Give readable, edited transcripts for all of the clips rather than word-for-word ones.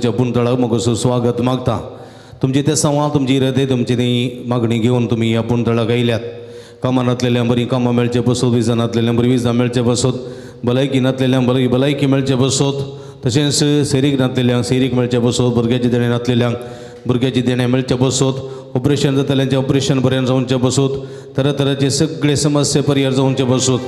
जपून तळाक मगो सुस्वागत मागता. तुमची ते संवाद तुमची हृदय तुमची ती मागणी घेऊन तुम्ही ह्या पुणतळाक आयल्यात. कामां नासलेल्या बरी कामां मेळचे बसोत, विजा नासलेल्या बरी विजा मेळचे बसोत, भलायकी नासलेल्यांक बरी भलायकी मेळचे बसोत, तशेंच सेरीक नासलेल्यांक सेरीक मेळचे बसोत, भुरग्याची देणे नासलेल्यांक भुरग्याची देणे मेळचे बसोत, ऑपरेशन जातल्यांचे ऑपरेशन बरें जावंचे बसोत, तरेतरेचे सगळे समस्या परिहार जावंचे बसोत,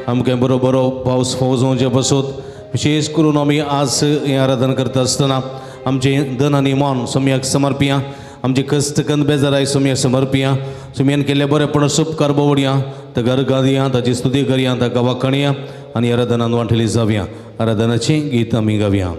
आमकां बरो बरो पावस जावंचे बसोत. विशेष करून आमी आज हें आराधना करता आसतना आमचें धन आनी मन सोम्याक समर्पिया, आमची कस्त कंद बेजाराय सोम्याक समर्पिया. सोम्यान केल्ले बरेपण उपकार बोवडया, ताका अर्घा दिया, ताची स्तुती करया, ताका वाखणया आनी आराधनांत वांटली जावया. आराधनाचें गीत आमी गावया.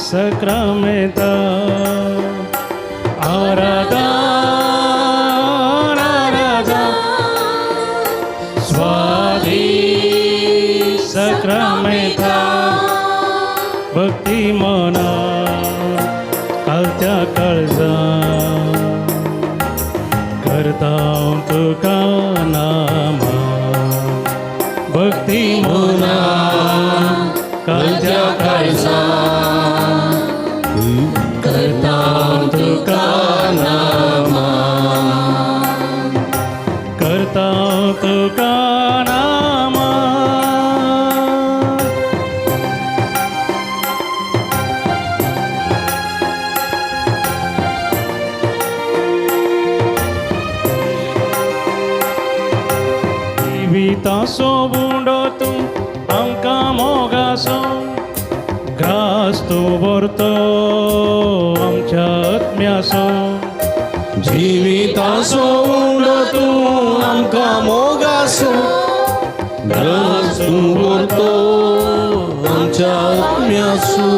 Sacramenta Arada Arada Swadi Sacramenta Bhakti Mana Kaltya Kalza Karta Tuka Nama Bhakti Mana Kaltya Kalza करता तुका नामा करता तुका नामा जिविताचो बुंडो तूं आमकां मोगाचो ग्रास तूं व्हरतो आमच्या आत्म्याचो जिविताचो उंडो तूं आमकां मोगाचो ग्रास तूं व्हरतो आमच्या आत्म्याचो.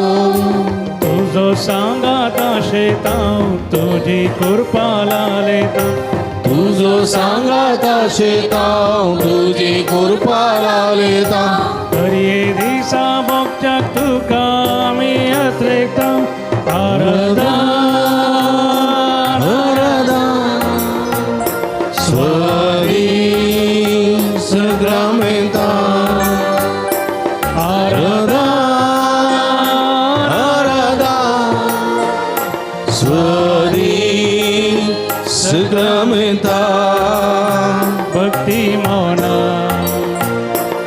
तुजो सांगात शेतां तुजी कृपा लालयता तुजो सांगात शेतां तुजी कृपा लालयता. हरये दिसा भोगच्याक तुका आमी यात्रेकता आराधा आराधा स्वामी सग्रामेता आराधा आराधा स्वामी सग्रामेता. भक्ती मौना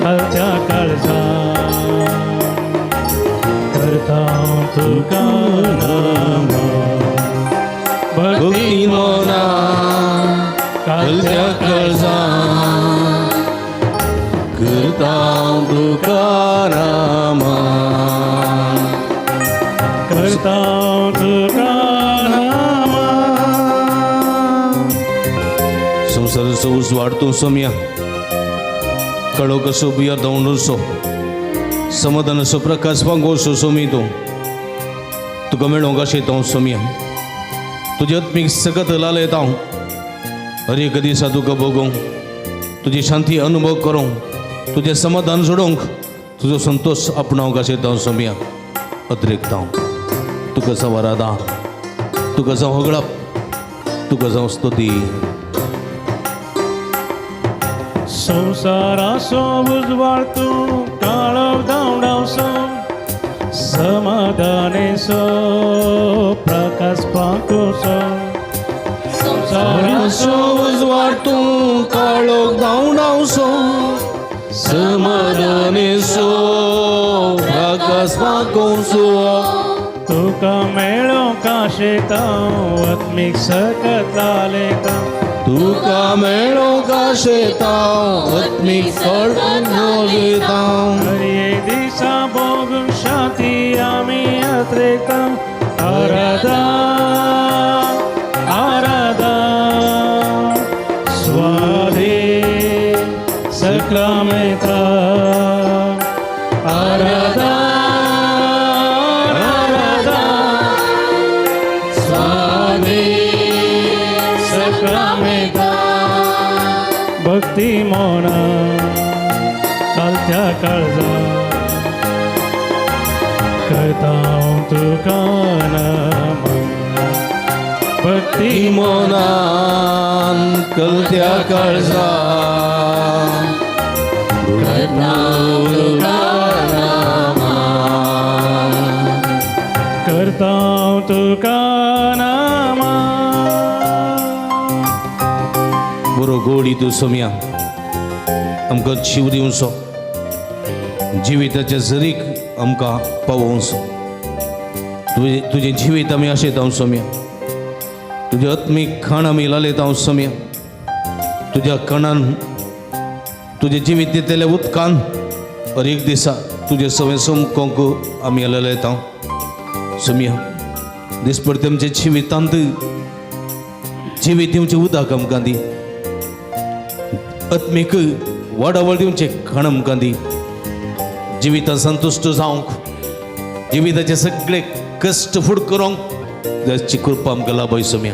खालच्या काळजा करता तुका नामा भक्ती मौना खालच्या काळजा करता तुका नामा करता तुका नामा. संसार सौस वाढतो सोम्या कळो कसो बिया दवंडोसो समाधान असो प्रकाश पांगोसो सोमी तो तुका मेळो कशें तो सोम्या तुजे आत्मीक सकत लालयता हर एक दिसा तुका भोगोंक तुजी शांती अनुभव करूंक तुजें समाधान जोडोंक तुजो संतोष आपणावंक अशें तो सोम्या अतिरिक्त तुका जावं आराधना तुका जावं हगळप तुका जावं स्तुती. संसाराचो उजवाड तूं काळो धांवडावसो समाधानेचो प्रकाश पाकोसो. संसाराचो उजवाड तूं काळोख धांवडावसो समाधानेचो प्रकाश पाकोसो. तुका मेळो काशेता आत्मीक सकत लालयता तुका मेळो काशेता आत्मीक कळटा. हरये दिसा भोगूंक शांती आमी यात्रेकता आराधा आराधा स्वाधी Sacramenta भक्ती मोना कालच्या काळजा करता तुका नाम भक्ती मोनान कलत्या काळजा करता तुका नामा बरो गोडी तू सोम्या आमकां जीव दिवचो जिविताच्या झरीक आमकां पावोवचो तुझे जिवीत आमी अशें हांव सोम्या तुजे आत्मीक खाण आमी लायत हांव सोम्या तुज्या कणान तुजें जिवीत दितलेल्या उदकान हर एक दिसा तुजे सवय सोमकोंक आमी लायत हांव सोम्या दिसपडटे आमच्या जिवितांत जिवीत दिवचें उदक आमकां दी आत्मीक वाडावळ दिवचें खाण आमकां दी जिवितांत संतुश्ट जावंक जिविताचे सगळे कश्ट फूड करूंक देवाची कृपा आमकां लाभय सोम्या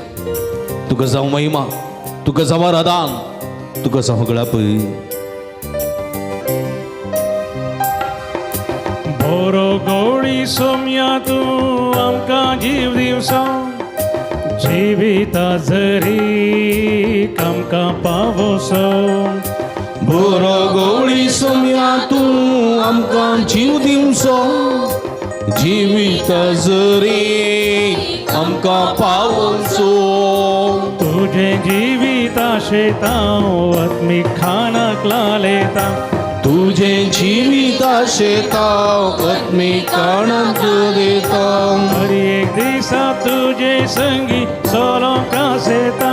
तुका जावं महिमा तुका जावं आराधन तुका जावं गळाप बरो गवळी सोम्या तूं आमकां जीव दिवसा जिविता जरी आमकां पावोसो बरो गवळी सोम्या तूं आमकां जीव दिवचो जिवीत जरी आमकां पावोवचो तुझे जिविता शेतां आत्मीक खाणाक लालेता तुझे जिवीत शेतां आत्मीक खाणाक देता हर एक दिसा तुझे संगी सोलो कासेता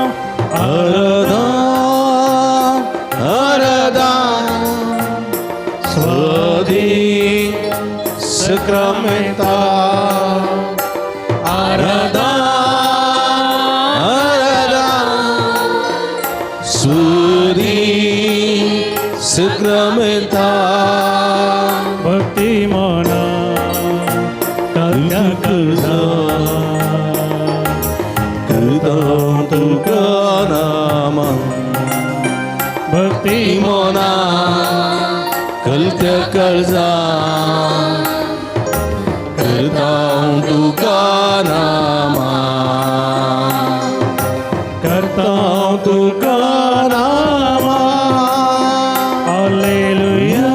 आराधन आराधन स्वादी सक्रामेंता आराधन आराधन स्वादी सक्रामेंता भक्ती मोना कालच्या काळजा कृतं तुका नाम भक्ती मोना कलत्या काळजा करता तुका नामा करता तुका नामा हालेलुया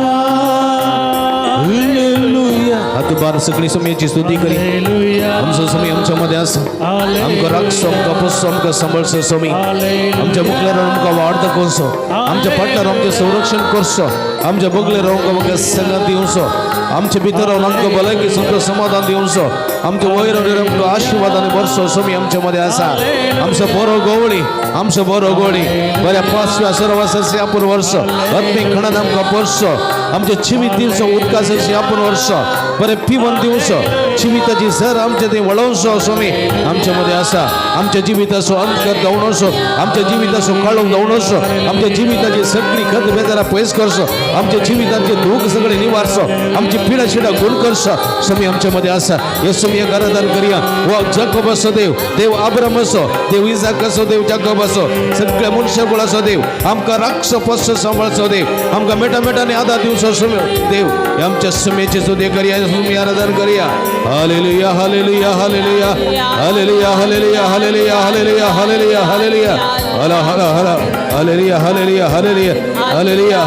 हालेलुया हात बार सगळी समयाची स्तुती करी हालेलुया आमचो समय आमच्या मध्ये आसा आमकां राखसो आमकां पोसो आमकां सांबाळचो सोमी आमच्या मुखल्यार आमकां वाड दाखोवचो आमच्या फाटल्यार आमचें संरक्षण करचो आमच्या बगलेर आमकां संगत दिवचो आमच्या भितर आमकां भलायकी आमकां समाधान दिवचो आमच्या वयर आमकां आशिर्वादान भरचो सोमी आमच्या मध्ये आसा आमचो बरो गवळी आमचो बरो गवळी बऱ्या पांचव्या सर्वासाची आपूण वर्स आत्मीक खणान आमकां परसो आमचे जिवीत दिवचो उदकाची आपूण वर्स बरें पिवन दिवचो जिविताची सर आमचे ते वळोवचो सोमी आमच्या मध्ये आसा आमच्या जिविताचो अंत जावनसो आमच्या जिविताचो काळोख जावनसो आमच्या जिविताची सगळी खत बेजारा पयस करचो आमच्या जिवितांचे दूख सगळे निवारचो आमची पिडा शिडा गुण करचो सोमी आमच्या मध्ये आसा हे सोमी आराधन करूया व जाकोब असो देव देव अब्राम असो देव इसाक असो देव जाकोब असो सगळ्या मनशा कुळाचो देव आमकां राखसो पोसचो सांबाळचो देव आमकां मेटा मेटाने आदार दिवचो सोमी देव हे आमच्या सोम्याचे सुदे करूया सोमी आराधन करूया hallelujah hallelujah hallelujah hallelujah hallelujah hallelujah hallelujah hallelujah hallelujah हला हला हला hallelujah hallelujah hallelujah hallelujah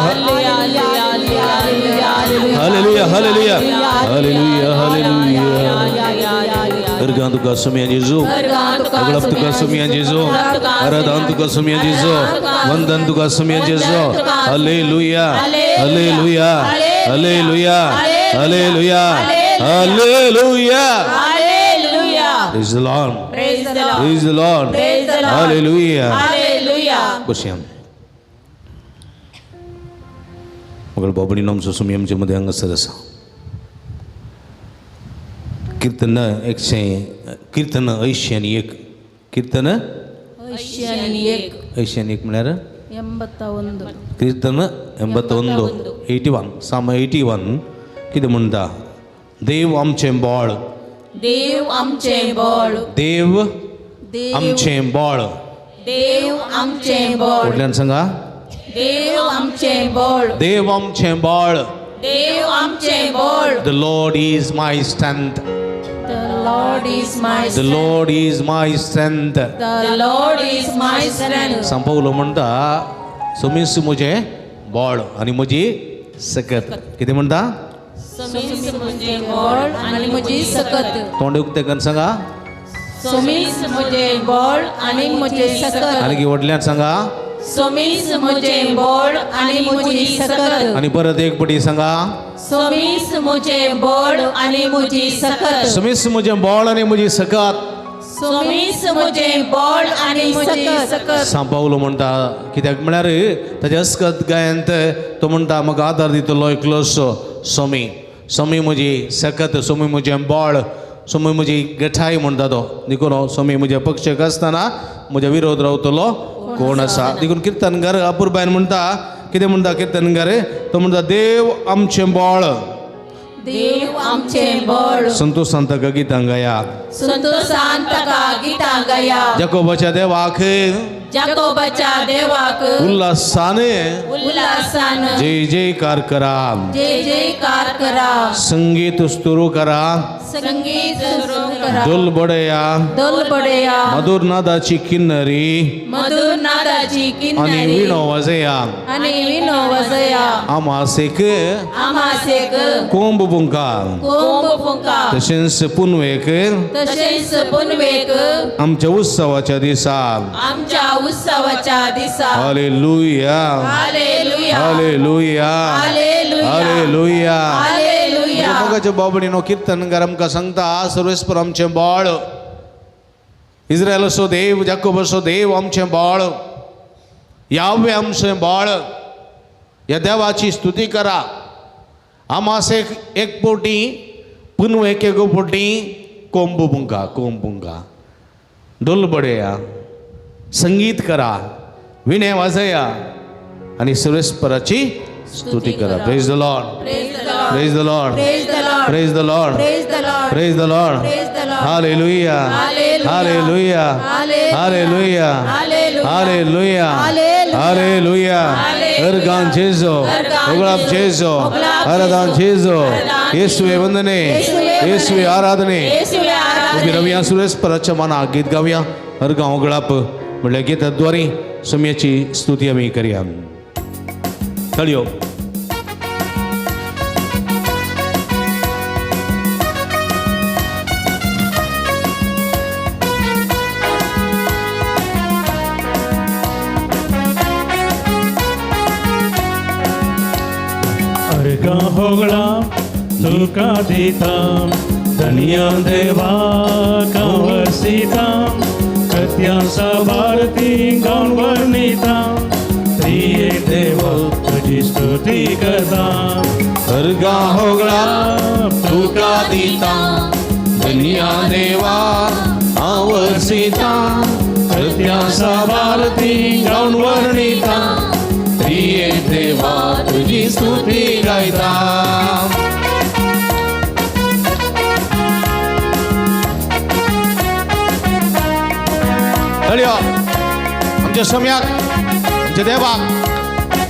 hallelujah hallelujah hallelujah hallelujah अर्गां तुका सोम्या जेजू अगळप तुका सोम्या जेजू आराधन तुका सोम्या जेजू वंदन तुका सोम्या जेजू hallelujah hallelujah hallelujah hallelujah hallelujah Praise the Lord. Praise the Lord. Hallelujah. बसया मग बाबडी नामचो सोमी आमच्या मध्ये हांगासर आसा कीर्तन 181 कीर्तन 181 म्हळ्यार 81 कीर्तन 81 साम 81 कितें म्हणटा देव आमचें बळ देव आमचें बळ देव आमचें बळ देव आमचें बळ फुडल्यान सांगा देव आमचे बळ देव आमचे बळ. देव आमचे बळ The Lord is my strength. The Lord is my The strength. Lord is my strength. The Lord is my strength. संपवलं म्हणता सुमीस मुझे बळ आणि मुझी सकत. किती म्हणता? सुमीस मुझे बळ आणि मुझी सकत. तोंड उगते कन सांगा. सुमीस मुझे बळ आणि मुझी सकत. आणि की वडल्यात सांगा. सुमीस मुझे बळ आणि मुझी सकत. आणि परत एक पटी सांगा. सुमीस मुझे बळ आणि मुझी सकत. सुमीस मुझे बळ आणि मुझी सकत. सुमीस मुझे बळ आणि मुझी सकत. सांपावलो म्हणटा कित्याक म्हळ्यार ताच्या अस्कत गायंत तो म्हणटा म्हाका आदार दितलो एकलोसो सोमी. सोमी म्हजी सकत, सोमी म्हजें बळ, सोमी म्हजी गठाय म्हणटा तो. देखून सोमी म्हज्या पक्षाक आसतना म्हज्या विरोध रावतलो कोण आसा. देखून किर्तनकार अपुरबायन म्हणटा कितें म्हणटा किर्तनकार तो म्हणटा देव आमचें बळ. देव आमचे बळ. संतोष संताका गितां गाया. संतोषांत का गीता गया. जाकोबाच्या देवाक जाकोबाच्या देवाक उल्हासाने उल्हासानं जय जयकार करा. जय जयकार करा. संगीत स्तुरू करा. संगीत सुरू करा. डोल बडया. डोल बडया. मधुर नादाची किन्नरी मधुर नादाची आणि किन्नरी विणो वाजया. आणि विनो वजया. आमासेक आमासेक कोंब बुंका. कोंब फुंका. तशेंच पुनवेक तसेच पुनवेक आमच्या उत्सवाच्या दिसा. आमच्या उत्सवाच्या दिसा. Hallelujah. Hallelujah. Hallelujah. Hallelujah. Hallelujah. Hallelujah. मोगाच्या बाबडीनो कीर्तनकार आमकां सांगता सर्वेस्पर आमचें बळ. इस्रायल असो देव, जाकोब असो देव आमचें बळ. यावे आमचें बळ. या देवाची स्तुती करा. आमासेक एक पोटी, पुनवेक एक पोटी, कोंब बुंका. कोंब बुंका. डोल बडया. संगीत करा. विणे वाजया आणि सर्वेस्पराची स्तुती करा. Praise the Lord. Praise the Lord. Praise the Lord. Praise the Lord. Praise the Lord. Praise the Lord. Praise the Lord. Praise the Lord. Hallelujah. Hallelujah. Hallelujah. Hallelujah. Hallelujah. Hallelujah. Hallelujah. Hallelujah. Hallelujah. Ergan Jesu. Ergan Oglap Jesu. Oglap Aradan Jesu. Aradan येशुवे वंदने. येशुवे वंदने. येशुवे आराधने. येशुवे आराधने. उभी रवया सुरेस्पराच्या मना गीत गावया. अर्गां ओगळाप म्हणल्या गीताद्वारे सोम्याची स्तुती आम्ही करूया. तळयो. अर्गा होगळा तुका दिता. धन्य देवा कंवसिता. सत्याचा भारती गाऊन वर्णिता. प्रिय देव तुझी स्तुती करता. अर्गा होगळा तुका दिता. धन्या देवा आवर्सिता. सत्याचा भारती गाऊन वर्णिता. प्रिय देवा तुझी स्तुती गायता. तळयो. आमच्या सम्याक आमच्या देवाक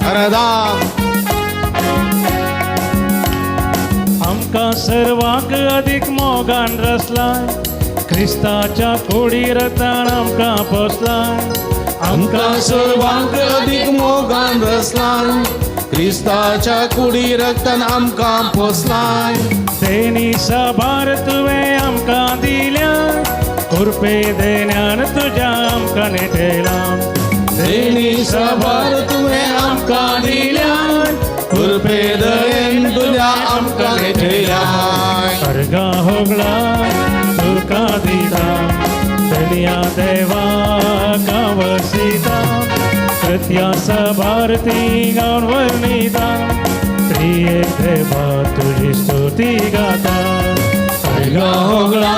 आराधना. आमका सर्वांक अधिक मोगान रचलाय. ख्रिस्ताच्या कोडी रतान आमका पोसलाय. आमका सर्वांक अधिक मोगान रचलाय. ख्रिस्ताच्या कुडी रक्तान आमकां पोसलाय. तेनी साबार तुवें आमकां दिल्या. कृपे देण्यान तुज्या आमकां नेटयला. देणी साबार तुवें आमकां दिल्या. कृपे दयेन तुज्या आमकां नेटयलाय. अर्गा होगळा तुका दिता. धन्या देवा कंवसिता. सत्याचा भारती गाऊन वर्णिता. प्रिय देवा तुझी स्तुती गाता. अर्गा होगळा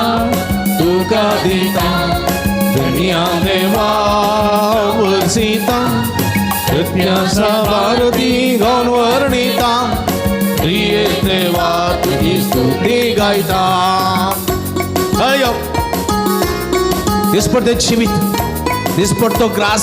तुका दिता. धन्या देवा वर्सिता. सत्याचा भारती गाऊन वर्णिता. प्रिय देवा तुझी स्तुती गायता. अयो. This part the chivit, this part the grass,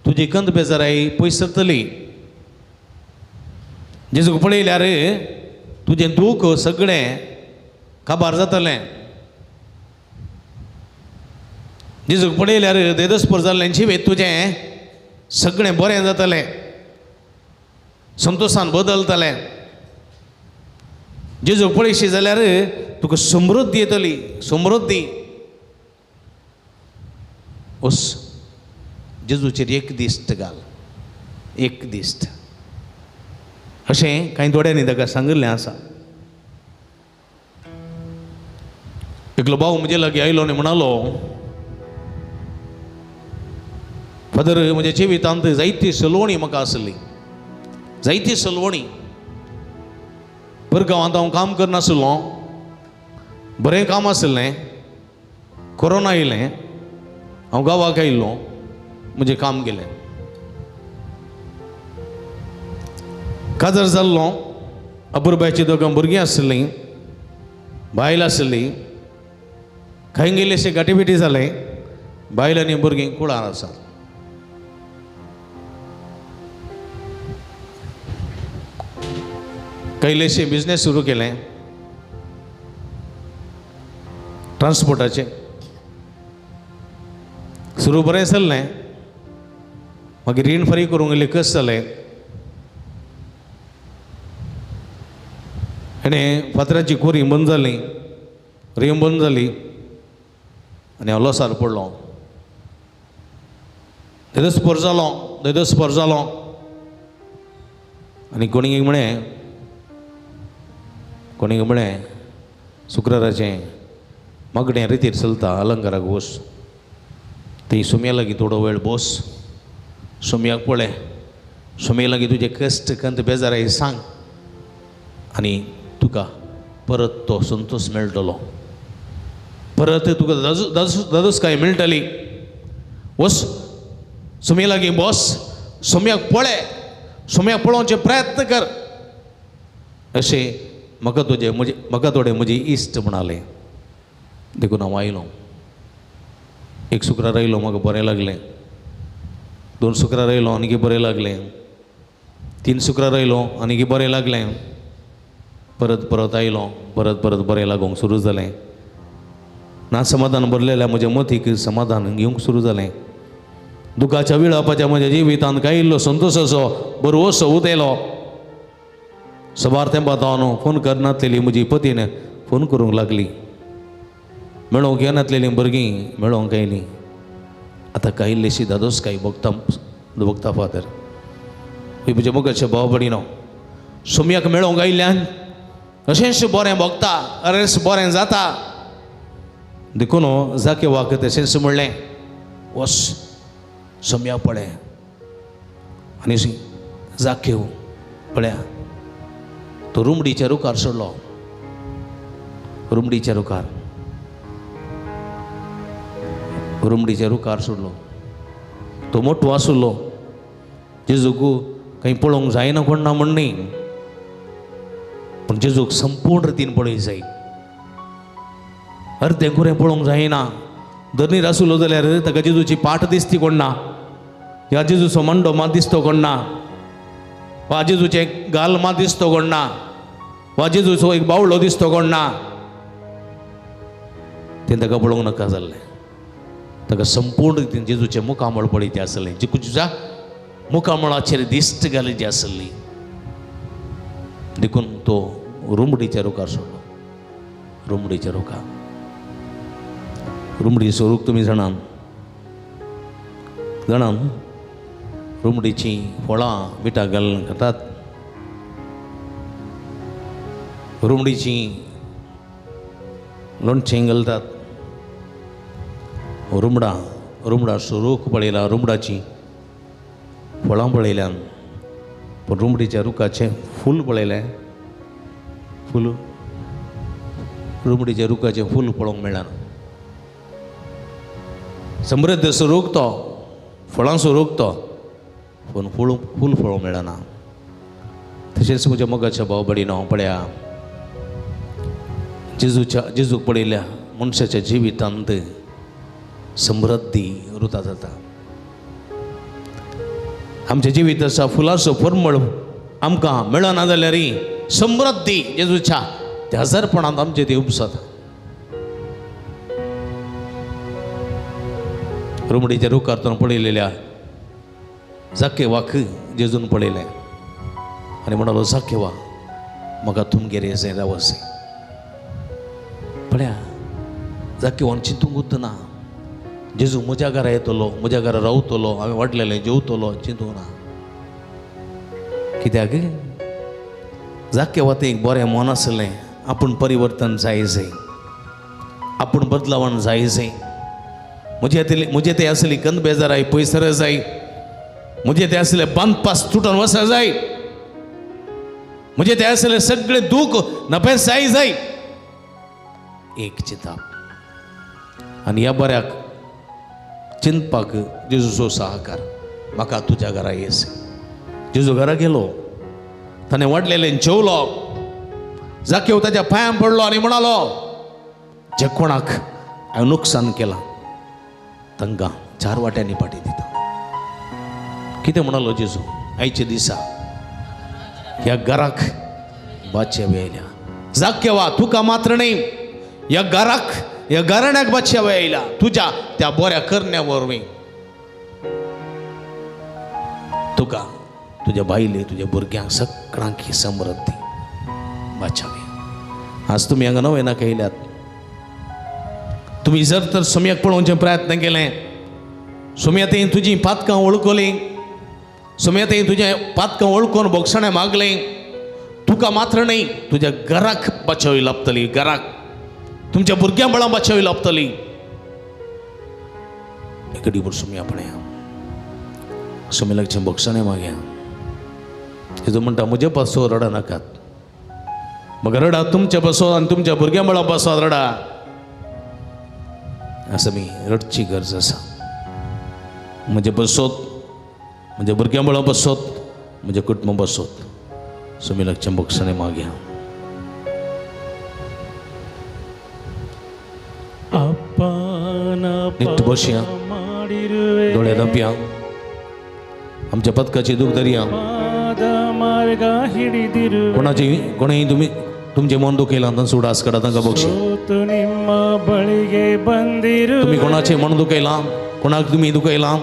तुजी कंत बेजाराई पयस सरतली. जेजूक पळयल्यार तुजें दूख सगळें काबार जातलें. जेजूक पळयल्यार देदस्पर जाल्लें जिवीत तुजें सगळें बरें जातलें, संतोशान बदलतलें. जेजूक पळयशी जाल्यार तुका समृद्धी येतली, समृद्धी. वस जेजूचेर एक दिश्ट घाल, एक दिश्ट. अशें कांय दोड्यांनी ताका सांगिल्लें आसा. एकलो भाव म्हजे लागीं आयलो आनी म्हणालो, फादर म्हज्या जिवितांत जायती सलवणी म्हाका आसली, जायती सलवणी. परगांवांत हांव काम करनासलो, बरें काम आसलें. कोरोना येयलें, हांव गांवाक आयिल्लो, म्हजें काम गेलें. काजार जाल्लो, अपुरबायचीं दोगां भुरगीं आसलीं, बायल आसली. खंय गेल्लेशे गाठीबिटी जाले, बायल आनी भुरगीं कुळार आसात. कैलेशे बिझनेस सुरू केलें ट्रान्सपोर्टाचें. सुरू बरें चल्लें. मागीर रीण फारीक करूंक गेले कस जालें. हेणें फातराची खोरी बंद जाली, रीण बंद जाली आनी हांव लॉसार पडलो. देदस्पर जालो आनी कोणीक म्हळें शुक्राराचें मागणें रितीर चलता, अलंकाराक वच. थंय सुम्या लागीं थोडो वेळ बस. सुम्याक पळय, सुम्या लागीं तुजे कश्ट कंत बेजाराय सांग आनी तुका परत तो संतोश मेळटलो, परत तुका दादोसकाय मेळटली. वस सुम्या लागीं बस, सुम्याक पळय, सुम्याक पळोवचे प्रयत्न कर. अशें म्हाका थोडे म्हजे इश्ट म्हणाले. देखून हांव आयलो. एक शुक्रार आयलो, म्हाका बरें लागलें. 2 शुक्रार आयलो, आनीक बरें लागलें. 3 शुक्रार आयलो, आनीक बरें लागलें. परत आयलो, परत बरें लागूंक सुरू जालें. ना समाधान भरलेल्या म्हज्या मतीक समाधान घेवंक सुरू जालें. दुखाच्या विळापाच्या म्हज्या जिवितांत काय इल्लो संतोशाचो बरोसो उदेलो. सबार तेंपात हांव फोन करनासलेली म्हजी पतीन फोन करूंक लागली. मेळोवंक येनासलेलीं भुरगीं मेळोवंक आयलीं. आतां काय इल्लीशी दादोसकाय भोगता फादर. म्हजे मोगाचे भाव भयणीनो, सुम्याक मेळोवंक आयिल्ल्यान अशेंच बरें भोगता, अरेंच बरें जाता. देखून जाके वाक तशेंच म्हणलें, वस सुम्या पळय. आनी जाकेव पळया, तो रुमडीच्या रुखार सोडलो. रुमडीच्या रुखार सोडलो. तो मोठो आसलो. जेजूक खंय पळोवंक जायना कोण ना म्हण न्ही, पूण जेजूक संपूर्ण रितीन पळय जाय. अर्दें कुरें पळोवंक जायना. धनीर आसलो जाल्यार ताका जेजूची पाठ दिसती कोण ना, ह्या जेजूचो मंडो मात दिसतो कोण ना, वा जेजूचे गाल मात दिसतो कोण ना, वा जेजूचो एक बावळो दिसतो कोण ना. तें ताका पळोवंक नाका जाल्लें. ताका संपूर्ण रितीन जेजूचें मुखामळ पळयचें आसलें. जेजूच्या मुखामळाचेर दिश्ट घालची आसली. देखून तो रुमडीच्या रुखार सोडलो. रुमडीच्या रुखार. रुमडीचो रूख तुमी जाणात. रुमडीची फळां मिठाक घालून खातात. रुमडीची लोणचें घालतात. रुमडाचो रूख पळयला, रुमडाची फळां पळयल्यान. पूण रुमडीच्या रुखाचें फूल पळयलें, रुमडीच्या रुखाचें फूल पळोवंक मेळना. समृद्ध रूख तो, फळांचो रूख तो, पूण फूल पळोवंक मेळना. तशेंच म्हज्या मोगाच्या भाव भयणीनो पळया, जेजूक पळयल्या मनशाच्या जिवितांत समृद्धी रुता जाता. आमच्या जिविताचा फुलासो फरमळ आमकां मेळना जाल्यार समृद्धी जेजूच्या त्या हजरपणांत आमचे ते उपसत रुमडीच्या रुखार पळयलेल्या जाकेवाक जेजून पळयलें आनी म्हणालो जाकेवा म्हाका तुमगेर येसें रावसें पळया जाकेवान चिंतूंक उरना जेजू म्हज्या घरा येतलो म्हज्या घरा रावतलो हांवें वाटलेलें जेवतलो चिंतूंक ना कित्याक जाकेवात एक बरें मन आसलें आपूण परिवर्तन जायचें आपूण बदलावण जायचें म्हजें तें आसली कंद बेजाराय पयसर जाय म्हजें तें आसलें बांदपास तुटून वसा जाय म्हजें तें आसलें सगळें दूख नपेसाय जाय एक चिंताप आनी ह्या बऱ्याक चिंतपाक जेजूचो सहकार म्हाका तुज्या घरा येस जेजू घरा गेलो ताणें वाडलेलें जेवलो जाकेव ताच्या पांयां पडलो आनी म्हणालो जे कोणाक हांवें नुकसान केलां तांकां 4 वाट्यांनी पाटी दिता कितें म्हणालो जेजू आयच्या दिसा ह्या घराक बादशा येयल्या जाकेवा तुका मात्र न्ही ह्या घराक ह्या घराण्याक बादशा येयला तुज्या त्या बऱ्या करण्या वरवीं तुका तुज्या बायले तुज्या भुरग्यांक सगळ्यांक ही समृद्धी बादशावी आज तुमी हांगा नवे नाका येयल्यात तुमी जर तर सुमयाक पळोवचें प्रयत्न केलें सुमयातें तुजीं पातकां वळखलीं सुमयातें तुजें पातकां वळखून बोगसणें मागलें तुका मात्र न्ही तुज्या घराक बादशावी लाभतली घराक तुमच्या भुरग्यां बळां बादशावी लाभतली एकडी भर सुमया पळया सुमेलाचें बोगसणें मागया जेजू म्हणटा म्हजे पासो रडा नाकात मग रडा तुमच्या बसो आनी तुमच्या भुरग्यां बळां बसो रडा असं मी रडची गरज आसा म्हजे बसोत म्हज्या भुरग्यां बळां बसोत म्हजें कुटुंब बसोत सुमेलाचें बोगसणें मागया नित्य बसया दोळे धांपया आमच्या पदकाची दूख धरया कोणाची तुम्ही तुमचे मन दुखयलां तांचो उडास काडा तांकां बक्षी तुम्ही कोणाचे मन दुखयलां कोणाक तुम्ही दुखयलां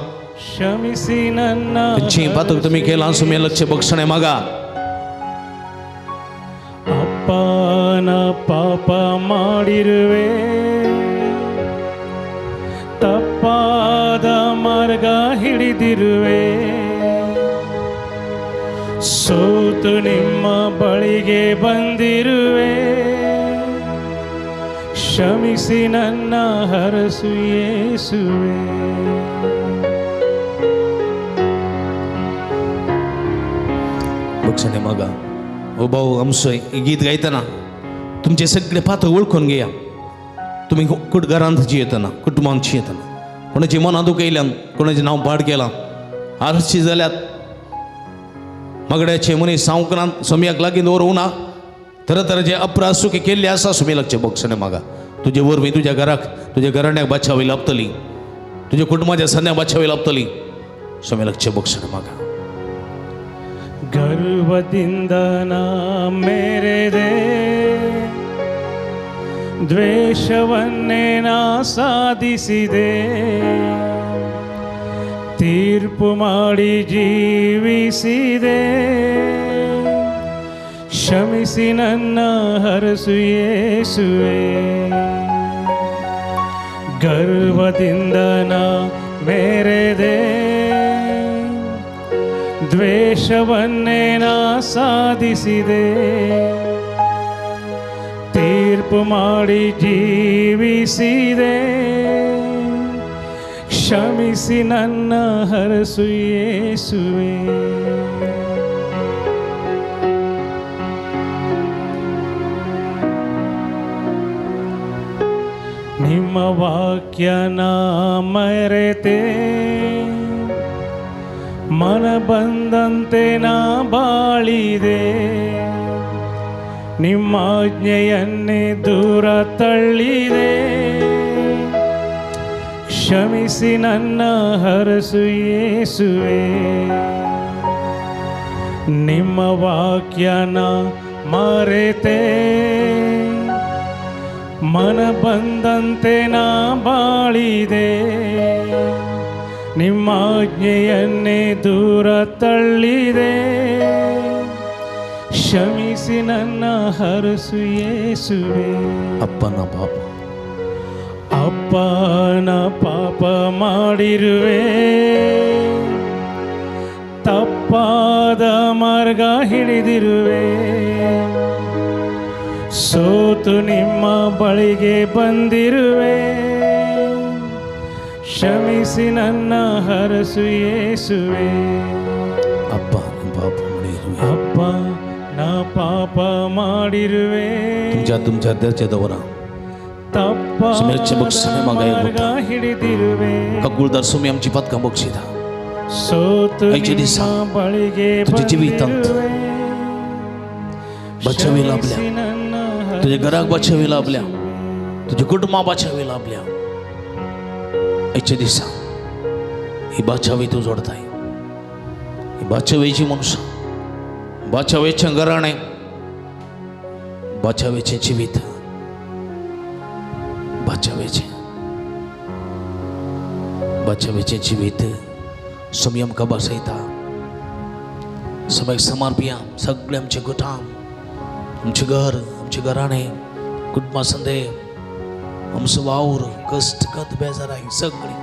खंयची पातक तुम्ही केलां सुमेलाचें बोगसणें मागा ಪಾಪ ಮಾಡಿರುವೆ ತಪ್ಪಾದ ಮಾರ್ಗ ಹಿಡಿದಿರುವೆ ಸೋತು ನಿಮ್ಮ ಬಳಿಗೆ ಬಂದಿರುವೆ ಕ್ಷಮಿಸಿ ನನ್ನ ಹರಸು ಯೇಸುವೆ बोगसणें मागा ओ भाऊ आमचो गीत गायतना तुमचे सगळे पातक वळखून घेया तुमी घरांत जियेतना कुटुंबांत जियेतना कोणाची मनां दुखयल्यान कोणाचें नांव पाड केलां आरशी जाल्यात मागड्याचे मनीस सांवकनान सुमयाक लागीं दवरूं ना तरेतरेचे अपराध चुकी केल्ले आसा सुमेलाचें बोगसणें मागा तुजे वरवीं तुज्या घराक तुज्या घराण्याक बादशावी लाभतली तुज्या कुटुंबाच्या सन्या बादशावी लाभतली सुमेलाचें बोगसणें मागा ಗರ್ವದಿಂದ ನಾ ಮೆರೆದೆ ದ್ವೇಷವನ್ನೇ ನಾ ಸಾಧಿಸಿದೆ ತೀರ್ಪು ಮಾಡಿ ಜೀವಿಸಿದೆ ಕ್ಷಮಿಸಿ ನನ್ನ ಹರಸು ಯೇಸುವೆ ಗರ್ವದಿಂದ ನಾ ಮೆರೆದೆ ದ್ವೇಷವನ್ನೇ ನಾ ಸಾಧಿಸಿದೆ ತೀರ್ಪು ಮಾಡಿ ಜೀವಿಸಿದೆ ಕ್ಷಮಿಸಿ ನನ್ನ ಹರಸು ಯೇಸುವೆ ನಿಮ್ಮ ವಾಕ್ಯನ ಮರೆತೆ ಮನ ಬಂದಂತೆ ನಾ ಬಾಳಿದೆ ನಿಮ್ಮ ಆಜ್ಞೆಯನ್ನೇ ದೂರ ತಳ್ಳಿದೆ ಕ್ಷಮಿಸಿ ನನ್ನ ಹರಸು ಯೇಸುವೆ ನಿಮ್ಮ ವಾಕ್ಯನ ಮರೆತೆ ಮನ ಬಂದಂತೆ ನಾ ಬಾಳಿದೆ ನಿಮ್ಮ ಆಜ್ಞೆಯನ್ನೇ ದೂರ ತಳ್ಳಿದೆ ಕ್ಷಮಿಸಿ ನನ್ನ ಹರಸು ಯೇಸುವೆ ಅಪ್ಪನ ಪಾಪ ಅಪ್ಪನ ಪಾಪ ಮಾಡಿರುವೆ ತಪ್ಪಾದ ಮಾರ್ಗ ಹಿಡಿದಿರುವೆ ಸೋತು ನಿಮ್ಮ ಬಳಿಗೆ ಬಂದಿರುವೆ ಕ್ಷಮಿಸಿ ನನ್ನ ಹರಸು ಯೇಸುವೆ ಅಪ್ಪ ಪಾಪ ಮಾಡಿರುವೆ ಅಪ್ಪ ನಾ ಪಾಪ ಮಾಡಿರುವೆ तुमच्या दर्जादवरा समोरचे बक्षणे मागाय ಮಾರ್ಗ ಹಿಡಿದಿರುವೆ कबूलदार तुम्ही आमची पदका बक्षिता ಸೋತು ऐचे दिसा ನಿಮ್ಮ बळिगे तुझे जीवितांत बचावी लाभल्या तुझ्या घराक बचावी लाभल्या तुझ्या कुटुंबा बचावी लाभल्या ऐचे दिसा ही बचावी तू जोडताय ही बचावीची मनुष्य बचावेचे घराणे बचावेचे जीवित बचावेचे जीवित समय आमकां बसयता समयक समर्पिया सगळे आमचे गोठाम आमचे घर आमचे घराणे कुटुंबा संदे आमचो वावर कश्ट कत बेजाराय सगळी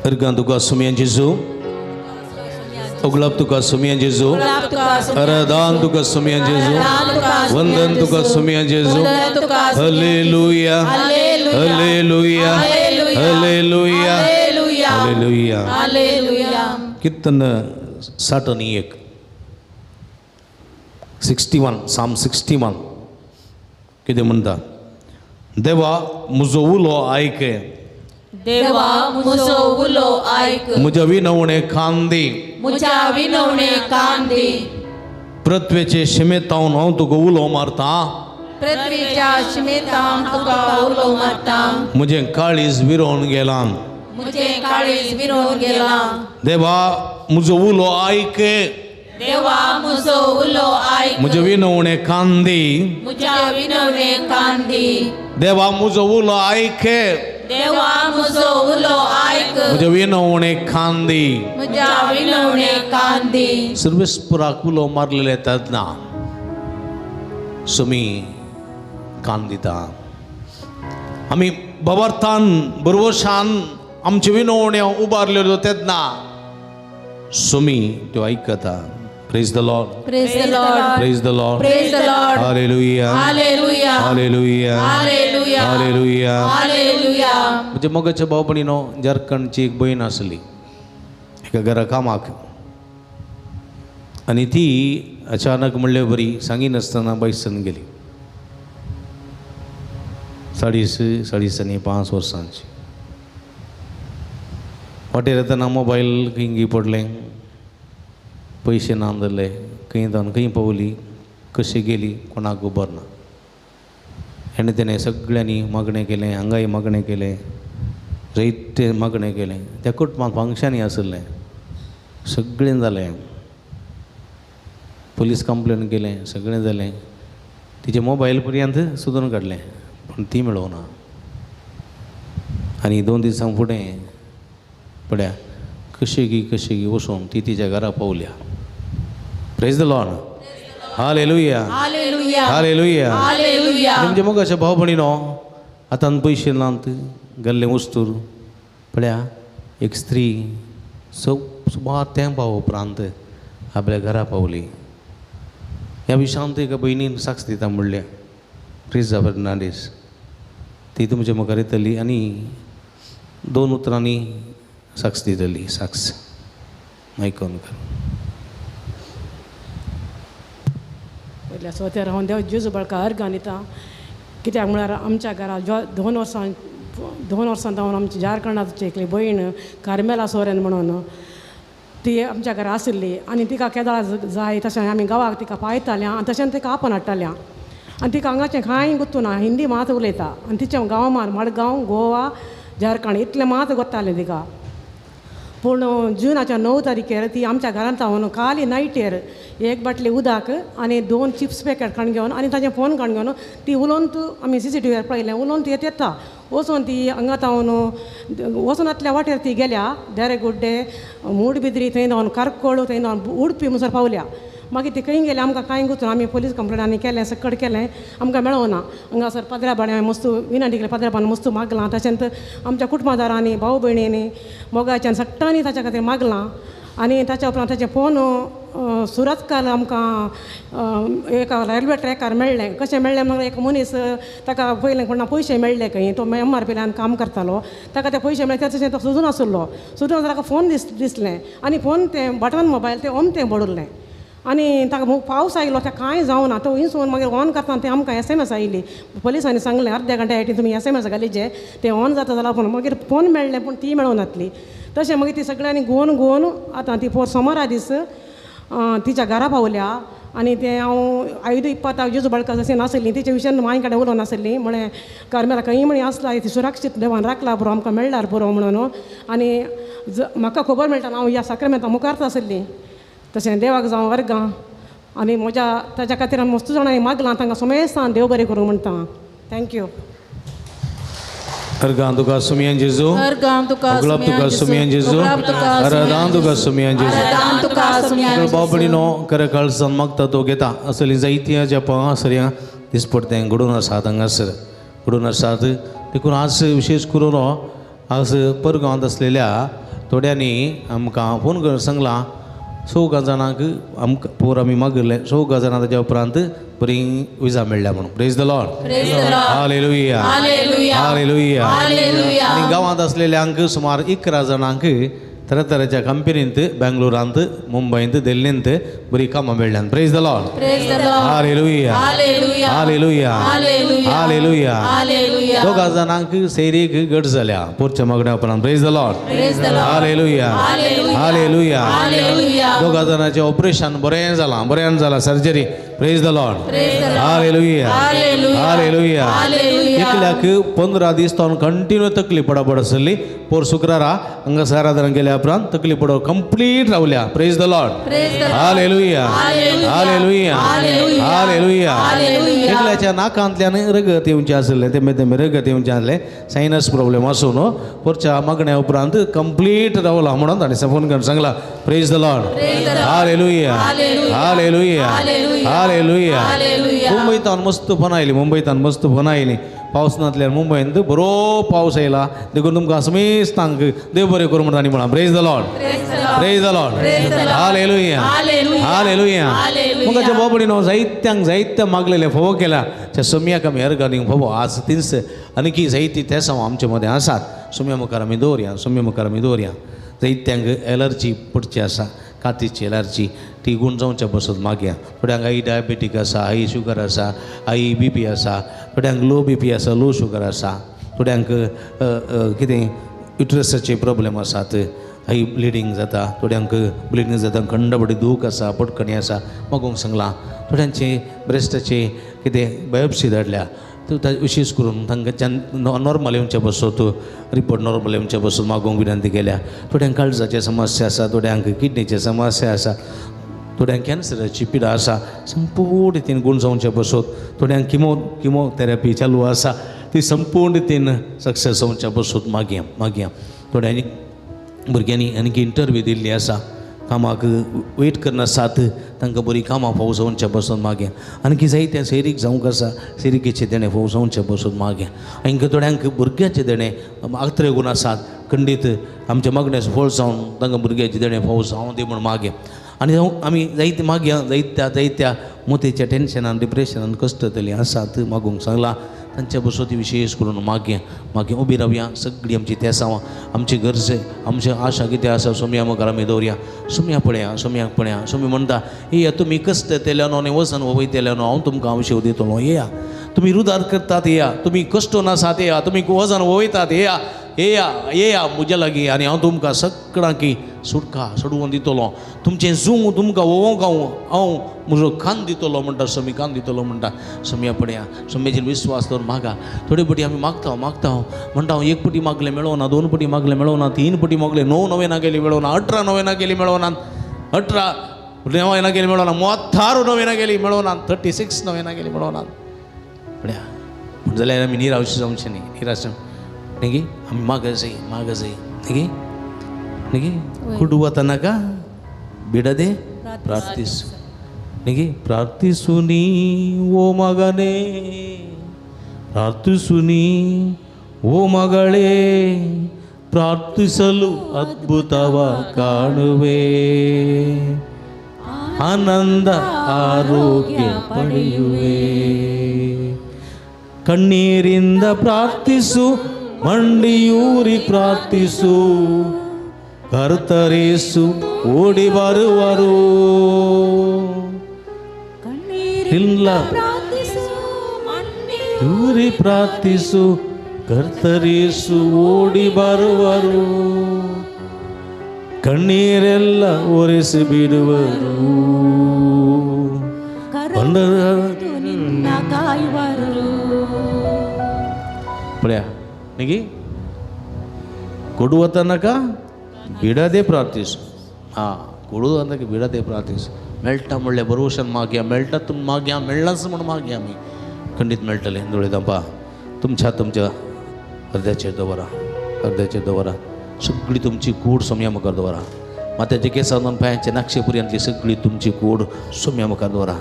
अर्गां तुका सुमयान जेजू ओगलाप तुका सुमयान जेजू आराधन तुका सुमयान जेजू वंदन तुका सुमयान Jezu hallelujah hallelujah hallelujah hallelujah hallelujah कीर्तन 61 61 साम 61 कितें म्हणटा देवा म्हजो उलो आयक देवा म्हजो उलो आयक म्हज्या विनवणे कान दी म्हज्या विनवणे कान दी पृथ्वेचे शिमेतावन हांव तुका उलो मारता पृथ्वीच्या शिमेतान तुका उलो मारता म्हजें काळीज विरोवन गेलां म्हजे काळीज विरोन गेला देवा म्हजो उलो आयक देवा म्हजो उलो आयक म्हजे विनवणे कान दी म्हज्या विनवणे कान दी देवा म्हजो उलो आयक देवा म्हजो उलो आयक म्हजे विनवणे कान दी म्हज्या विनवणे कान दी सर्वेस्पराक उलो मारलेले तेन्ना सुमी कान दिता आमी बाबार्थान बरोवशान आमचे विनवण्यो उबारलेल्यो तेन्ना सुमी त्यो आयकता praise the Lord praise the Lord praise the Lord praise the Lord hallelujah hallelujah hallelujah hallelujah hallelujah hallelujah म्हणजे मगाच्या भावपणीनो झारखंडची एक बहीण आसली एका घरा कामाक आनी ती अचानक म्हणले बरी सांगी नासतना बायसन गेली 5.5 वर्सांची वाटेर येतना मोबायल खंय पडलें पयशे ना जाले खंय जावन खंय पावली कशी गेली कोणाक खबर ना आनी तेणें सगळ्यांनी मागणें केलें हांगाय मागणें केलें जायते मागणें केलें त्या कुटुंबांत फंक्शनय आसलें सगळें जालें पुलीस कंप्लेन केलें सगळें जालें तिचे मोबायल पर्यंत सोदून काडलें पूण ती मेळोवना आनी 2 दिसां फुडें पळया कशी वचून ती तिच्या घरा पावल्या praise the Lord hallelujah hallelujah hallelujah hallelujah म्हणजे मग अशा भाव भयणीनो आतां पयशे नात गेल्ले वस्तूर पळया एक स्त्री सुमार तेंपा उपरांत आपल्या घरा पावली ह्या विशयांत एका भयणीन साक्ष दिता म्हणल्या प्रिजा फर्नांडीस ती तुमच्या मुखार येतली आनी 2 उतरांनी साक्ष दितली साक्ष आयकून कर पयल्या सोत्यार हांव देव जेजू बळका अर्घ दिता कित्याक म्हळ्यार आमच्या घरा 2 वर्सां जावन आमची झारखंडाची एकली भयण कार्मेला सोरेन म्हणून ती आमच्या घरा आशिल्ली आनी तिका केदार जाय तशें आमी गांवाक तिका पायतालीं आनी तशें तिका आपण हाडटालीं आनी तिका हांगाचें कांय गुत्तू ना हिंदी मात उलयता आनी तिच्या गांवां मडगांव गोवा झारखंड इतलें मात गोत्तालें तिका पूण जुनाच्या 9 तारखेर ती आमच्या घरांत रावन खाली नायटेर एक बाटली उदक आनी 2 चिप्स पॅकेट काडून घेवन आनी ताजें फोन काडून घेवन ती उलोवन आमी CCTVर पळयलें उलोवन ती येता वचून ती हांगा तावन वचून आतल्या वाटेर ती गेल्या देरेगुड्डे मूडबिद्री थंय जावन कारकोळ थंय जावन उडपी म्हणसर पावल्या मागीर ती खंय गेले आमकां कांय गुतून आमी पुलीस कंप्लेन आनी केलें सकट केलें आमकां मेळोना हांगासर पदराबाड्या मस्तू विनाटी केलें पदराबान मस्तू मागलां तशेंच आमच्या कुटुंबादारांनी भाऊ भयणींनी मोगाच्यान सट्टांनी ताच्या खातीर मागलां आनी ताच्या उपरांत ताचें फोन सुरतकार आमकां एका रेल्वे ट्रॅकार मेळ्ळें कशें मेळ्ळें म्हणून एक मनीस ताका पयलें कोणा पयशे मेळ्ळे खंय तो MRPलान काम करतालो ताका ते पयशे मेळ्ळे तशें तो सुजून आसलो सुजून ताका फोन दिसलें आनी फोन तें बटन मोबायल तें ओमतें बडुल्लें आनी ताका पावस आयलो तें कांय जावना तो हिंसून मागीर ऑन करतना तें आमकां SMS आयली पुलिसांनी सांगलें अर्द्या घंटा हेटी तुमी SMS घालीचे तें ऑन जाता जाल्यार पूण मागीर फोन मेळ्ळें पूण ती मेळून नासली तशें मागीर ती सगळ्यांनी घोवन आतां ती सोमारा दीस तिच्या घरा पावल्या आनी तें हांव 5:20 जेजू बळका जशी नासली तिच्या विशयान माय कडेन उलोवं नासली म्हळें कार्मेला खंय म्हणी आसला ती सुरक्षीत देवान राखला पुरो आमकां मेळ्ळार पुरो म्हणून आनी म्हाका खबर मेळटा हांव ह्या साक्रमेंता मुखारच आसली तशें देवाक जावं वर्गां आनी म्हज्या ताच्या खातीर मस्तू जाणांनी मागलां तांकां समेस्तान देव बरें करूं म्हणटा थँक्यू अर्गां तुका सुमयन जेजू अर्गां तुका अगलाब तुका सुमयन जेजू अरादां तुका सुमयन जेजू अर्गां तुका सुमयन बाबडीनो खरें कळसन मागता तो घेता असली जायतीं जपां असल्या दिसपडतें घडून आसात हांगासर घडून आसात देखून आज विशेश करून आज परगांवांत आसलेल्या थोड्यांनी आमकां फोन करून सांगलां 100 जाणांक आमकां पोर आमी मागले 100 जाणां ताच्या उपरांत बरी विजा मेळ्ळ्या म्हणून praise the Lord hallelujah hallelujah आनी गांवांत आसलेल्यांक सुमार 11 जाणांक तरेतरेच्या कंपनींत बेंगलोरांत मुंबईंत दिल्लींत बरी कामां मेळ्ळ्यान praise the Lord hallelujah hallelujah hallelujah 2 जाणांक सैरीक घट जाल्या पोरच्या मागण्या उपरांत praise the Lord hallelujah hallelujah 2 जाणांचें ऑपरेशन बरें जालां surgery praise the Lord hallelujah hallelujah एकल्याक 15 दीस तो कंटिन्यू तकली पडपड आसली पोर शुक्रारा हांगा साराधरण केल्या उपरांत तकली पडो कंप्लीट रावल्या praise the Lord hallelujah hallelujah hallelujah एकल्याच्या नाकांतल्यान रगत येवचें आसलें तें रगत येवचें आसलें सायनस प्रॉब्लेम आसून पोरच्या मागण्या उपरांत कंप्लीट रावला म्हणून ताणें फोन करून सांगला praise the Lord hallelujah hallelujah hallelujah मुंबईतान मस्त फोन आयली पावस नासल्यार मुंबईंत बरो पावस आयला देखून तुमकां समेस्तांक देव बरें करूं म्हणटा म्हणां praise the Lord praise the Lord hallelujah hallelujah मुखाच्या बाबडीनो जायत्यांक मागलेले फोव केला त्या सोम्याक आमी अर्गांक फोव आज तिनस आनी जायती ते सांग आमचे मदें आसात सोम्या मुखार आमी दवरया जायत्यांक एलर्जी पडची आसा कातीची एलर्जी ती गुण जावच्या बसत मागया थोड्यांक आई डायबेटीक आसा आई शुगर आसा आई BP आसा थोड्यांक लो BP आसा लो शुगर आसा थोड्यांक कितें युट्रसाचे प्रॉब्लेम आसात आई ब्लिडींग जाता थोड्यांक ब्लिडींग जाता खंडपडी दूख आसा पटकणी आसा मागोवंक सांगलां थोड्यांचे ब्रेस्टाचे कितें बायोप्सी धाडल्या विशेष करून तांकां नॉर्मल येवचे बसत रिपोर्ट नॉर्मल येवचे बसत मागोवंक विनंती केल्या थोड्यांक काळजाचे समस्या आसा थोड्यांक किडनीचे समस्या आसा थोड्यांक कॅन्सराची पिडा आसा संपूर्ण रितीन गुण जावचे बसत थोड्यांक किमोथेरपी चालू आसा ती संपूर्ण रितीन सक्सेस जावचे बसत मागया थोड्यांनी भुरग्यांनी आनी इंटरव्यू दिल्ली आसा कामाक वेट करनासात तांकां बरी कामां फावो जावचे बसत मागया आनी जायत्या सैरीक जावंक आसा सैरिकेचे देणे फावो जावचे बसत मागया हांकां थोड्यांक भुरग्याचे देणे आत्रे गुण आसात खंडीत आमच्या मागण्याचो फळ जावन तांकां भुरग्याचे देणे फावो जावं दी म्हण मागया आनी आमी जायते मागया जायत्या मोतेच्या टेन्शनान डिप्रेशनान कश्टतली आसात मागोवंक सांगलां तांच्या बसत विशेष करून मागया उबी रावया सगळीं आमची तेसांवां आमची गरज आमची आशा कितें आसा सोम्या मुखार आमी दवरया सोम्याक पळया सोमी म्हणटा येया तुमी कश्ट तेल्यानो आनी वजन वयतेल्यानो हांव तुमकां औषध दितलो येया तुमी रुदार करतात येया तुमी कश्ट नासात येया तुमी वजन वयतात येया येया म्हज्या लागीं आनी हांव तुमकां सगळ्यांकी सुटका सोडवून दितलो तुमचें जूं तुमकां वोवंक हांव म्हजो कान दितलो म्हणटा समी कान दितलो म्हणटा समी आपण्या समेचेर विस्वास दवर मागा थोडे पटी आमी मागता म्हणटा हांव एक पटी मागले मेळोना 2 पटी मागले मेळोना 3 पटी मागले 9 नवेना गेली मेळोना 18 नवेना गेली मेळोना 18 नवेना गेली मेळोना 36 नवेना गेली मेळोना 36 नवेना गेली मेळोना जाल्यार आमी निराश जावचें न्ही निराश न्ही आमी मागत जाय न्ही न्ही कुड वतनाका बिडदे प्रार्थिसु न्ही प्रार्थिसुनी ओ मगने ಪ್ರಾರ್ಥಿಸುನಿ ಓ ಮಗಳೇ ಪ್ರಾರ್ಥಿಸಲು ಅದ್ಭುತವ ಕಾಣುವೆ ಆನಂದ ಆರೋಗ್ಯ ಪಡೆಯುವೆ ಕಣ್ಣೀರಿಂದ ಪ್ರಾರ್ಥಿಸು ಮಂಡಿಯೂರಿ ಪ್ರಾರ್ಥಿಸು ಕರ್ತರೇಸು ಓಡಿ ಬರುವರು ಇಲ್ಲ ಊರಿ ಪ್ರಾರ್ಥಿಸು ಕರ್ತರೇಸು ಓಡಿ ಬರುವರು ಕಣ್ಣೀರೆಲ್ಲ ಒರೆಸಿ ಬಿಡುವರು ಪಡ್ಯಾ ನಿಗಿ ಕೊಡುವ ತನಕ ಬಿಡದೆ ಪ್ರಾರ್ಥಿಸು ಕೊಡುವ ತನಕ ಬಿಡದೆ ಪ್ರಾರ್ಥಿಸು मेळटा म्हणल्यार भरोशान मागया मेळटा तुम मागया मेळनाच म्हण मागया आमी खंडीत मेळटलें दोळेदांपा तुमच्या अर्द्याचेर दवरा सगळी तुमची कूड सोम्या मुखार दवरा माथ्याचे केंसांतल्यान पांयाचे नाक्षे पर्यंतली सगळी तुमची कूड सोम्या मुखार दवरा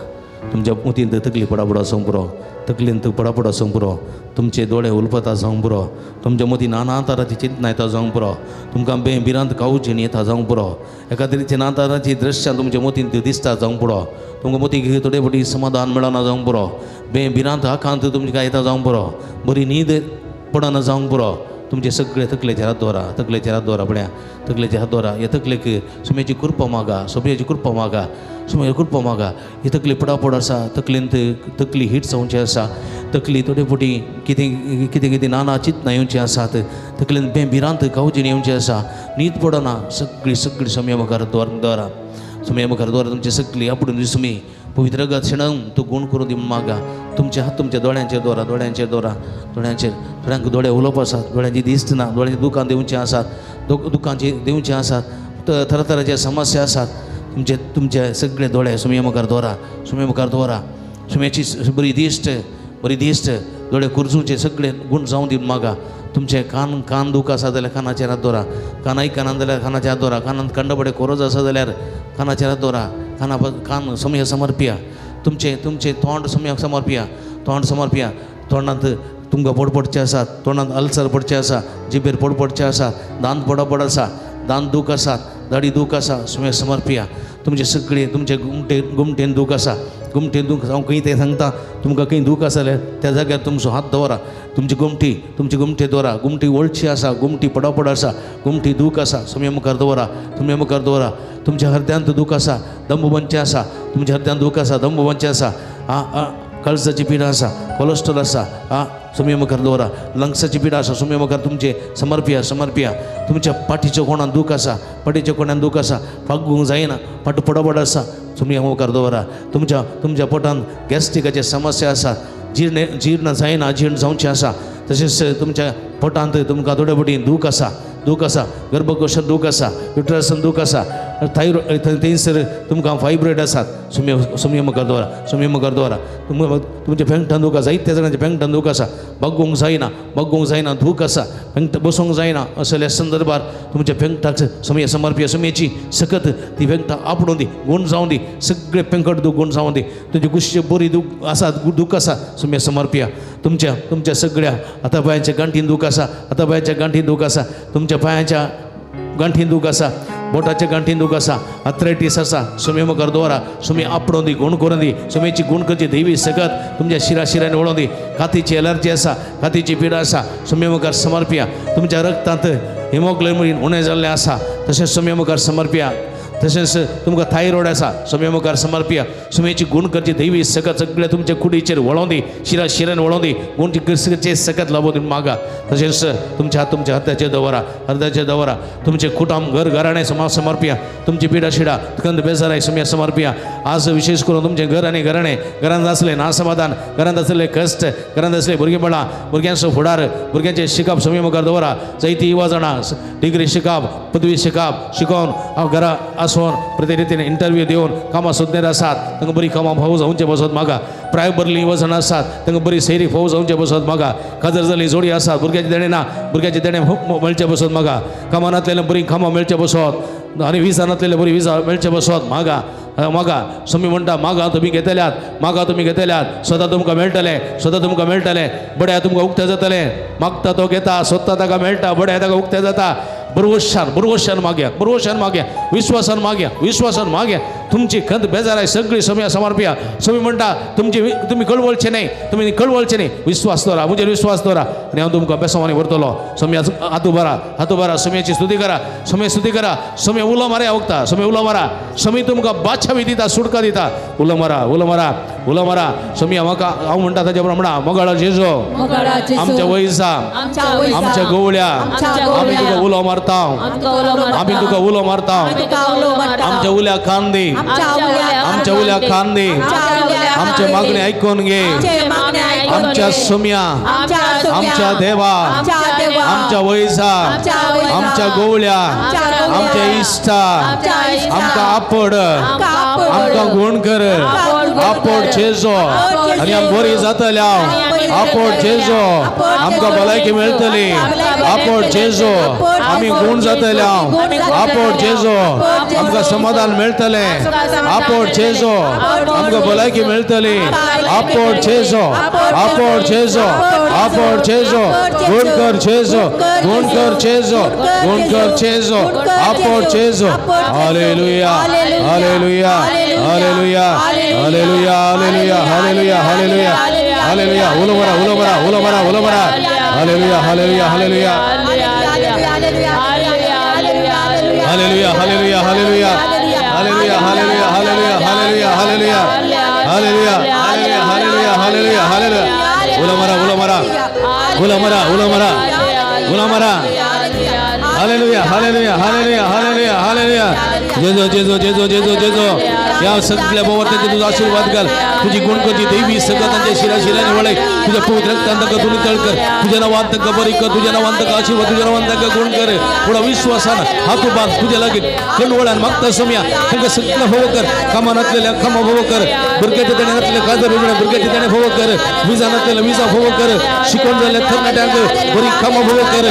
तुमच्या मुतीन तकली पडापड आसूंक पुरो तकलीन पडापड आसूंक पुरो तुमचे दोळे उलपता जावंक पुरो तुमच्या मदीं नाना तरांची चिंतना येता जावंक पुरो तुमकां बेभिरांत कावचें येता जावंक पुरो एका तरेची नाना तरांची दृश्यां तुमच्या मतीन ती दिसता जावंक पुरो तुमकां मतीं थोडे फावटी समाधान मेळना जावंक पुरो बेभिरांत आखांत तुमकां येता जावंक पुरो बरी न्हीद पडना जावंक पुरो तुमचे सगळे तकलेचेर हात दवरा बड्या तकलेचेर हात दवरा ह्या तकलेक सुमेची कृपा मागा सुमेची कृपा मागा ही तकली पडापड आसा तकलेन तकली हिट जावची आसा तकली थोडे फावटी कितें नाना चिंतना येवची आसात तकलेन बेभिरांत कावचें येवचें आसा न्हीद पडना सगळी सुम्या मुखार दवरा तुमची सगळी आपुडून दिसमी पवित्र रगत शेणून तूं गूण करून दी मागा तुमचे हात तुमच्या दोळ्यांचेर दवरा दोळ्यांक दोळे उलोवप आसात दोळ्यांची दिसतना दोळ्यांची दुकान दिवचें आसात दुकानची दिवचें आसात तरातरांचे समस्या आसात तुमचे सगळे दोळे सुम्या मुखार दवरा सुम्याची बरी दिश्ट दोळे कुरजूचे सगळे गूण जावं दी मागा तुमचे कान दूख आसा जाल्यार कानाचेर हात दवरा कान आयकना जाल्यार कानाचेर हात दवरा कानांत कंडपडे कोरोज आसा जाल्यार कानाचेर हात दवरा कान सोम्या समर्पिया तुमचे तोंड सोम्याक समर्पिया तोंडांत तुमकां पडपडचें आसात तोंडांत अल्सर पडचें आसा जिबेर पडपडचें आसा दांत पडपड आसा दांत दूख आसात दाढी दूख आसा सोम्याक समर्पिया तुमचे सगळे तुमचे गुमटेन दूख आसा गुमटेन दूख हांव खंय तें सांगता तुमकां खंय दूख आसा जाल्यार त्या जाग्यार तुमचो हात दवरा तुमची गुमटी दवरा गुमटी वळची आसा गुमटी पडापड आसा गुमटी दूख आसा सोम्या मुखार दवरा तुमच्या हृदयांत दूख आसा दंबुबंचे आसा तुमच्या हृदयांत दूख आसा दंबुबंचे आसा कळसाची पिडा आसा कोलेस्ट्रॉल आसा सोम्या मुखार दवरा लंग्साची पिडा आसा सोम्या मुखार तुमचे समर्पिया तुमच्या पाठीच्या कोणान दूख आसा फागूंक जायना पाट पडपड आसा सोम्या मुखार दवरा तुमच्या पोटान गॅस्ट्रिकाचे समस्या आसात जीर्ण जायना जीर्ण जावचें आसा तशेंच तुमच्या पोटांत तुमकां थोडे फावटी दूख आसा गर्भकोशांत दूख आसा युट्रसान दूख आसा थायरॉयड थंयसर तुमकां फायब्रॉयड आसात सोम्या मुखार दवरा तुमच्या पेंगटान दूख आसा जायत्या जाणांच्या पेंगटान दूख आसा बगूंक जायना दूख आसा पेंगट बसूंक जायना असल्या संदर्भार तुमच्या पेंगटाक सोम्या समर्पिया सोम्याची सकत ती पेंगटां आपणून दी गूण जावं दी सगळे पेंगट दूख गूण जावं दी तुमची कुशी बरी दूख आसा सोम्या समर्पिया तुमच्या सगळ्या हातापांयाच्या गांठीन दूख आसा तुमच्या पांयाच्या गांठीन दूख आसा बोटाच्या गांठीन दूख आसा आर्थरायटीस आसा सोम्या मुखार दवरा सोम्या आपणून दी गूण करून दी सोम्याची गूण करची दैवी सकत तुमच्या शिरांनी वळोवन दी खातीची एलर्जी आसा खातीची पिडा आसा सोम्या मुखार समर्पिया तुमच्या रगतांत हिमोग्लोबिन उणें जाल्लें आसा तशेंच सोम्या मुखार समर्पिया तशेंच तुमकां थायरॉयड आसा सोम्या मुखार समर्पिया सोम्याची गुण करची दैवी सकत सगळ्या तुमच्या कुडीचेर वळोंदी शिरान वळोंदी गुण करचे सकत लाभो तुम्ही मागा तशेंच तुमच्या हात तुमच्या हाताचेर दवरा हृदयाचेर दवरा तुमचे कुटुंब घर घराणे समर्पिया तुमची पिडा शिडा कंद बेजाराय सोम्या समर्पिया आज विशेष करून तुमचे घर आनी घराणे घरांत आसले नासमाधान घरांत आसले कश्ट घरांत आसले भुरगेपणां भुरग्यांचो फुडार भुरग्यांचे शिकप सोम्या मुखार दवरा जायती युवा जाणां डिग्री शिकप पदवी शिकोवन घरा आसोन प्रत्येक रितीन इंटरव्यू दिवन कामां सोदनेर आसात तांकां बरी कामां फावो जावचे बसत मागा प्रायमरी युवा जाणां आसात तांकां बरी सैरी फावो जावचे बसत मागा काजर जाली जोडी आसात भुरग्याचे देणे ना भुरग्याचे देणे मेळचे बसत मागा कामानांतलेल्या बरी कामां मेळचे बसत आनी विजानांतलेले बरी विजा मेळचे बसत मागा सोमी म्हणटा मागा तुमी घेतल्यात सदां तुमकां मेळटलें बड्या तुमकां उक्तें जातलें मागता तो घेता सोदता ताका मेळटा बड्या ताका उक्तें जाता बरोवशान मागया विश्वासान मागया तुमची खंत बेजाराय सगळी सोम्या समर्पिया सोमी म्हणटा तुम्ही कळवळचे नाही विश्वास दवरा मुजेर विश्वास दवरा आनी हांव तुमकां बेसवानी व्हरतलो सोम्या हातू भरा सोम्याची स्तुती करा सोम्या उलो मारया वखता सोम्या उलो मारा सोमी तुमकां बादशावी दिता सुटका दिता उलो मारा सोम्या म्हाका हांव म्हणटा ताच्या प्रमाणे मोगाळो जेजो आमच्या वयसा आमच्या गवळ्या आमी तुका उलो मारता आमच्या उल्या कांदी आमचे मागणी आयकून घे आमच्या सोम्या आमच्या देवा आमच्या वयसा आमच्या गवळ्या आमच्या इश्टा आमकां आपड आमकां गुण कर आपड जेजो आनी आमी बरी जातल्या आपड जेजो आमकां भलायकी मेळटली आपड जेजो आमी गुण जातल्या आपड जेजो आमकां समाधान मेळटलें आपड जेजो आमकां भलायकी मेळटली आपड जेजो गुण कर जेजो आपड जेजो hallelujah hallelujah hallelujah hallelujah hallelujah hallelujah hallelujah hallelujah उलो मारा hallelujah hallelujah hallelujah hallelujah hallelujah hallelujah hallelujah hallelujah hallelujah hallelujah hallelujah hallelujah hallelujah hallelujah hallelujah hallelujah उलो मारा hallelujah hallelujah hallelujah hallelujah hallelujah जेजो या सगळ्या भोवताचे तुझा आशीर्वाद घाल तुझी गुण करची दैवी सगळ्यांच्या शिराशिराने वळय तुझ्या पवित्र रक्तांत तुम्ही तळकर तुझ्या नावांत बरी कर तुझ्या नावांत आशीर्वाद तुझ्या नावांत गुण कर थोडा विश्वासान हातू बांध तुझ्या लागीं कणवळ्यान मागता सोम्या तांकां सगळं फोव कर कामानांतलेल्या कामां फोव कर भुरग्याच्या देण्यातले काजर भुरग्याच्या देणे फोव कर विजानांतलेला विजा फोव कर शिकवण जाल्ल्या तरणाट्यांक बरी कामां फोव कर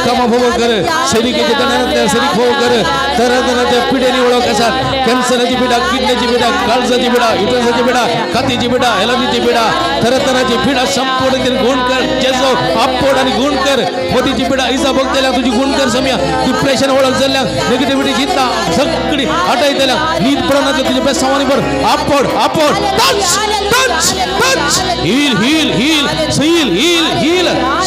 कामां फोव कर सैनिकाच्या देण्यातल्या सैनिक फोव कर तरातराच्या पिढ्यांनी वळख आसात कॅन्सराची पिढा किडनीची पिढा काळजाची पिढा युटरसाची पिढा खातीची पिढा एलर्जीची पिढा तरातराची पिढा संपूर्ण गुण कर जेजो आपड आणि गुण कर मोतीची पिढा इजा बघतल्या तुझी गुण कर सोम्या डिप्रेशन वळख जाल्ल्या नेगेटिव्हिटी जितना सगळी हटायतल्या नीत प्रणाचे तुझे बेसावानी पर आपड टच हील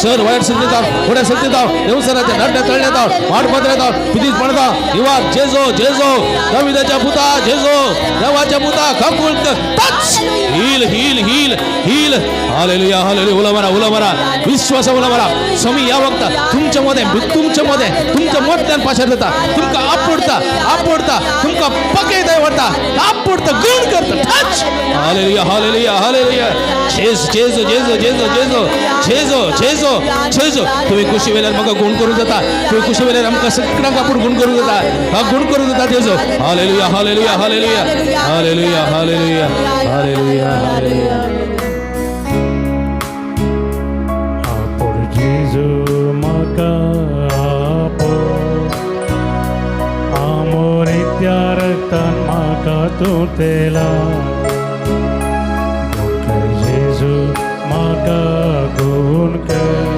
सर वाईट शक्ती दाव थोड्या शक्ती दाव देवसराच्या नाट्या तळण्यात दाव वाट पत्र्यात दाव पितीत पडदा निवार जेजो दाविदाच्या पुता जेजो देवाच्या पुता खापून टच हील हालेलुया उला मारा विश्वास उला मारा स्वामी या वक्ता तुमच्यामध्ये तुमच्या मोठ्यान पाशार जाता तुमका आपडता तुमका पके दवरता आपडता गुण करता टच हालेलुया जेजो तुम्ही खुशी वेल्यार म्हाका गुण करूं जाता तुम्ही खुशी वेल्यार आमकां सगळ्यांक आपूण गुण करूं जाता हा गुण करूं जाता जेजो hallelujah hallelujah hallelujah hallelujah hallelujah hallelujah hallelujah आपड जेजू म्हाका आमोरित्या रक्तान म्हाका तूं तेला जेजू म्हाका गुण कर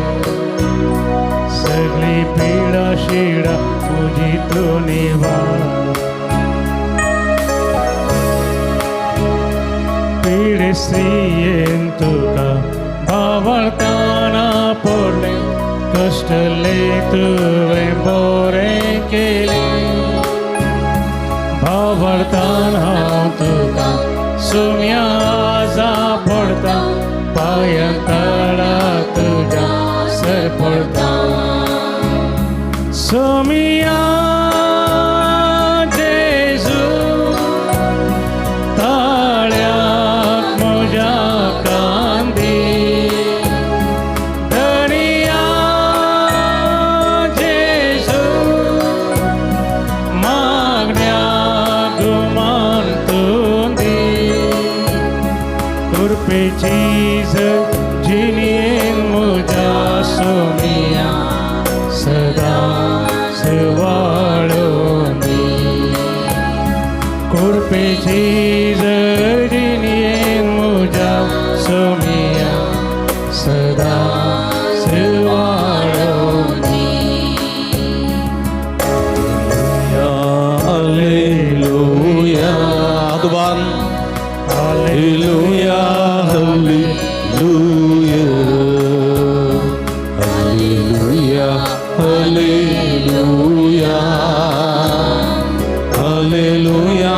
सगळी पिडा शिडा तुजी तूं निवार पिडेस्त्रियेन तुका भावळताना पडले कष्टले तुवें बरें केलें मागतान हांव तुका सुम्या जा पडता पायंतळा तुज्या सर पडता सोमिया जेजू ताळ्याक म्हज्या कांदी धनिया जेजू मागण्या गुमांतून दी कृपेची जिणेन म्हज्या सोमिया सदा वाळून कृपेची जिणेन म्हज्या सोमिया सदा वाळून हालेलुया दुबान hallelujah hallelujah hallelujah hallelujah hallelujah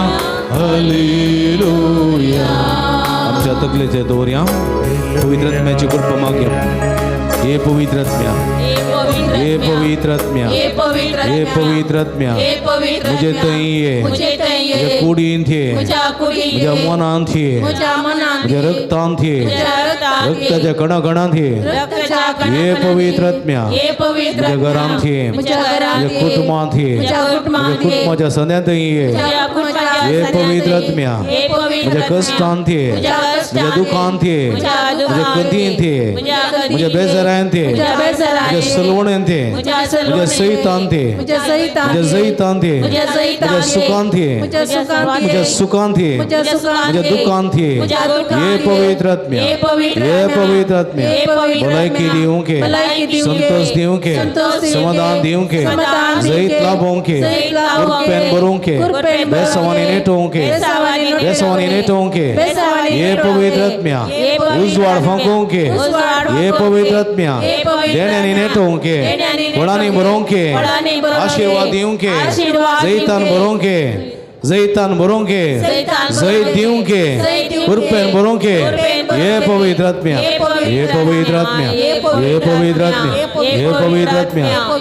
hallelujah आमच्या तकलेचे दौऱ्या पवित्र आत्म्याची कृपा मागया हे पवित्र आत्म्या हे पवित्र आत्म्या हे पवित्र आत्म्या मुझे तई ये मुझे कुडीन थे मुझे मनान थे मुझे रक्तान थे रक्ताच्या कणा कणा थे हे पवित्र आत्म्या मुझे घरान थे मुझे कुटुंबान थे मुझे कुटुंबाच्या सद्यात ये हे पवित्र आत्म्या मुझे कष्टान थे मुझे दुखान थे मुझे कधीन थे मुझे बेसरायन थे मुझे सलवणन थे मुझे सैतान थे मुझे जैतान थे मुझे सुकान थे मुझे सुकान थे मुझे दुकान थे ये पवित्र आत्म्या ये पवित्र आत्म्या भलाई की दियों के संतोष दियों के समाधान दियों के जैत लाभों के कृपेन बरों के बेसवानी नेटों के बेसवानी नेटों के ये पवित्र आत्म्या उजवाड़ फांकों के ये पवित्र आत्म्या देने नेटों के बड़ानी बरों के आशीर्वादियों के जैतान बरों के जैतान बरों के जैत दियों के कृपेन बरों के ये पवित्र आत्म्या ये पवित्र आत्म्या ये पवित्र आत्म्या ये पवित्र आत्म्या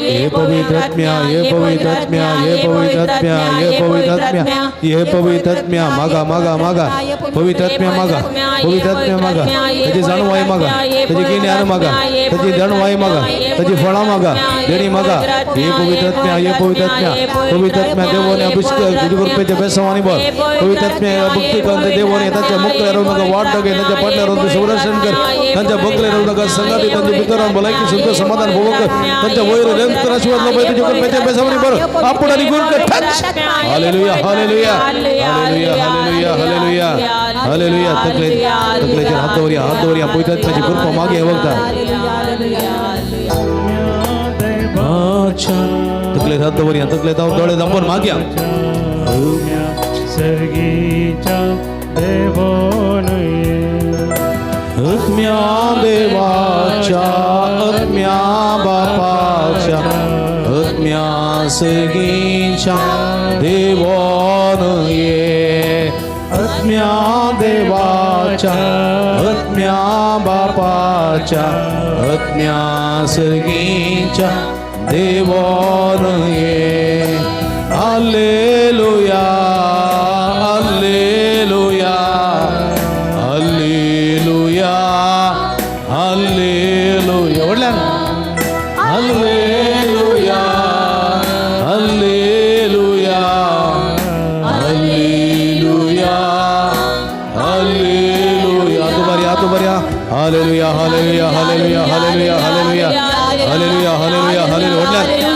ये पवित्र आत्म्या ये पवित्र आत्म्या ये पवित्र आत्म्या ये पवित्र आत्म्या ये पवित्र आत्म्या मागा मागा मागा पवित्र आत्म्या मागा पवित्र आत्म्या मागा त्याची जाणवाई मागा त्याची ज्ञान मागा त्याची जाणवाई मागा त्याची फळा मागा देणी मागा ये पवित्र आत्म्या ये पवित्र आत्म्या पवित्र आत्म्या देवाने अभिषेक तुझी कृपेच्या बेसवानी बोल पवित्र आत्म्या भक्ती कर देवाने त्यांच्या मुक्तला राहू नका वाट नका त्यांच्या पाटल्या राहून संरक्षण कर त्यांच्या बंगले राहू नका संगाती त्यांच्या मित्रांना भलायकी सुख समाधान भोग कर त्यांच्या वैर निरंतर आशीर्वाद लाभ तुझ्या कृपेच्या बेसवानी बोल आपण आणि गुण कर hallelujah hallelujah hallelujah hallelujah hallelujah hallelujah तकलेच्या हातावर या पवित्र आत्म्याची कृपा मागे बघता तकले हातावर या तकले डोळे दाबून माग्या सर्गीच्या देवोन आत्म्या देवाच्या आत्म्या बापाच्या आत्म्या सगीच्या देवान ये आत्म्या देवाच्या आत्म्या बापाच्या आत्म्या सगीच्या देवान ये हालेलुया हालेलुया हालेलुया हालेलुया वडल्यान हालेलुया हालेलुया हालेलुया हालेलुया आतो बऱ्या hallelujah hallelujah hallelujah hallelujah hallelujah hallelujah hallelujah hallelujah वडल्यान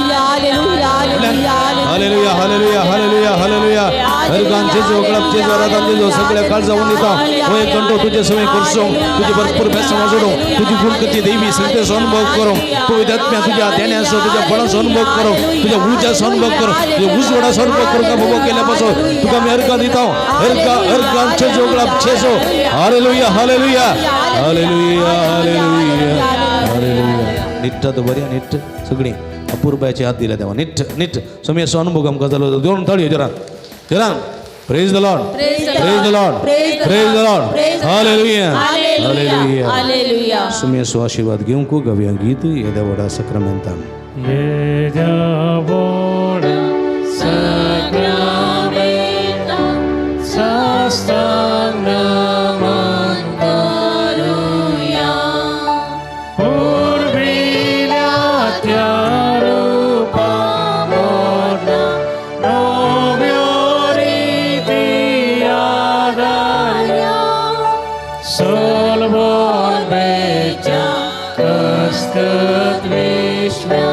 हालेलुया हालेलुया हालेलुया हालेलुया हर गांचे जो कळपचे जो रातांचे जो सगळ्या काळ जाऊन येता होय कंटो तुझे सवय करसो तुझे भरपूर बेसमा जोडो तुझी फुलकती देवी संते अनुभव करो पवित्र आत्म्या तुझ्या ध्यानासो तुझ्या फळांचो अनुभव करो तुझ्या ऊर्जाचो अनुभव करो तुझ्या उजवडाचो अनुभव करो का बाबा केल्यापासून तुका मी हरका दिता हर गांचे जो कळपचे जो hallelujah hallelujah hallelujah hallelujah hallelujah निट्ट तो बरी निट्ट सगळी अपूर्वाचे हात दिला तेव्हा निट्ट निट्ट समय अनुभव आमकां जालो देऊन थाळी जरा जरा Praise the Lord. Praise the Praise the Lord. Praise the Praise the Lord. Praise the Hallelujah. Hallelujah. Hallelujah. सुमिया सो आशीर्वाद घेऊन को गव्या गीत येद्या vada सक्रमेंतान Jedavora Sakramenta Sastanaman Hallelujah. Urbilatya Rupa Morna Novioriti Adaya Solvon Becha Kaskat Vishwa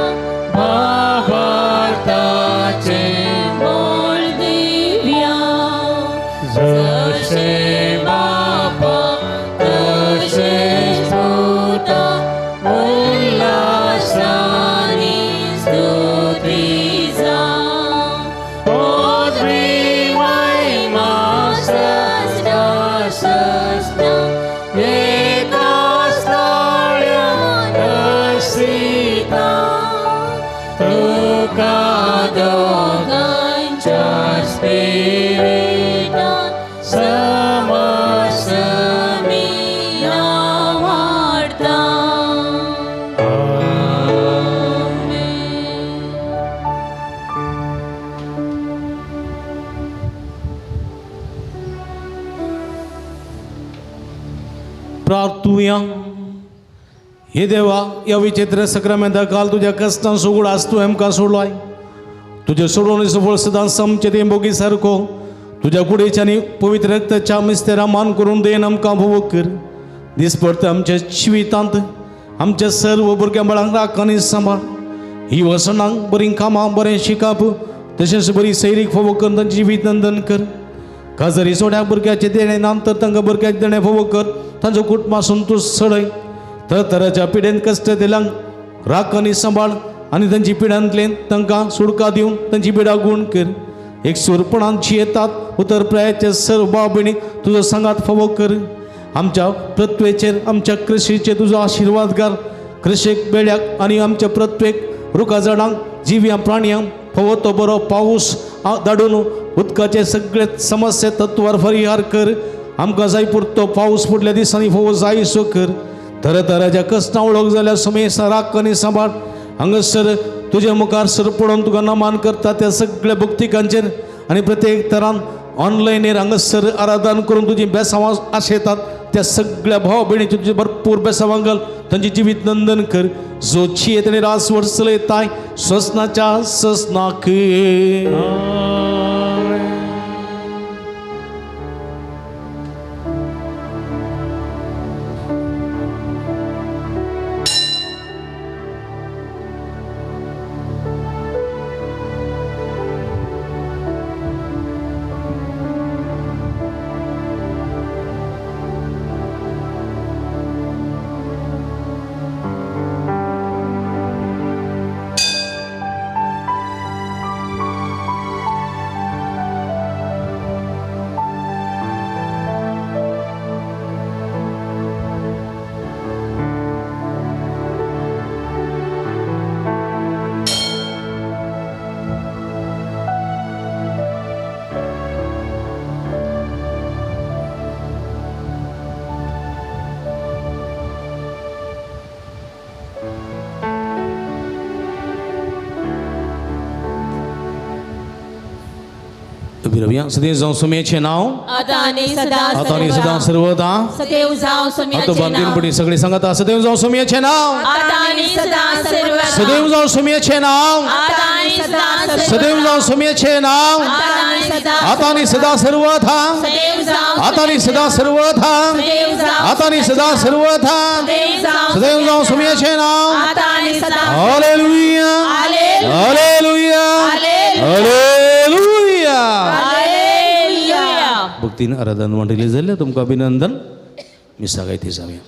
Bhavartache Bol divya. Zashe Baba Tashe Stuta Ullasani stutiza. Podri Maima Sasta Sasta Ekastalya Dasita Tukadoganja Spirita Samasami Navarta. प्रार्थूया हे देवा या विचित्र सक्रमेंता काल तुझ्या कष्टां सोगूड आज तू आमकां सोडलोय तुझे सोडून सफळ सदां समचे ते बोगी सारको तुझ्या कुडीच्यानी पवित्र रक्ताच्या मिस्तेरा मान करून देन आमकां भोव कर दिसपडटा आमच्या जिवितांत आमच्या सर्व भुरग्यां बाळांक राख आनी सांबाळ ही वसणांक बरीं कामां बरें शिकाप तशेंच बरी सैरीक फोव करून तांची जिवीत नंदन कर काजरी सोड्या भुरग्याचे देणे नंतर तांकां भुरग्याचे देणे फोव कर तांचो कुटुंबासून तूं सडय तरातराच्या पिडेन कश्ट दिल्यांक राख आनी सांबाळ आनी तांची पिड्यांतले तांकां सुडका दिवन तांची पिडा गूण कर एक सुरपणान जियेतात उतर प्रायाचे सर्व भाव भयणीक तुजो सांगात फोव कर आमच्या प्रत्येचेर आमच्या कृशीचेर तुजो आशिर्वाद घाल कृषेक बेड्याक आनी आमच्या प्रत्येक रुखा झाडांक जिव्या प्राणयांक फोव तो बरो पावस धाडून उदकाचे सगळे समस्या तत्वार परिहार कर आमकां जाय पुरतो पावस फुडल्या दिसांनी फोव जायसो कर तरातराच्या कश्टां वळख जाल्यार समेस राख आनी सांबाळ हांगासर तुजे मुखार सर पडोवन तुका नमान करता त्या सगळ्या भक्तिकांचेर आनी प्रत्येक तरान ऑनलायनीर हांगासर आराधन करून तुजी बेसांवां आशेतात त्या सगळ्या भाव भयणीची तुजी भरपूर बेसांवां घाल तांची जिवीत नंदन कर जो जियेत आनी रास वर्सले येताय स्वसनाच्या ससनाक विरव्या सदैव जावं सुमेचे नाव आता आणि सदा आता आणि सदा सर्वदा सदैव जाव आता सुमियाचे बांधीन नाव. पडी सगळी सांगता सदैव जावं सुमेचे नाव आता आणि सदा सर्वदा. सदैव जावं सुमेचे नाव आता आणि सदा सर्वदा. सदैव जावं सुमेचे नाव आता आणि सदा. आता आणि सदा सर्वथा सदैव जाव. आता आणि सदा सर्वथा सदैव जाव. आता आणि सदा सर्वथा सदैव जाव. सदैव जावं सुमेचे नाव आता आणि सदा. Hallelujah hallelujah. Hallelujah hallelujah hallelujah. भक्तीन आराधन मंडळी जाल्ले तुमकां अभिनंदन मी सांगायती जाऊया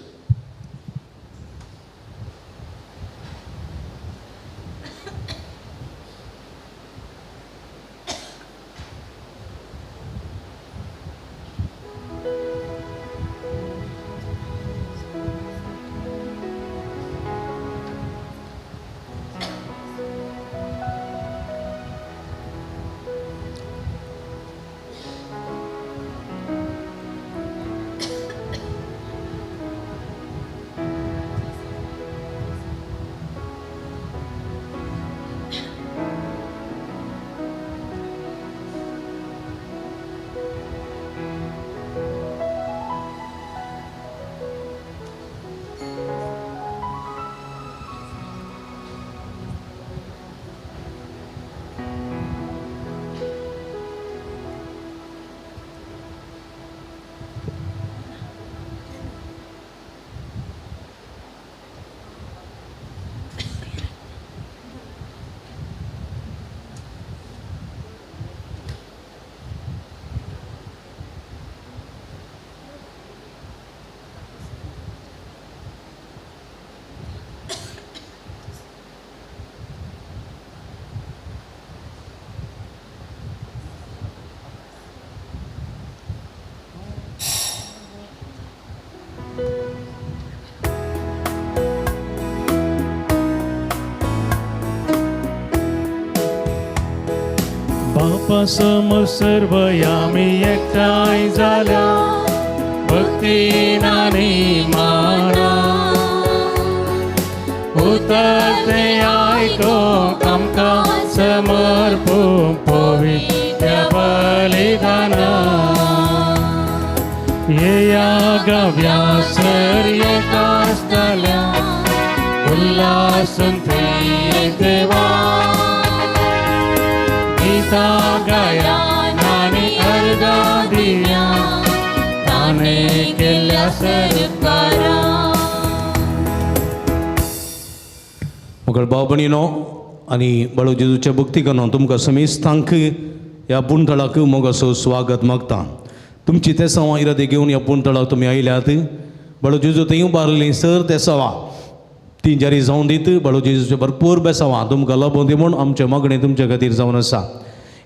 बापा समोर सर्व आम्ही एकठांय झाल्या भक्तीनाने माना उतरते आयको आमकां समर्पूं पवित्र बलिदाना येया गव्यासर येतासतल्या उल्हासून प्रिय देवा गीता गाया नानी अर्गा दिया ताने केल्या सरकारा. मुगळ भाव भयणीनो आनी बाळू जेजूच्या भक्तीकनो तुमकां समेस्तांक ह्या पुणतळाक मोगाचो स्वागत मागता. तुमची ते सवां इरादे घेवन ह्या पुणतळाक तुमी आयल्यात. बाळू जेजू थंय उबारलें सर ते सवां ती जारी जावन दीत. बाळू जेजूचे भरपूर बेसावां तुमकां लाभूं दी म्हूण आमचें मागणें तुमचे खातीर जावन आसा.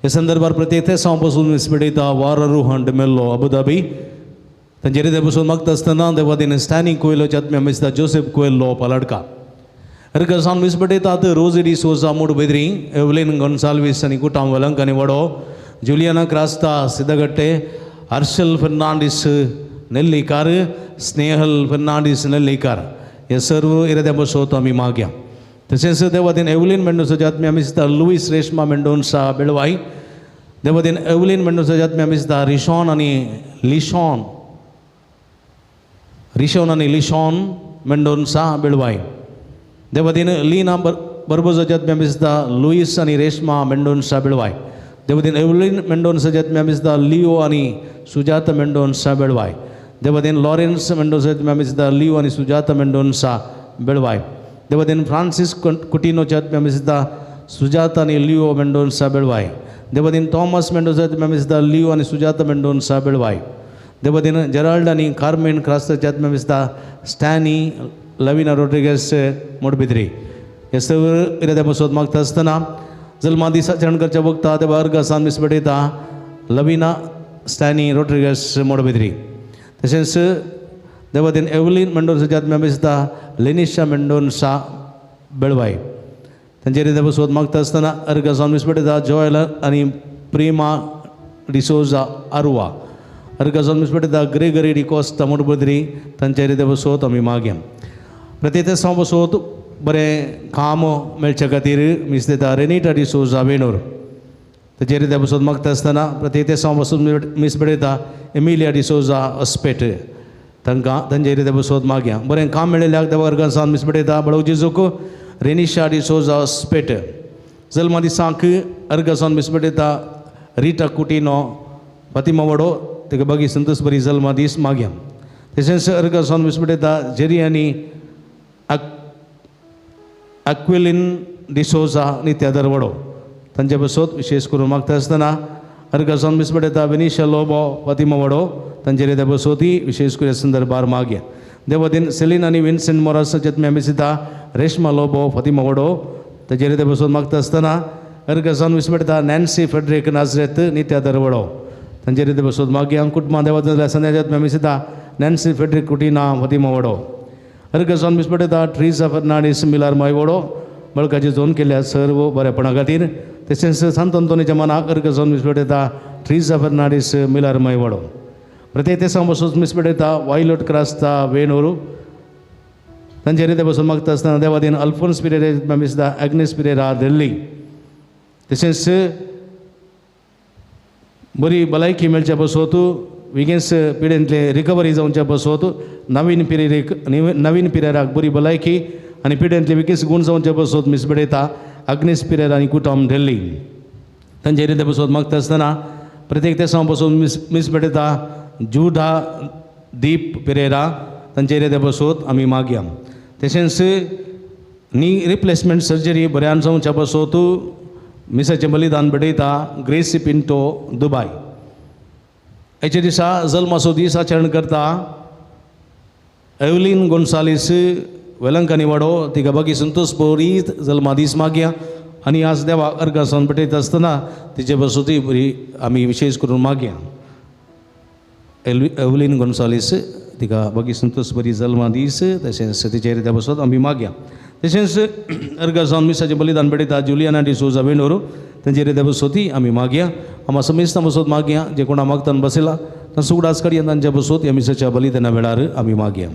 ह्या संदर्भार प्रत्येक ते सवां पासून विस्पडयता वारारू मेल्लो अबुधाबी तांचे रिते बसून मागता आसतना देवादीन स्टॅनी कोयलोचे आत्म्या मेस्ता जोसेफ कोयल्लो पालाडका अर्गसान विस्पडयतात रोजडी सोजा मूडबेद्री एवलिन गोन्साल्वीस आनी कुटाम वलंक आनी वडो जुलियाना क्रास्ता सिद्धगट्टे हर्षल फर्नांडीस नेल्लीकार स्नेहल फर्नांडीस नेल्लीकार हे सर्व इराद्या बसोत आमी मागया. तशेंच देवादीन एवलिन मेंडोसाचे आत्म्या मेस्ता लुईस रेशमा मेंडोन्सा बेळवाई देवादीन एवलिन मेंडोसाचे आत्म्या मेस्ता रिशॉन आनी लिशॉन मेंडोन्सा बेळवाई देवादीन लीना बर्बोजाचे आत्म्या मेस्ता लुईस आनी रेशमा मेंडोन्सा बेळवाई देवादीन एवलिन मेंडोन्साचे आत्म्या मेस्ता लिओ आनी सुजाता मेंडोन्सा बेळवाई देवादीन लॉरेन्स मेंडोसाचे आत्म्या मेस्ता लिओ आनी सुजाता मेंडोन्सा बेळवाई देवादीन फ्रांसीस कुटिनोचे आत्म्या मेस्ता सुजाता आनी लिओ मेंडोन्सा बेळवाई देवादीन थॉमस मेंडोसाचे आत्म्या मेस्ता लिओ आनी सुजाता मेंडोन्सा बेळवाई देवादीन जेराल्ड आनी कार्मेन क्रास्ताचे आत्म्या मेस्ता स्टॅनी लविना रोड्रिगेस मोडबिद्री हे सर्व इराद्या बसोत मागता आसतना जल्मा दिसा चरण करच्या वक्ता देवा अर्गासान मिसबडयता लविना स्टॅनी रोड्रिगेस मोडबिद्री तशेंच देवादीन एवलिन मेंडोन्साचे आत्म्या मेस्ता लेनिशा मेंडोन्सा बेळवाई तांचे रिते बसोत मागता आसतना अर्गासान मिसबडयता जॉयल आनी प्रेमा डिसोजा आरुवा अर्गासान मिसबडयता ग्रेगरी डिकोस्ता मोडबिद्री तांचे रिते बसोत आमी मागया. प्रत्येक दिसा बसोत बरें काम मेळचे खातीर मिसता रेनिटा डिसोजा वेणूर ताचे रिते बसोत मागता आसतना प्रत्येक दिसा बसून मिसबडयता एमिलिया डिसोजा अस्पेट तांचे रिते बसोत मागया. बरें काम मेळिल्ल्याक देवा अर्गासान मिसबडयता बाळू जेजूक रेनिशा डिसोजा अस्पेट जल्मा दिसांक अर्गासान मिसबडयता रिटा कुटिनो फातिमा वडो तेका बागी संतोष बरी जल्मा दीस मागया. तशेंच अर्गासान मिसबडयता जेरी आनी एक्विलिन डिसोजा नित्यादर वडो तांचे बसोत विशेष करून मागता आसतना अर्गासान मिसबडयता विनिशा लोबो फातिमा वडो तांचे रिते बसोती विशेष करून संदर्भार मागया. देवादीन सेलीन आनी विन्सेंट मोरासाचे आत्म्या मेस्ता रेशमा लोबो फातिमा वडो ताचे रिते बसोत मागता आसतना अर्गासान मिसबडयता नॅन्सी फेडरिक नाझरेत नित्यादर वडो तांचे रिते बसोत मागया. कुटुंबा देवाच्या संध्याचे आत्म्या मेस्ता नॅन्सी फेडरिक कुटिना फातिमा वडो अर्गासान मिसबडयता ट्रिसा फर्नांडीस मिलार माय वडो बळकाची झोन केल्या सर्व बरेपणा खातीर. तशेंच सांत अंतोनीच्या मनाक अर्गासान मिसबडयता ट्रिसा फर्नांडीस मिलार माय वडो. प्रत्येक दिसा बसून मिसबडयता वायलोट क्रास्ता वेणूर तांचे रिते बसून मागता आसतना देवादीन अल्फोन्स पिरेरा मिसता एग्नेस पिरेरा दिल्ली. तशेंच बरी भलायकी मेळच्या बसोत विगेन्स पिडेंतले रिकवरी जावच्या बसोत नवीन पिरेराक बरी भलायकी आनी पिडेंतले विकेस गूण जावचे बसोत मिसबडयता अग्नेस पिरेरा आनी कुटुंब दिल्ली. तांचे रिते बसोत मागता आसतना प्रत्येक दिसा बसून मिसबडयता जुडा दीप पिरेरा तांचे रिते बसोत आमी मागया. तशेंच नी रिप्लेसमेंट सर्जरी बऱ्यान जावच्या बसोत मिसाचें बलिदान बडयता ग्रेसी पिंटो दुबाय. हेचे दिसा जल्माचो दीस आचरण करता एवलिन गोन्सालीस वेलंकानी वाडो तिका बागी संतोष बोरी जल्मा दीस मागया. आनी आज देवा अर्गासान बटयता आसतना तिचे बसोती बरी आमी विशेष करून मागया. एवलिन गोन्सालीस तिका बगी संतोष बरी जल्मा दीस तशेंच तिचे रित्या बसत आमी मागया. तशेंच अर्गा जावन मिसाचें बलिदान बेडयता जुलियाना डिसोजा बेंडोरो तांचे रित्या बसोती आमी मागया. आमी समेस्तां बसत मागया जे कोणा मागतान बसयला तांचो उडास काडया तांच्या बसोत ह्या मिसाच्या बलिदाना वेळार आमी मागया.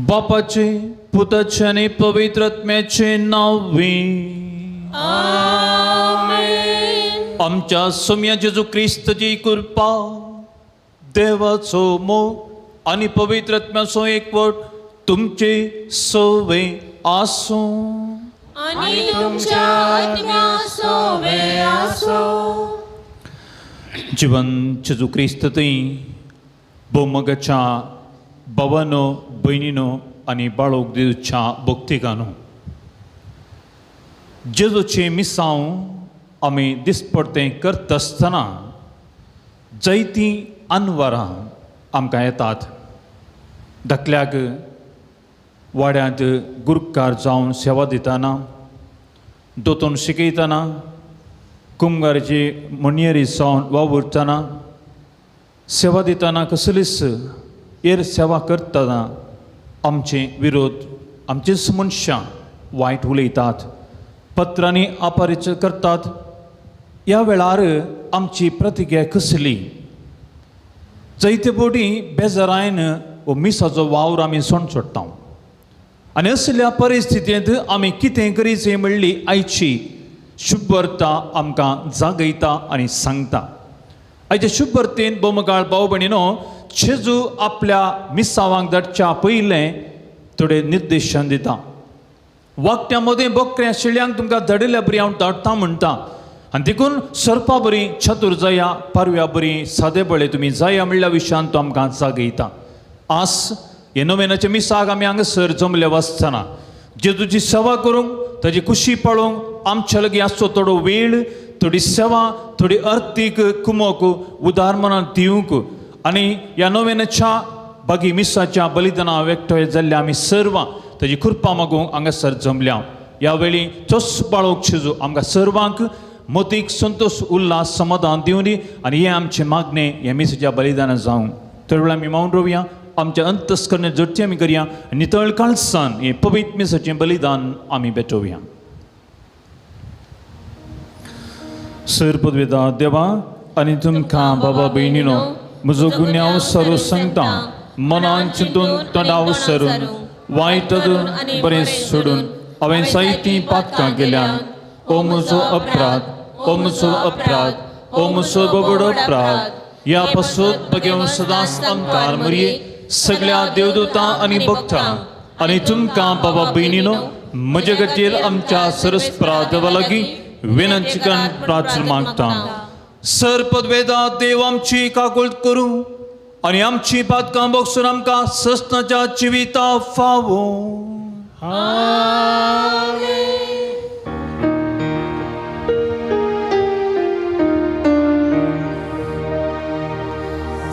बापाचे पुताचे आणि पवित्र आत्म्याचे नावे आमच्या सोम्या जेजू ख्रिस्ताची कृपा देवाचो मोग आणि पवित्र आत्म्याचो एकवट तुमचे सवे आसो आणि तुमच्या आत्म्यासोबे आसो. जीवन जेजू ख्रिस्त थंय भोवमगाच्या भावानो भयणीनो आनी बाळोक देवच्या भक्तिकानो जेजूचे मिसांव आमी दिसपडतें करता आसतना जायतीं अनवरां आमकां येतात. धाकल्याक वाड्यांत गुरकार जावन सेवा दितना दोतोन शिकयतना कुंभाराची मणयेरी जावन वावुरतना सेवा दितना कसलीच एर सेवा करतना आमचे विरोध आमचेच मनशां वायट उलयतात, पत्रांनी आपरिचय करतात. ह्या वेळार आमची प्रतिक्रिया कसली? जायते फावटी बेजारायन हो मिसाचो वावर आमी सोण सोडटा आनी असल्या परिस्थितींत आमी कितें करीचें म्हणली आयची शुभ वार्ता आमकां जागयता आनी सांगता. आयच्या शुभ वार्तेन बोमगाळ भाव भयणीनो जेजू आपल्या मिसावांक धाडच्या पयलें थोडे निर्देशन दिता. वागट्या मदें बोकऱ्या शेळ्यांक तुमकां धाडिल्ल्या बरी हांव धाडटा म्हणटा आनी देखून सरपा बरी चतुर जाया, पारव्या बरी सादेबळे तुमी जाया म्हणल्या विशयान तो आमकां जागयता. आस हे नोवेनाच्या मिसाक आमी हांगासर जमले वाचतना जेजूची सेवा करूंक ताची खुशी पळोवंक आमच्या लागीं आसचो थोडो वेळ, थोडी सेवा, थोडी अर्थीक कुमक उदार मनान दिवंक आनी ह्या नोवेनाच्या बागी मिसाच्या बलिदाना एकठांय जाल्ले आमी सर्वां ताची कृपा मागूंक हांगासर जमल्या. ह्या वेळी तोच बाळोक जेजू आमकां सर्वांक मोतीक संतोष उल्हास समाधान दिवं दी आनी हे आमचे मागणे हे मिसाच्या बलिदाना जावं. तर वेळा आमी मावन रोवया, आमच्या अंतस्करणे जोडची आमी करया, नितळ काळसान हे पवित्र मिसाचें बलिदान आमी भेटोवया. सर पदवेदा देवा आनी तुमकां बाबा भयणीनो म्हजो गुन्यांव सर्व सांगता, मनान चिंतून तोंडाव सरून वायट हातून बरें सोडून हांवें जायतीं पातकां केल्यान ओ म्हजो अपराध, ओ म्हजो अपराध, ओ म्हजो बोबडो अपराध. ह्या पासून बगेवन सदांच आमकां मरये सगळ्या देवदूतां आनी भक्तां आनी तुमकां बाबा भयणीनो म्हजे खातीर आमच्या सरस्परादेवा लागीं विनंती करून प्रार्थना मागता. सर पदवेदा देव आमची काकूळट करूं आनी आमची पातकां बगसून आमकां सस्ताच्या जिविता फावो.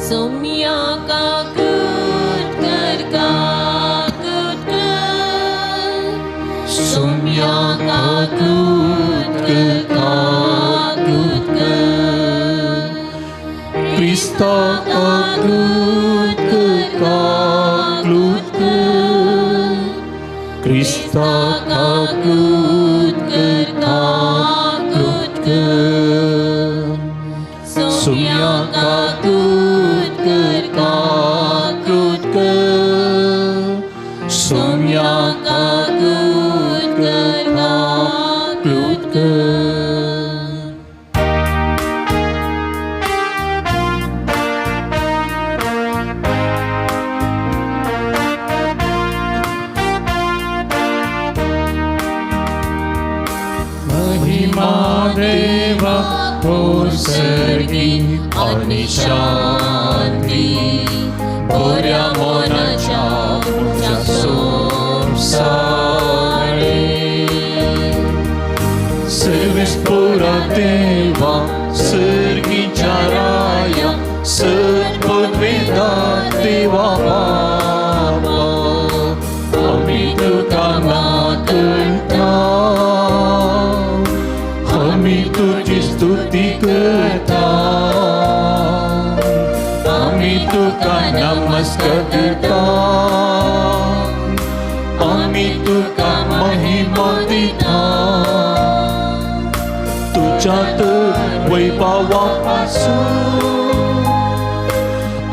सोम्या काकूट कर, काकूट कर. सोम्या काकूट कर, काकूट कर. क्रिस्ता काकूट कर, काकूट कर. क्रिस्ता काकूट कर, काकूट कर. सोम्या काकूट कर, काकूट कर. सोम्या काकूट कर, काकूट कर. महिमा देवा हो सर्गी आणि शांती गोऱ्या मोनाच्या मुळच्या संसारे. सर्वेस पुरा देवा सर्गीच्या राया सर्ववेदा देवा बाबा आमी तुका मागता. आमच्यात वैभवापासून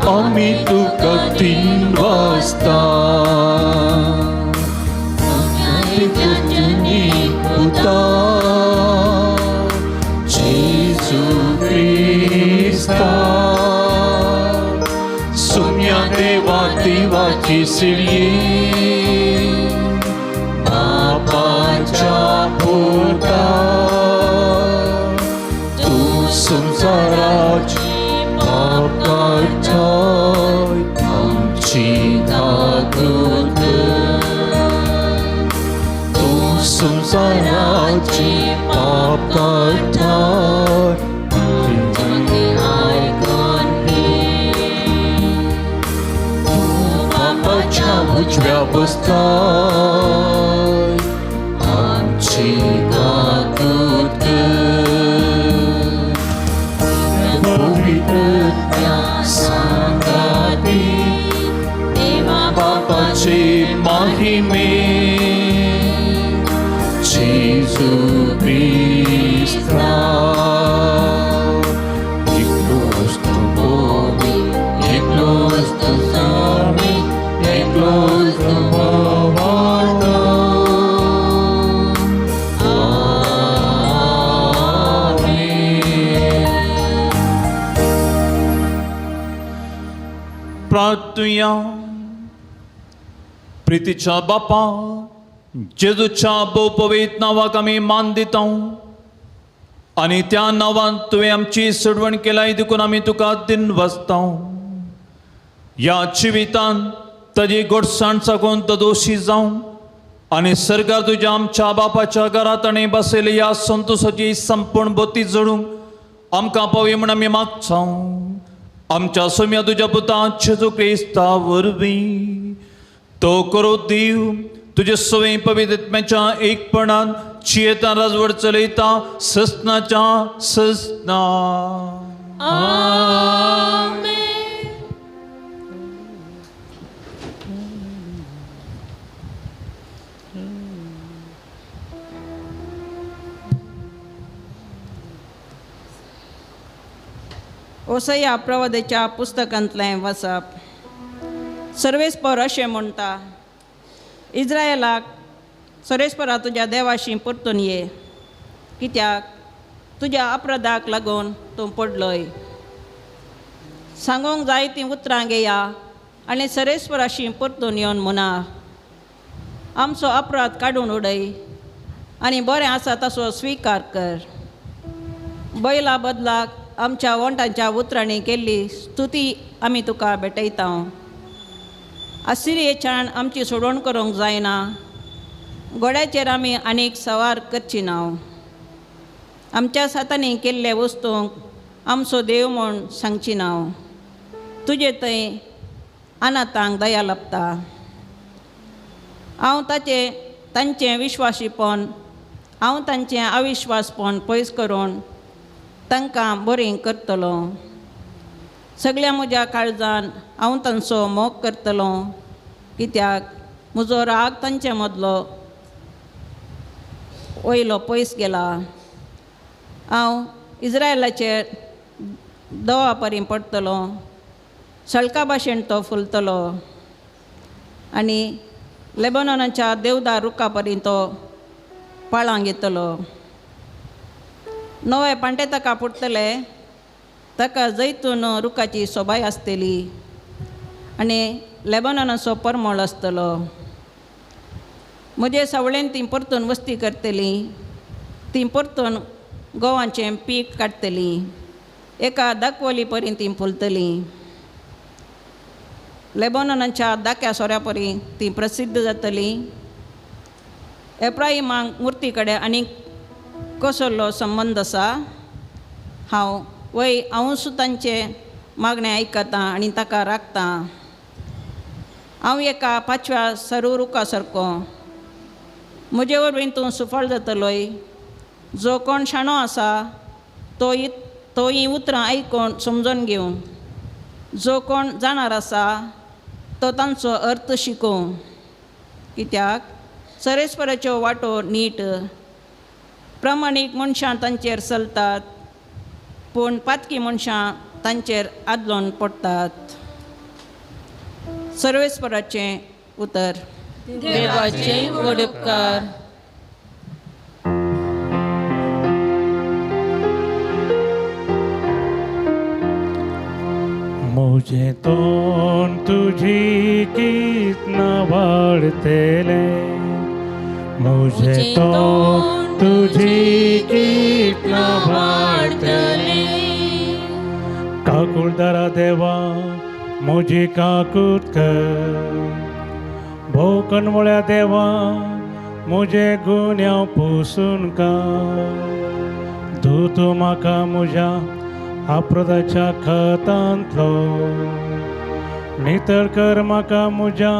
आम्ही तुका 3 वाजता Gesù Krista Sumya Deva Devaची सिळये बापाच्या पोटात तू संसाराची पाप काढताय आमची नागूत संसाराची पाप काढताय पापाच्या उजव्या बसताय आमची नागूत पवित्र सांगाती बापाचे महिमे Gesù Krista, Niklos tu Bogi, Niklos tu Sami, Niklos tu Bhavata. Amen. प्रार्थना प्रीतीच्या बापा जेजूच्या बहुपवित नावाक आमी मान दिता आणि त्या नावान तुवें आमची सोडवण केलाय देखून आमी तुका दिन वाजता या जिवितान ताजी गोडसाण साकून तो दोशी जावं आणि सर्गार तुज्या आमच्या बापाच्या घरात आनी बसयले ह्या संतोषाची संपूर्ण बोती जोडूंक आमकां पावय म्हण आमी मागता आमच्या सोम्या तुज्या पुता जेजू क्रिस्ता वरवीं तो करो देव तुझे सवय पवित्रत्म्याच्या एकपणान चियेता राजवड चलयता ससनाच्या ससना आमेन. ओसया प्रवादेच्या पुस्तकांतलें वाचप. सर्वेस्पर अशें म्हणटा इस्रायेलाक सर्वेस्परा तुज्या देवाशी परतून ये कित्याक तुज्या अपराधाक लागून तूं पडलोय. सांगूंक जाय तीं उतरां घेया आनी सर्वेस्पराशी परतून येवन म्हणा आमचो अपराध काडून उडय आनी बरें आसा तसो स्विकार कर. बैला बदलाक आमच्या वंटांच्या उतरांनी केल्ली स्तुती आमी तुका भेटयता. आसिरियेच्यान आमची सोडवण करूंक जायना. घोड्याचेर आमी आनीक सवार करची ना. आमच्या सातांनी केल्ले वस्तूंक आमचो देव म्हूण सांगची ना. तुजे थंय अनाथांक दया लपता. हांव तांचें विश्वासीपण हांव तांचें अविश्वासपण पयस करून तांकां बरें करतलो. सगळ्या म्हज्या काळजान हांव तांचो मोग करतलो कित्याक म्हजो राग तांचे मदलो वयलो पयस गेला. हांव इस्रायलाचेर दवा परी पडटलो. सळका भाशेन तो फुलतलो आनी लेबनोनाच्या देवदार रुखा परी तो पाळांक येतलो. नवे पांटे ताका पुडटले. ताका जैतून रुखाची सोबाय आसतली आनी लेबनोनाचो परमळ आसतलो. म्हजे सावळेन ती परतून वस्ती करतली. ती परतून गोवांचें पीक काडटली. एका दाखवली परी ती फुलतली. लेबनोनाच्या दाक्या सोऱ्या परी ती प्रसिद्ध जातली. एफ्राईमाक मुर्ती कडेन आनीक कसलो संबंद आसा. हांव सुतांचे मागणें आयकतां आनी ताका राखतां. हांव एका 5व्या सरू रुखा सारको. म्हजे वरवीं तूं सुफळ जातलोय. जो कोण शाणो आसा तो ही उतरां आयकून समजून घेवं. जो कोण जाणार आसा तो तांचो अर्थ शिकूं. कित्याक सर्वेस्पराच्यो वाटो नीट प्रमाणीक मनशां तांचेर चलतात पूण पातकी मनशां तांचेर आदलोन पडटात. सर्वेस्पराचें उतर. देवाचे व्हड उपकार. मुझे तोंड तुझी कीर्तना वाढतेले. मुझे तोंड तुझी कीर्तना वाढतेले. काकुळदारा देवा मुझी काकूट कर. भोकणमुळ्या देवा मुझे गुन्यांव पुसून काड. धू तूं म्हाका म्हज्या अपराधाच्या खतांतलो. नितळ कर म्हाका म्हज्या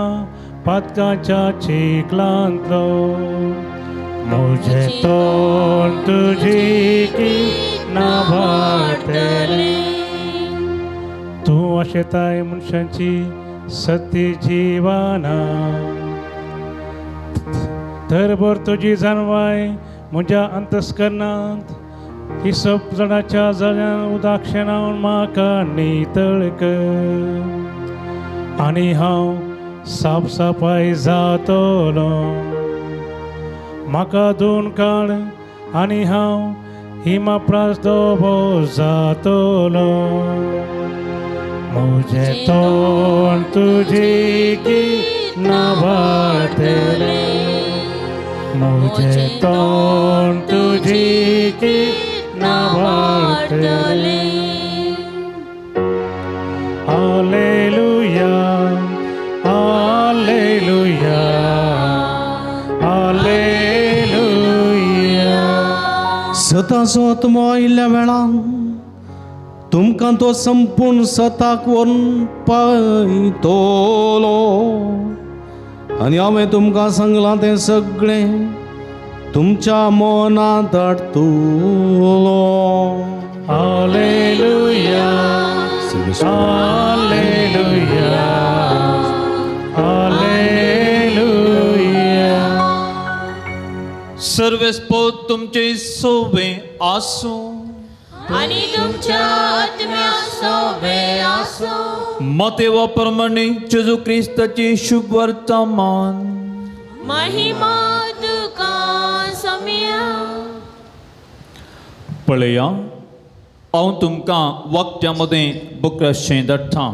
पातकाच्या चिखलांतलो. म्हजें तोंड तुजी कीर्तना वाढतेले. तूं आशेताय मनशांची सत्य जिवाना. तरभर तुजी जाणवाय म्हज्या अंतस्करणांत. हिसप जणाच्या जळ्यान उदाक्षणावन म्हाका नितळ कर आनी हांव साफसाफाय जातलो. म्हाका धुवन काड आनी हांव हिमाप्रास धोबो जातलो. म्हजें तोंड तुजी कीर्तना वाढतेले. म्हजें तोंड तुजी कीर्तना वाढतेले. Hallelujah hallelujah hallelujah. सताचो आत्मो आयिल्ल्या वेळान तुमकां तो संपूर्ण सताक व्हरून पायतलो. आनी हांवें तुमकां सांगलां तें सगळें तुमच्या मनांत धाडटलो. Hallelujah hallelujah hallelujah. सर्वेस्पोत तुमचे सोबे आसूं. आणि तुमच्या आत्म्या सोबे आसो. मतेवा प्रमाणे जेजू क्रिस्ताची शुभ वर्तमान. महिमा तुका सम्या. पळया हांव तुमकां वाक्या मदें बकराशें धाडटां.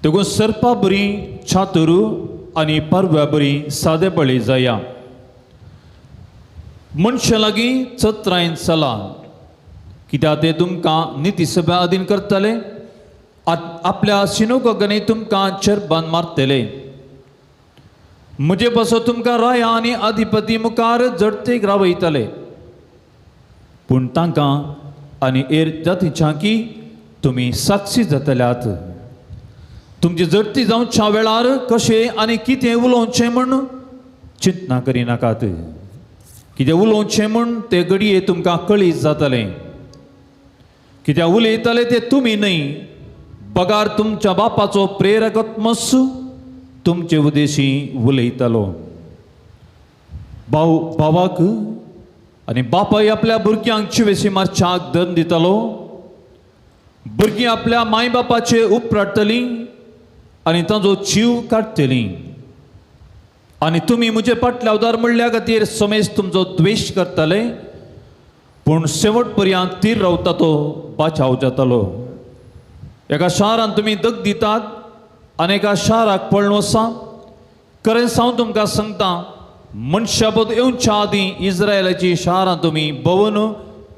देखून सर्पा बरी छातरू आनी परव्या बरी सादेपळी जाया. मनशा लागीं चत्रायन चला कित्याक ते तुमकां नितीसभा अधीन करतले. आपल्या सिनोगोगांनी तुमकां चरबान मारतले. म्हजे पासो तुमकां राया आनी अधिपती मुखार जडतेक रावयतले. पूण तांकां आनी एर जातीच्यांकी तुमी साक्षी जातल्यात. तुमची जडती जावच्या वेळार कशें आनी कितें उलोवचें म्हूण चिंतना करिनाकात. कितें उलोवचें म्हूण ते घडये तुमकां कळीत जातलें. कित्याक उलयतले ते तुमी न्हय, पगार तुमच्या बापाचो प्रेरकत्मस तुमचे उदेशी उलयतलो. भाव भावाक आनी बापाय आपल्या भुरग्यांक चिवेसी मारच्याक दन दितलो. भुरगीं आपल्या माय बापाचे उपराडटलीं आनी तांचो जीव काडटलीं. आनी तुमी म्हजे फाटल्या उदार म्हणल्या खातीर समेज तुमचो द्वेश करतले. पूण शेवट पर्यंत तीर रावता तो बाचाव जातलो. एका शारान तुमी दग दितात आनी एका शाराक पळोवन वसा. खरें हांव तुमकां सांगता, मनशाबद येवच्या आदीं इस्रायलाची शारां तुमी भोंवन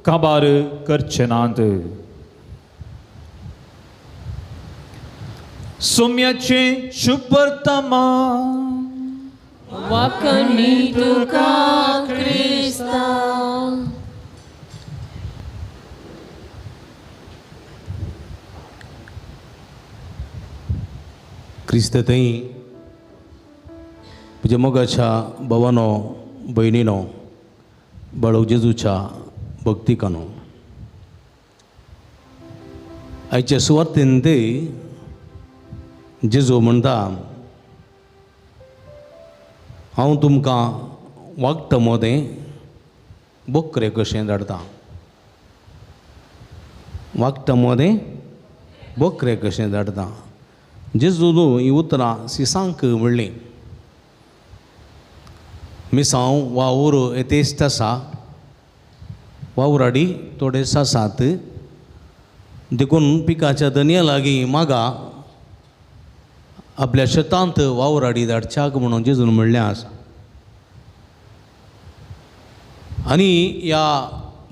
काबार करचे नात. सोम्याचे शुभ वर्तमान. वाकणी तुका क्रिस्ता. क्रिस्त थंय म्हज्या मोगाच्या भावानो भयणीनो बाळक जेजूच्या भक्तिकानो, आयच्या सुवातेन ते जेजू म्हणटा, हांव तुमकां वागता मोदें बोकरे कशें धाडटा वागटामध्ये बोकरे कशें धाडटा जेजून ही उतरां सिसांक म्हणली मिसांव वावर येतेस्त आसा वावराडी थोडेच आसात देखून पिकाच्या दनया लागीं मागा आपल्या शेतांत वावराडी धाडच्याक म्हणून जेजून म्हणलें आसा आनी ह्या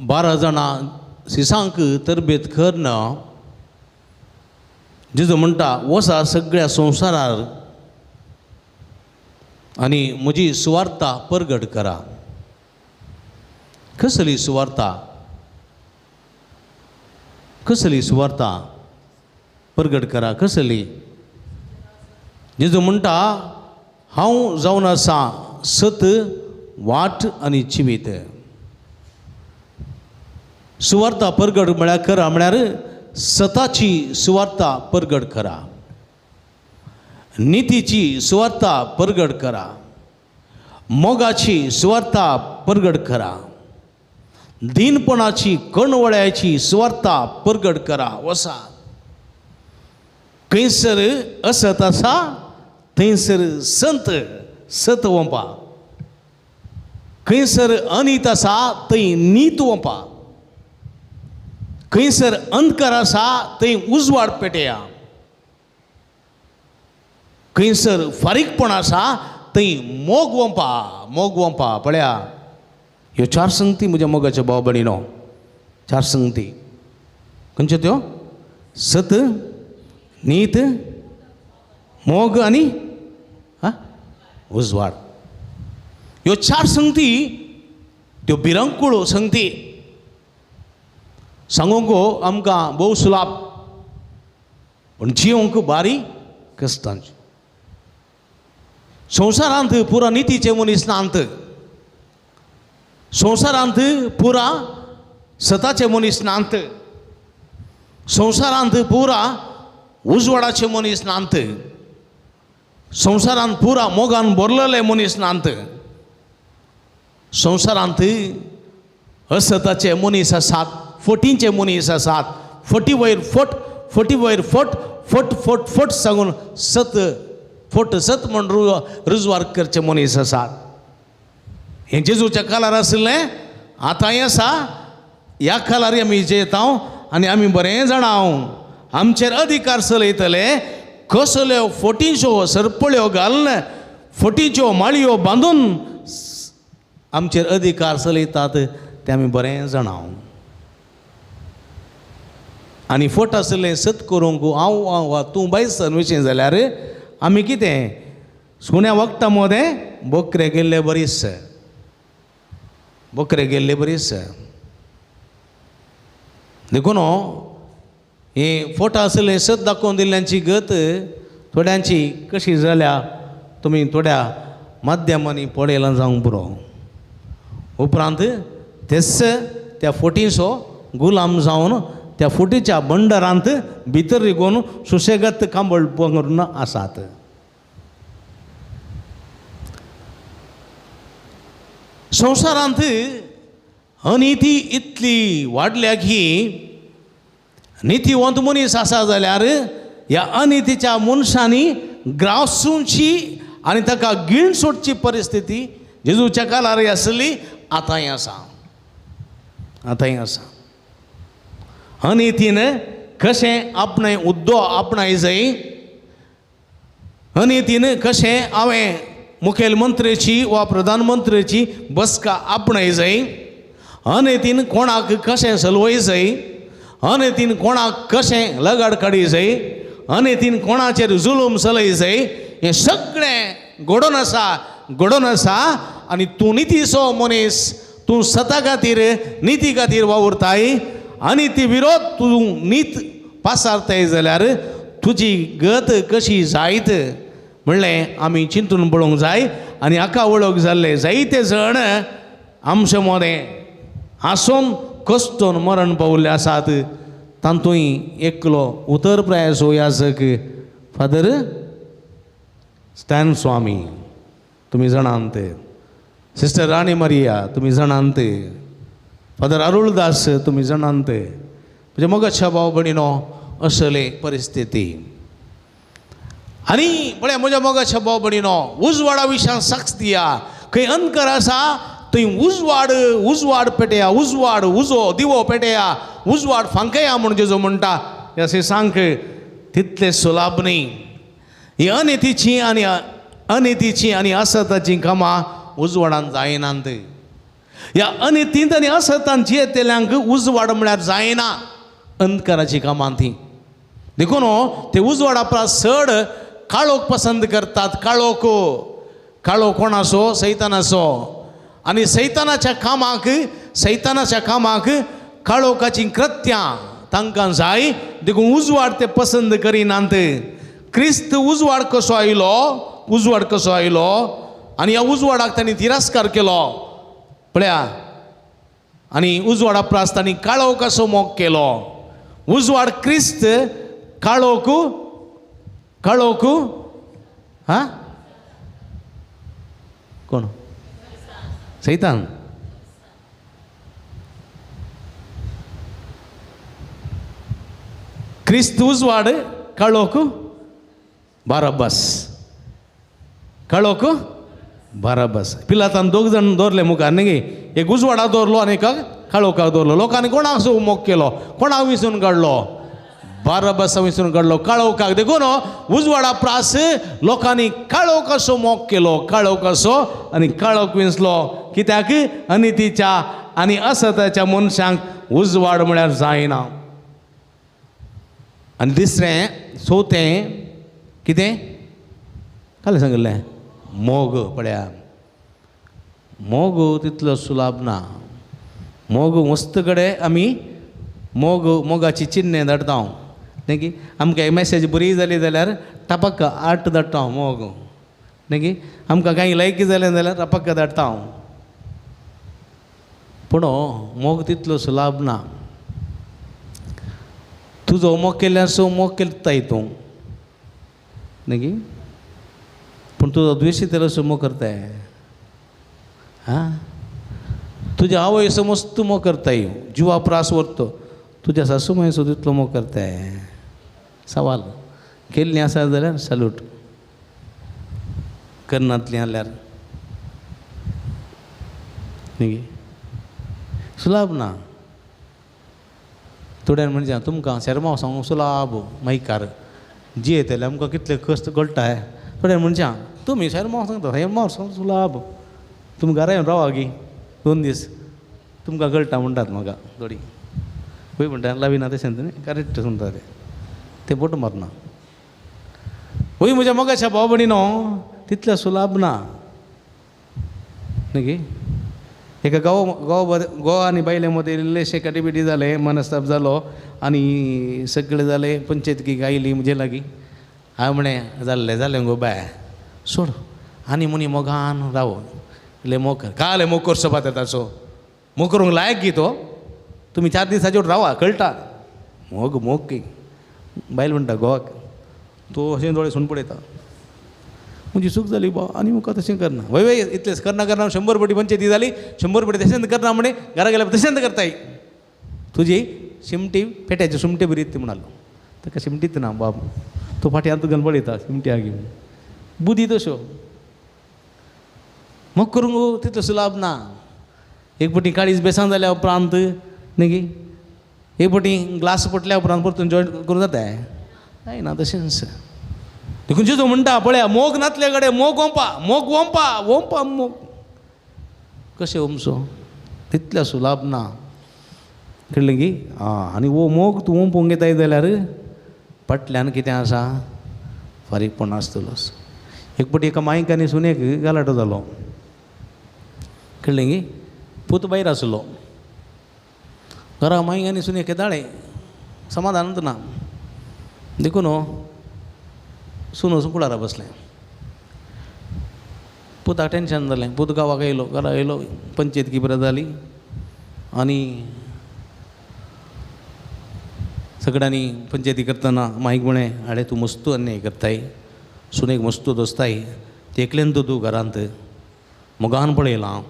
12 जाणां सिसांक तरबेत करना जेजू म्हणटा वसा सगळ्या संवसारार आनी म्हजी सुवार्ता परगट करा कसली सुवार्ता परगट करा कसली जेजू म्हणटा हांव जावन आसा सत वाट आनी जिवीत सुवार्ता परगट म्हळ्यार करा म्हळ्यार सताची सुवार्ता परगट करा नितीची सुवार्ता परगट करा मोगाची सुवार्ता परगट करा दीनपणाची कणवळ्याची सुवार्ता परगट करा वसा खंयसर असत आसा थंयसर सत वंपा खंयसर अनीत आसा थंय नीत वंपा खंयसर अंधकार आसा थंय उजवाड पेटया खंयसर फारीकपण आसा थंय मोग वंपा पळया ह्यो 4 संगती म्हज्या मोगाच्या भाव भयणीनो 4 संगती खंयच्यो त्यो सत नीत मोग आनी उजवाड ह्यो 4 संगती त्यो भिरंकूळ संगती सांगूंक आमकां भोव सुलाभ पूण जियोंक बारी कश्टांची संवसारांत पुरा नितीचे मनीस नांत संवसारांत पुरा सताचे मनीस नांत संवसारांत पुरा उजवाडाचे मनीस नांत संवसारांत पुरा मोगान भरलेले मनीस नांत संवसारांत असताचे मनीस आसात फटींचे मनीस आसात फटी वयर फट सांगून सत म्हण रुजवार करचे मनीस आसात हे जेजूच्या काळार आसलें आतांय आसा ह्या काळार आमी जेता आनी आमी बरें जाणां आमचेर अधिकार चलयतले कसल्यो फटींच्यो सरपळ्यो घालून फटींच्यो माळयो बांदून आमचेर अधिकार चलयतात ते आमी बरें जाणां आनी फट आसलें सत करूंक हांव वा तूं बायसन विशीं जाल्यार आमी कितें सुण्या वखदा मोदें बोकरे गेल्ले बरीच देखून ही फोट आसलें सत दाखोवन दिल्ल्यांची गत थोड्यांची कशी जाल्या तुमी थोड्या माध्यमांनी पळयलां जावंक पुरो उपरांत तेच त्या फोटीचो गुलाम जावन त्या फुटीच्या बंडरांत भितर रिगोवन सुशेगत कांबळ पंगरून आसात संवसारांत अनिती इतली वाडल्या की नितीवंत मनीस आसा जाल्यार ह्या अनितीच्या मनशांनी ग्रासूंची आनी ताका गिण सोडची परिस्थिती जेजूच्या काळार आसली आतांय आसा अनितीन कशें आपणाय उद्दो आपणाय जाय अनितीन कशें हांवें मुखेलमंत्र्याची वा प्रधानमंत्र्याची बसका आपणाय जाय अनितीन कोणाक कशें चलवय जाय अनितीन कोणाक कशें लगाड काडी जाय अनितीन कोणाचेर जुलूम चलय जाय हें सगळें घडोवन आसा आनी तूं नितीचो मनीस तूं सता खातीर निती खातीर वावुरताय आनी ती विरोध तूं नीत पासारताय जाल्यार तुजी गत कशी जायत म्हणलें आमी चिंतून पळोवंक जाय आनी हाका वळख जाल्ले जायते जण आमचे मोदें हांसोन कश्टोन मरण पावल्ले आसात तातूंय एकलो उतरप्रयास याजक फादर स्टॅन स्वामी तुमी जाणांत सिस्टर राणी मारिया तुमी जाणांत फादर अरुळदास तुम्ही जाणांत म्हणजे मगच्या भाव भणीनो असले परिस्थिती आणि पळय म्हज्या मोगाच्या भाव भणीनो उजवाडा विशयान साक्ष दिया खंय अंधकार आसा थंय उजवाड पेटया उजवाड उजो दिवो पेटया उजवाड फांकया म्हण जेजो म्हणटा हे अशें सांग तितले सुलाभ न्ही ही अनितीची आनी असताची कामां उजवाडान जायनात ह्या अनितींत आनी असतांत जियेतेल्यांक उजवाड म्हळ्यार जायना अंधकाराची कामां ती देखून ते उजवाडा परस चड काळोख पसंत करतात काळो कोण असो सैतान असो आनी सैतानाच्या कामाक काळोखाची कृत्यां तांकां जाय देखून उजवाड ते पसंत करिनात क्रिस्त उजवाड कसो आयलो आनी ह्या उजवाडाक तांणी तिरस्कार केलो पळया आनी उजवाडा परस तांणी काळोख असो मोग केलो उजवाड क्रिस्त काळोख हा कोण सैतान क्रिस्त उजवाड काळोख बाराबस पिलातान दोग जाण दवरले मुखार न्ही एक उजवाडाक दवरलो आनी एका काळोखाक दवरलो लोकांनी कोणाक असो मोग केलो कोणाक विसरून काडलो बाराबस विसरून काडलो काळोखाक देखून उजवाडा प्रास लोकांनी काळोख असो मोग केलो काळोख असो आनी काळोख विसलो कित्याक अनितीच्या आनी असताच्या मनशांक उजवाड म्हळ्यार जायना आनी तिसरें चवथें कितें काल सांगलें मोग पळया मोग तितलो सुलाभ ना मोग मस्त कडेन आमी मोगाची चिन्ह धाडटा हांव न्ही की आमकां मॅसेज बरी जाली जाल्यार टपक्क आर्ट धाडटा हांव मोग न्ही की आमकां कांय लायकी जालें जाल्यार टपक्क धाडटा हांव पूण मोग तितलो सुलाभ ना तुजो मोग केल्यार सो मोग करताय तूं न्ही की पूण तुजो द्वेशीतेलो सो मोग करताय हां तुज्या आवय सो मस्त मोग करताय जिवा प्रास व्हरतो तुज्या सासू माय सो तितलो मोग करताय सवाल केल्लीं आसा जाल्यार सॅल्यूट करनातलीं जाल्यार न्ही सुलाभ ना थोड्यान म्हणजे तुमकां शर्मा सांगू सुलाभ मायकार जी येतले आमकां कितले कश्ट कळटाय थोड्यान म्हणजे तुमी शर्मा सांगता शर्मा सांग सुलाभ तुमी घरा येवन रावा गी 2 दीस तुमकां कळटा म्हणटात म्हाका थोडी पळय म्हणटा लाविना तशें न्ही करेक्ट सांगता ते बोट मारना वय म्हज्या मोगाच्या भाव भयणीनो तितले सुलाभ ना न्ही एका गोवा आनी बायले मदें इल्लेशें कटिबिटी जालें मनस्ताप जालो आनी सगळें जालें पंचायतकी गायली म्हजे लागीं हांव म्हणें जाल्लें गो बाय सोड आनी मुनी मोगान राव इल्लें मोग कर काले मोग करचो पात ताचो मोग करूंक लायक गी तो तुमी 4 दिसाचे रावा कळटा मोग की बायल म्हणटा गोवाक तूं अशें दोळे सुण पळयता म्हजी चूक जाली बा आनी मुखार तशें करना वय इतलेंच करना 100 फावटी पंचायती जाली 100 फावटी तशेंच करना म्हणे घरा गेल्यार तशेंच करताय तुजी शिमटी पेट्याची शिमटे बरी ती म्हणालो ताका शिमटीत ना बाब तो फाटी आतां घालून पळयता शिमट्या घेवन बुदी तश्यो मोग करूंक तितलो सुलाभ ना एक फावटी काळीज बेसान जाल्या उपरांत न्ही गी एक फावटी ग्लास पटल्या उपरांत परतून जॉयन करूं जाता जायना तशेंच देखून जेजो म्हणटा पळया मोग नातले कडेन मोग ओंपा मोग कशें ओमचो तितल्या सुलाभ ना कळ्ळें की आनी वो मोग तूं ओंपूंक येताय जाल्यार फाटल्यान कितें आसा फारीकपण आसतलोच एक फावटी एका मायक आनी सुनेक गलाटो जालो कळ्ळें की पूत भायर आसलो घरा मायक आनी सुनेक येताळे समाधानच ना देखून सुनो कुळारा बसलें पुताक टेन्शन जालें पूत गांवाक येयलो घरा येयलो पंचायतकी बरें जाली आनी सगळ्यांनी पंचायती करतना माईक म्हणें आडे तूं मस्त अन्याय करताय सुनेक मस्त दोस्ताय ते एकल्यान तूं घरांत मोगान पळयलां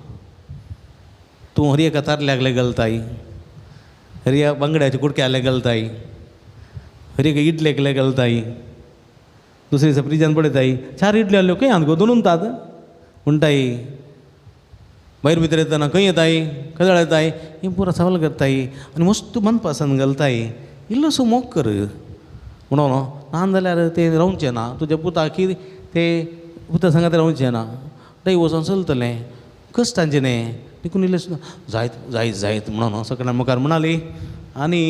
तूं तूं हरी एका तारल्यागले घालताय हरी बांगड्याच्या कुडक्याले घालताय हरी एका इडलेकले घालताय दुसरे दिसा फ्रिजान पडयताय 4 इडली आहल्यो खंय आनी गो 2 उरतात म्हणटाय भायर भितर येतना खंय येताय खंय येताय हें पुरो सवाल करताय आनी मस्त मनपासन घालताय इल्लोसो मोग कर म्हणून ना जाल्यार तें रावचें ना तुज्या पुताक की तें पुता सांगात रावचें ना थंय वचोन चलतलें कश्टांचें न्ही देखून इल्लें सुद्दां जायत जायत म्हणून सकाळीं मुखार म्हणाली आनी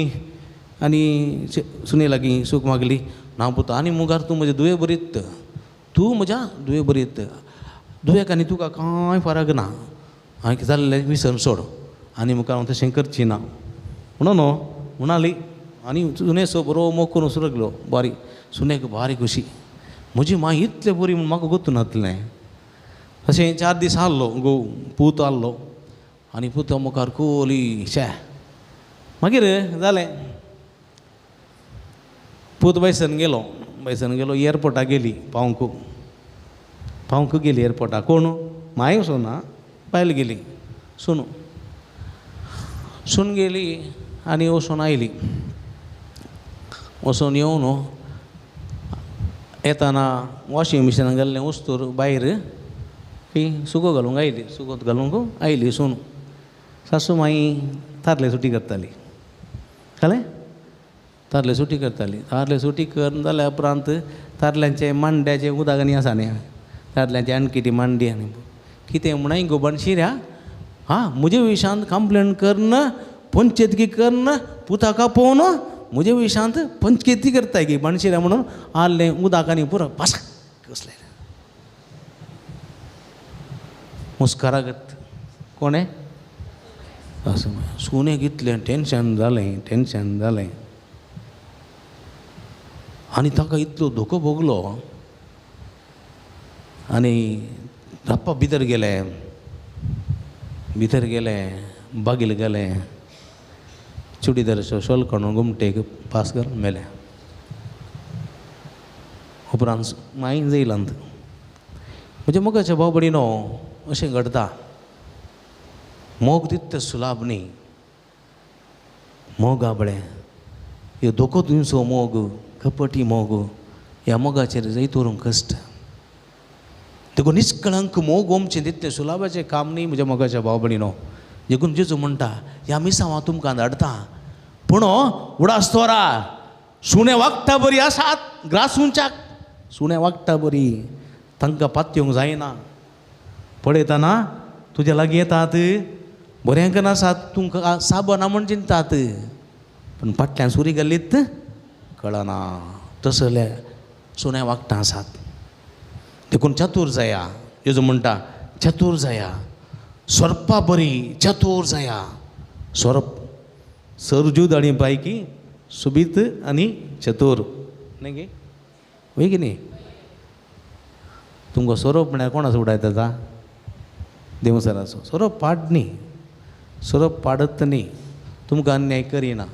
सुने लागीं सूख मागली ना पुता आनी मुखार तूं म्हजें दुयें बरीत तूं म्हज्या दुयें बरीत दुयेंक आनी तुका कांय फरक ना हांवें जाल्लें विसरून सोड आनी मुखार हांव तशें करची ना म्हणून म्हणाली आनी सुने सो बरो मोग करून सुरगलो बारीक सुनेक बारीक खुशी म्हजी माय इतलें बरी म्हूण म्हाका गोतून नासलें अशें 4 दीस आहलो पूत आहलो आनी पुता मुखार कोली शे मागीर जालें पूत बैसन गेलो एअरपोर्टाक गेली पावंक गेली एअरपोर्टाक कोण माय वचोना बायल गेली सून गेली आनी वचून आयली वचून येवन येताना वॉशिंग मिशिनान घाल्लें वस्तूर भायर खंय सुको घालूंक आयली सुकोत घालूंक आयली सून सासू माई तारले सुटी करताली कळ्ळें तारले सुटी करताली तारले सुटी करून जाल्या उपरांत तारल्यांचे मांड्याचे उदक आनी आसा न्ही तारल्यांची आणकी ती मांडी आनी कितें म्हणाय गोबण शिऱ्या हाँ मुझे विशांत कंप्लेंट करना पंचायतकी करना पुताका पोवन मुझे विशांत पंचायती करताय की बनशिऱ्या म्हणून आल्लें उदक आनी पुरो पास कसलें मुस्कारागत कोणे असं सुनेक इतलें टेन्शन जालें आनी ताका इतलो धोको भोगलो आनी रप्पा भितर गेले बागील गेले चुडीदाराचो शॉल काडून घुमटेक पास करून मेले उपरांत माईन जैलांत म्हणजे मोगाच्या भाव भयणीनो अशें घडता मोग तितलें सुलाभ न्ही मोग आबळें ह्यो धोको तुमचो मोग कपटी मोग ह्या मोगाचेर जैत व्हरूंक कश्ट देखून निष्कळंक मोग ओमचें तितलें सुलाभाचें काम न्ही म्हज्या मोगाच्या भाव भयणीनो देखून जेजू म्हणटा ह्या मिसांव हांव तुमकां धाडटा पूण उडास्तोरा सुणे वागता बरी आसात ग्रासूंच्याक सुणे वागता बरी तांकां पातयेवंक जायना पळयतना तुज्या लागीं येतात बऱ्यांक नासात तुमकां साबना म्हण चिंतात पूण फाटल्यान सुरी घालीत कळना तसले सुणे वागता आसात देखून चतूर जाया जेजू म्हणटा चतूर जाया स्वरपा बरी चतूर जाया स्वरप सरजूद आनी पायकी सुबीत आनी चतूर न्ही गे वय की न्ही तुमकां स्वरूप म्हळ्यार कोणाचो उडायता ता देवसराचो स्वरूप पाड न्ही स्वरूप पाडत न्ही तुमकां अन्याय करिना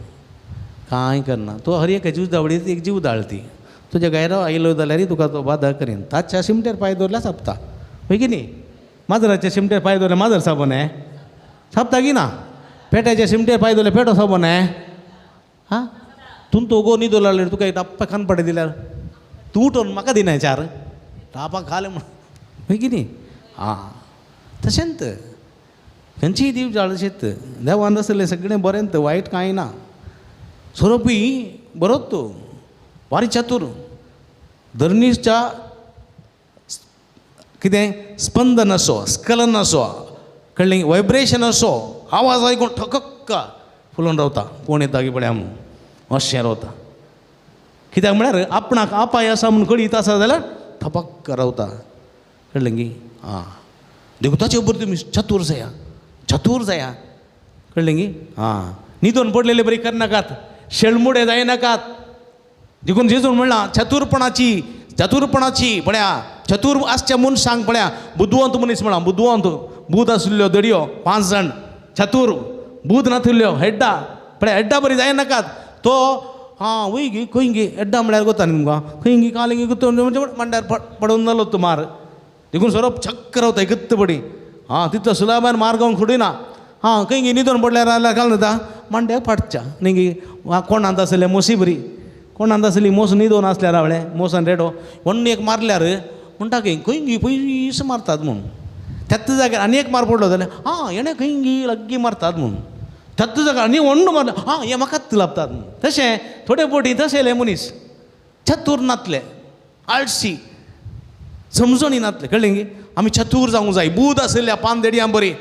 कांय करना तो हर एक जीव धांवडीत एक जीव धाळती तुज्या गायरो आयलो जाल्यार तुका तो बाधा करीन ताच्या शिमट्यार पांय दवरल्यार सापता वय की न्ही माजराच्या शिमट्यार पांय दवरल्यार माजर साबोने सापता की ना पेट्याच्या शिमट्यार पांय दवरल्यार पेटो साबोने हां तूं तो गो न्हिदो लागल्यार तुका एक टप्पा खान पडे दिल्यार तूं उठोवन म्हाका दिना 4 टापाक खाले म्हण वय की न्ही आं तशेंत खंयचीय दिव जाळशेत देवान आसलें सगळें बरेंत वायट कांय ना स्वरूपी बरोच तो वारी चतूर धरणीच्या कितें स्पंदन असो स्खलन असो कळ्ळें वायब्रेशन असो आवाज आयकून ठकक्का फुलोवन रावता कोण येता की पळय आमकां अशें रावता कित्याक म्हळ्यार आपणाक आपाय आसा म्हूण कळीत आसा जाल्यार थपक्क रावता कळ्ळें की आं देखून ताचे बरोबर तुमी चतूर जाया कळ्ळें की आं न्हिदोन पडलेले बरी करनाकात शेळमुडे जायनाकात देखून जेजून म्हणलां चतुरपणाची पळया चतूर आसच्या म्हूण सांग पळया बुद्धवंत मनीस म्हणा बूद आसल्यो दडयो 5 जाण चतूर बूद नासल्यो हेड्डा पळया हेड्डा बरी जायनाकात तो हां वय गे खंय गे हेड्डा म्हळ्यार कोता न्ही तुमकां खंय गे काले गे गुत्तो म्हणजे मांड्यार पडून जालो तुमार देखून सोरोप छक्क रावता गत्त बडी हां तितलो सुलाभान मार गावंक खडयना हां खंय न्हिदून पडल्यार जाल्यार घालून जाता मांड्याक फाटच्या न्ही कोणांत आसले मोसी बरी कोणांत आसली मोस न्हिदून आसल्यार रावळे मोसान रेडो वण्ण एक मारल्यार म्हणटा खंय पयस मारतात म्हूण त्याच जाग्यार आनी एक मार पडलो जाल्यार हां हेणें खंय लग्गी मारतात म्हूण त्याच जाग्यार आनी वण्ण मारले हां हे म्हाकाच लाभतात म्हूण तशें थोडे पोटी तशेले मनीस चतूर नातले आळशी समजणी नातले कळ्ळें गी आमी चतूर जावंक जाय बूद आसल्या पानदेडयां बरी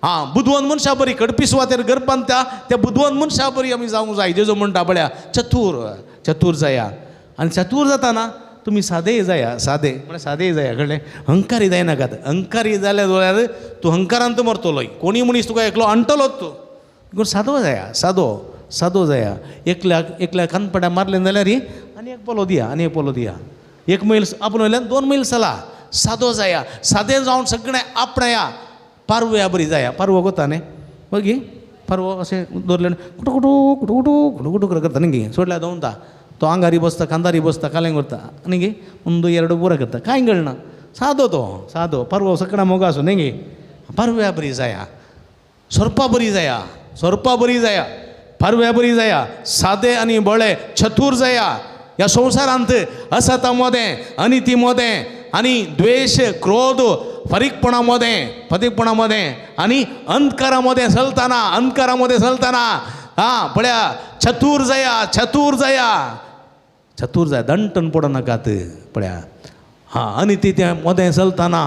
हां बुदवंत मनशां बरी कडपी सुवातेर घर बांदता त्या बुदवंत मनशां बरी आमी जावंक जाय जेजो म्हणटा पळया चतूर जाया आनी चतूर जाताना तुमी सादेय जाया सादे म्हळ्यार सादेय जाया कळ्ळें अहंकारी जायनाकात अहंकारी जाल्या जाल्यार तूं अहंकारांत मरतलोय कोणी मनीस तुका एकलो आणटलोच तूं पूण सादो जाया सादो जाया एकल्या कानपड्या मारले जाल्यार आनी एक पोलो दिया आनी एक पोलो दिया एक मैल आपण वयल्यान 2 मैल चला सादो जाया सादें जावन सगळें आपणाया पारव्या बरी जाया पारवो कोता न्ही बघी पारवो अशें दवरलें कुटू करता न्ही सोडल्यार दवरता तो आंगारी बसता कांदारी बसता कालें करता न्ही गे 1-2 पुरा करता कांय कळना सादो पारवो सगळा मोगा आसूं न्ही गे पारव्या बरी जाया सोरपा बरी जाया पारव्या बरी जाया सादे आनी बळे चतूर जाया ह्या संवसारांत असता मोदें अनिती मोदें आनी द्वेश क्रोध फरीकपणा मोदें आनी अंधकारा मध्ये चलताना हां पळया चतूर जाया दंटन पडो नाकात पळया हां अनिती त्या मोदें चलताना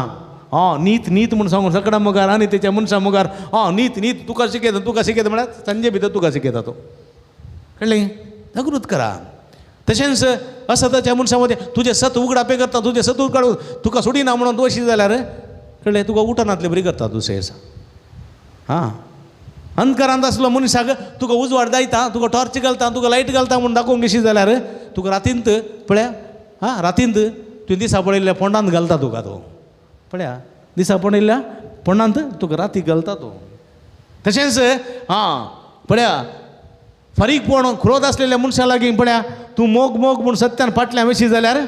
नीत म्हणून सांगून सगळ्या मुखार आनी तेच्या मनशा मुखार नीत तुका शिकयता म्हळ्यार संजे भितर तुका शिकयता तो कळ्ळें जागृत करा तशेंच असताच्या मनशा मध्ये तुजें सत उगडापे करता तुजें सत काडून तुका सोडिना म्हणून दोशी जाल्यार कळ्ळें तुका उठनातले बरी करता दुसरे हां अंधकारांत आसलो मनशाक तुका उजवाड दायता तुका टॉर्च घालता तुका लायट घालता म्हणून दाखोवंक गेशी जाल्यार तुका रातींत पळया हां रातींत तुवें दिसा पळयल्ल्या पोंडांत घालता तुका तो पळया दिसा पळयल्ल्या पोंडांत तुका राती घालता तो तशेंच हां पळया फरीकपण क्रोध आसलेल्या मनशा लागीं पळया तूं मोग म्हणून सत्यान फाटल्यान वयशी जाल्यार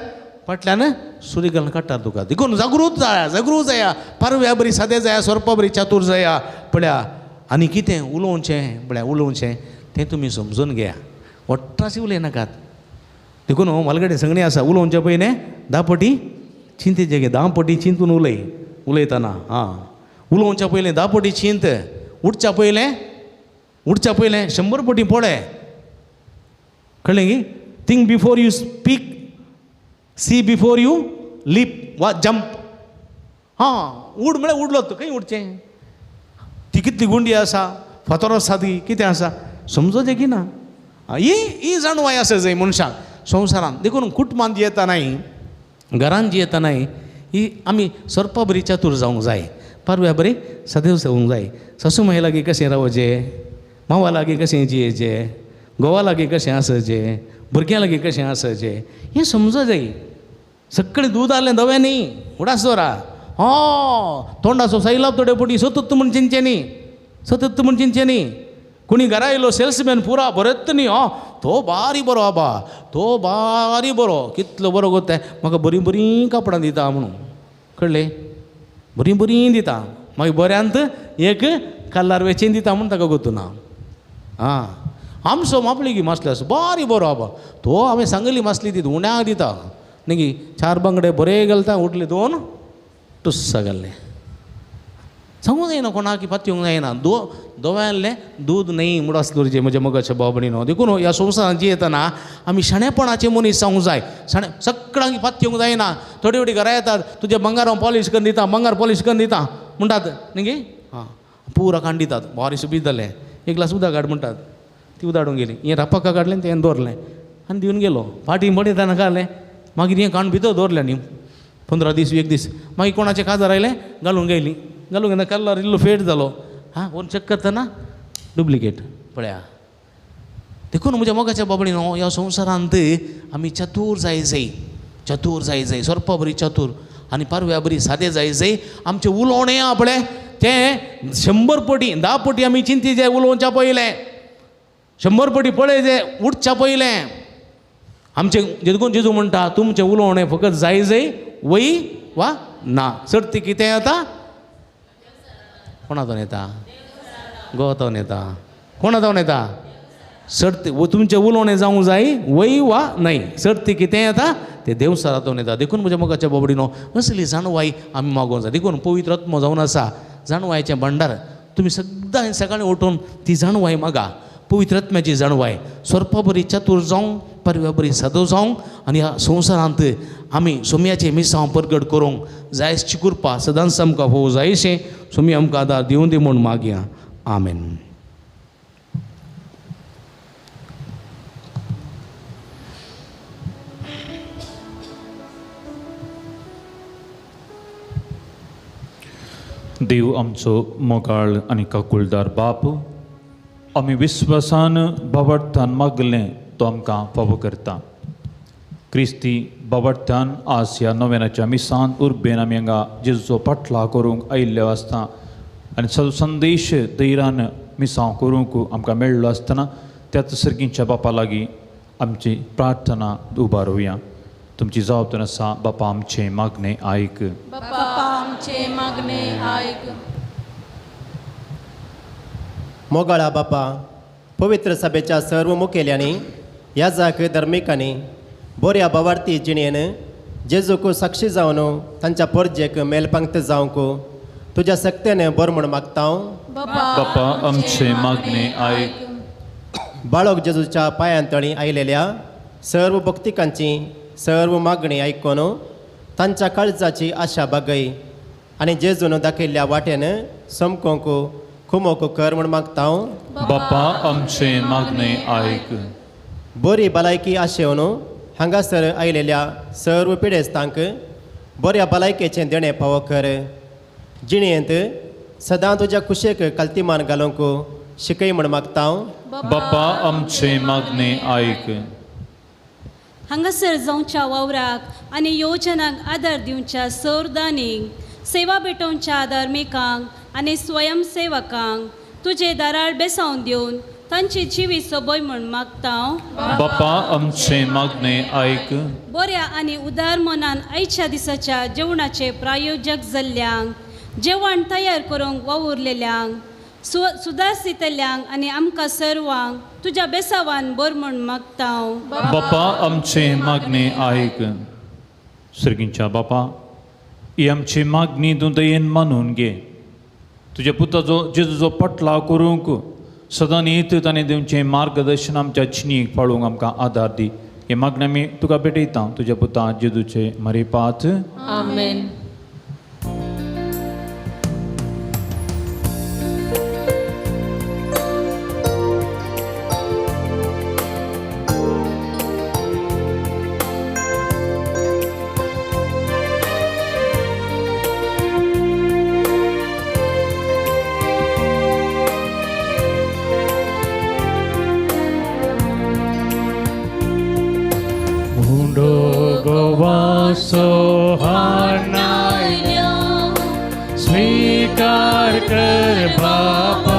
फाटल्यान सुरी घालून काडटा तुका देखून जागृत जाया पारव्या बरी सादें जाया सोरपा बरी चातूर जाया पळया आनी कितें उलोवचें तें तुमी समजून घेया वट्टाशी उलयनाकात देखून मालगडे संगणी आसा उलोवचे पयलें 10 पटी चिंतेचें घे 10 पटी चिंतून उलयतना हां उलोवच्या पयलें 10 पटी चिंत उठच्या पयलें 100 पटी पळय कळ्ळें गी think before you speak see before you leap वा जंप हां उड म्हळ्यार उडलो तूं खंय उडचें ती कितली गुंडी आसा फातोर सादी कितें आसा समजोचें की ना ही जाणवाय आसा जंय मनशाक संवसारांत देखून कुटुंबांत जियेतानाय घरांत जियेतानाय ही आमी सोरपा बरी चातूर जावंक जाय पारव्या बरी सदैव जावंक जाय सासू माय लागीं कशें रावचें मावा लागीं कशें जियेचें घोवा लागीं कशें आसचें भुरग्यां लागीं कशें आसचें हें समजो जाय सगळें दूद आसलें धवें न्ही उडास दवरा तोंडाचो सैलाब थोडे पटी सतत म्हूण चिंतचें न्ही कोणी घरा येयलो सेल्समॅन पुरा बरेत न्ही तो बारी बरो आबा तो बारी बरो कितलो बरो गो तें म्हाका बरीं कापडां दिता म्हणून कळ्ळें बरीं दिता मागीर बऱ्यांत एक कल्लार वेचेन दिता म्हूण ताका गोतूना आमचो मापलेगी मासल्यास बारी बरो आबा तो हांवें सांगली मासली ती उण्याक दिता न्ही 4 बांगडे बरे घालता उठले 2 टुस्सा घालले सांगूंक जायना कोणाक की पातयेवंक जायना दोव्याल्लें दूद न्ही म्हणून आसता तुजें म्हज्या मोगाच्या बाबडीनो देखून ह्या संवसारांत जियेतना आमी शाणेपणाचे मनीस जावंक जाय सगळ्यांक पातयेवंक जायना थोडी घरां येतात तुजें भांगार हांव पॉलीश करून दिता भांगार पॉलीश करून दिता म्हणटात न्ही पुरा काण दितात बारी सुबीत जालें एक ग्लास उदक काड म्हणटात ती उदाडून गेली हें रापाका काडलें तें दवरलें आनी दिवन गेलो फाटीं बडयतना काडलें मागीर हें काण भितर दवरलें न्ही 15 दीस 1 दीस मागीर कोणाचें काजार आयलें घालून गेली कलर इल्लो फेड जालो वन चेक करतना डुप्लिकेट पळया देखून म्हज्या मोगाच्या बाबडीन ह्या संवसारांत आमी चतूर जाय सोरपा बरी चतूर आनी पारव्या बरी सादें जाय आमचें उलोवणें आपलें तें 100 पटी 10 पटी आमी चिंतेचें उलोवच्या पयलें 100 पटी पळयचें उठच्या पयलें आमचें देखून जेजू म्हणटा तुमचें उलोवणें फकत जाय वय वा ना सर्ती कितें येता कोणातून येता गोतावन येता कोणा जावन येता सर्ती व तुमचे उलोवणें जावंक जाय वय वा नाही सर्ती कितें येता ते देवसरांतून येता देखून म्हज्या मोगाच्या बोबडीनो असली जाणवाई आमी मागोवंक जाय देखून पवित्र आत्मो जावन आसा जाणवायेचें भांडार तुमी सद्दां सकाळीं उठून ती जाणवाय मागा पवित्र आत्म्याची जाणवाय स्वरपा बरी चतूर जावंक परव्या बरी सदो जावंक आनी ह्या संवसारांत आमी सोम्याचें मिसांव परगट करूंक जायची कृपा सदांच आमकां होवं जायशें सोमी आमकां आदार दिवं दी म्हूण मागया आमेन. देव आमचो मोगाळ आनी काकुळदार बाप आमी विस्वासान बाबर्थान मागलें तो आमकां फावो करता. क्रिस्ती बाबर्थान आज ह्या नव्यानाच्या मिसान उर्बेन आमी हांगा जेजूचो पाटला करूंक आयिल्ले आसता आनी संदेश धैर्यान मिसांव करूंक आमकां मेळ्ळो आसतना त्याच सर्गींच्या बापा लागीं आमची प्रार्थना उबारुया. तुमची जबाबदारी आसा बापा आमचें मागणें आयक. बाप्पा आमचे मागणे ऐक. मोगाळा बापा पवित्र सभेच्या सर्व मुखेल्यांनी याजक धर्मिकांनी बऱ्या बावार्थी जिणेन जेजूक साक्षी जावन तांच्या परजेक मेलपंक्त जावंक तुज्या सक्तेन बरो म्हूण मागता. बापा आमचें मागणें आयक. बाळक जेजूच्या पांयांतळी आयलेल्या सर्व भक्तिकांची सर्व मागणी आयकून तांच्या काळजाची आशा बागय आनी जेजून दाखयल्ल्या वाटेन समकोंक खुमोक कर म्हूण मागता. बापा आमचें मागणें आयक. बरी भलायकी आशेवन हांगासर आयलेल्या सर्व पिडेस्तांक बऱ्या भलायकेचें देणें फावो कर. जिणेंत सदां तुज्या कुशेक कल्तिमान घालूंक शिकय म्हूण मागता. बापा आमचें मागणें आयक. हांगासर जावच्या वावराक आनी योजनांक आदार दिवच्या सोरदानीक सेवा भेटोवच्या धार्मिकांक आनी स्वयंसेवकांक तुजे दाराळ बेसावन दिवन तांची जिवी सोबय म्हूण मागता. बापा आमचें मागणें आयक. बऱ्या आनी उदार मनान आयच्या दिसाच्या जेवणाचे प्रायोजक जाल्ल्यांक जेवण तयार करूंक वावुरलेल्यांक सुदारसितल्यांक आनी आमकां सर्वांक तुज्या बेसावान बर म्हूण मागता. बापा आमचें मागणें आयक. सर्गींच्या बापा ही आमची मागणी तूं दयेन मानून घे. तुज्या पुताचो जेजूचो पटला करूंक सदां नीत आनी दिवचें मार्गदर्शन आमच्या चिनीक पाळूंक आमकां आदार दी. हे मागणी आमी तुका भेटयता तुज्या पुता जेजूचे मरेपात. आमेन. स्वीकार कर बापा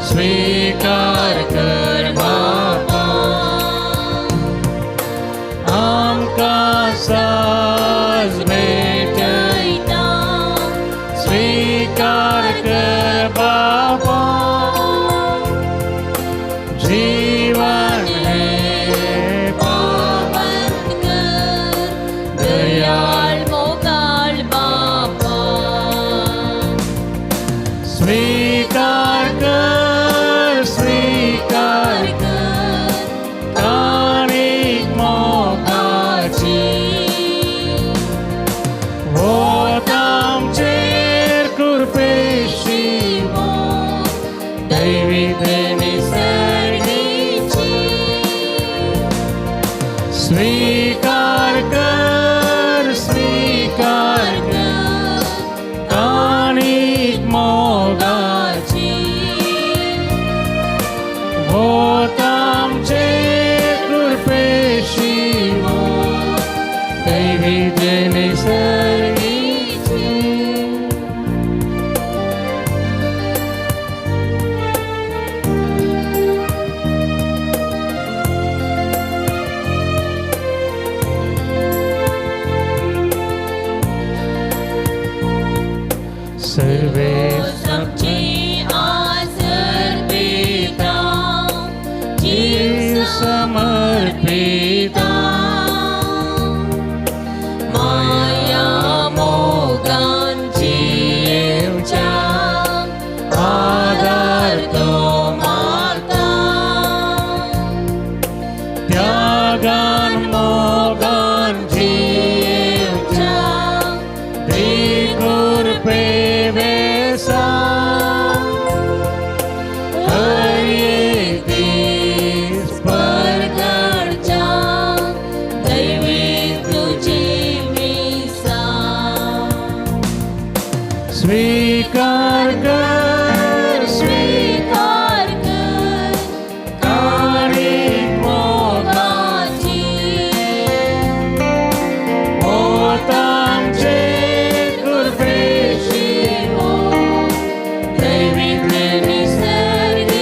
स्वीकार कर बापा आमकां साज भेटयता. स्वीकार कर बापा जीवन है पावन कर दयाळ मोगाळ बापा. स्वीकार कर स्वीकार कर काणीक मोगाची होत आमचेर कृपेशी दैवी देणी स्वीकार कर स्वीकार कर काणीक मोगाची होत आमचे कृपेशी दैवी देणी सर्गीची. सर्वेस आमची आस अर्पिता जीव समर्पिता माया मोगांची येवच्या आदार तो माता त्यागान मोगांची येवच्या देखोर पेवेसा हर एक दीस परगडच्या दैवी तुझी मिसा स्वीकार कर स्वीकार कर काळी मोगाची मोत आमचे कुर्बेशी हो दैविक निसर्गीची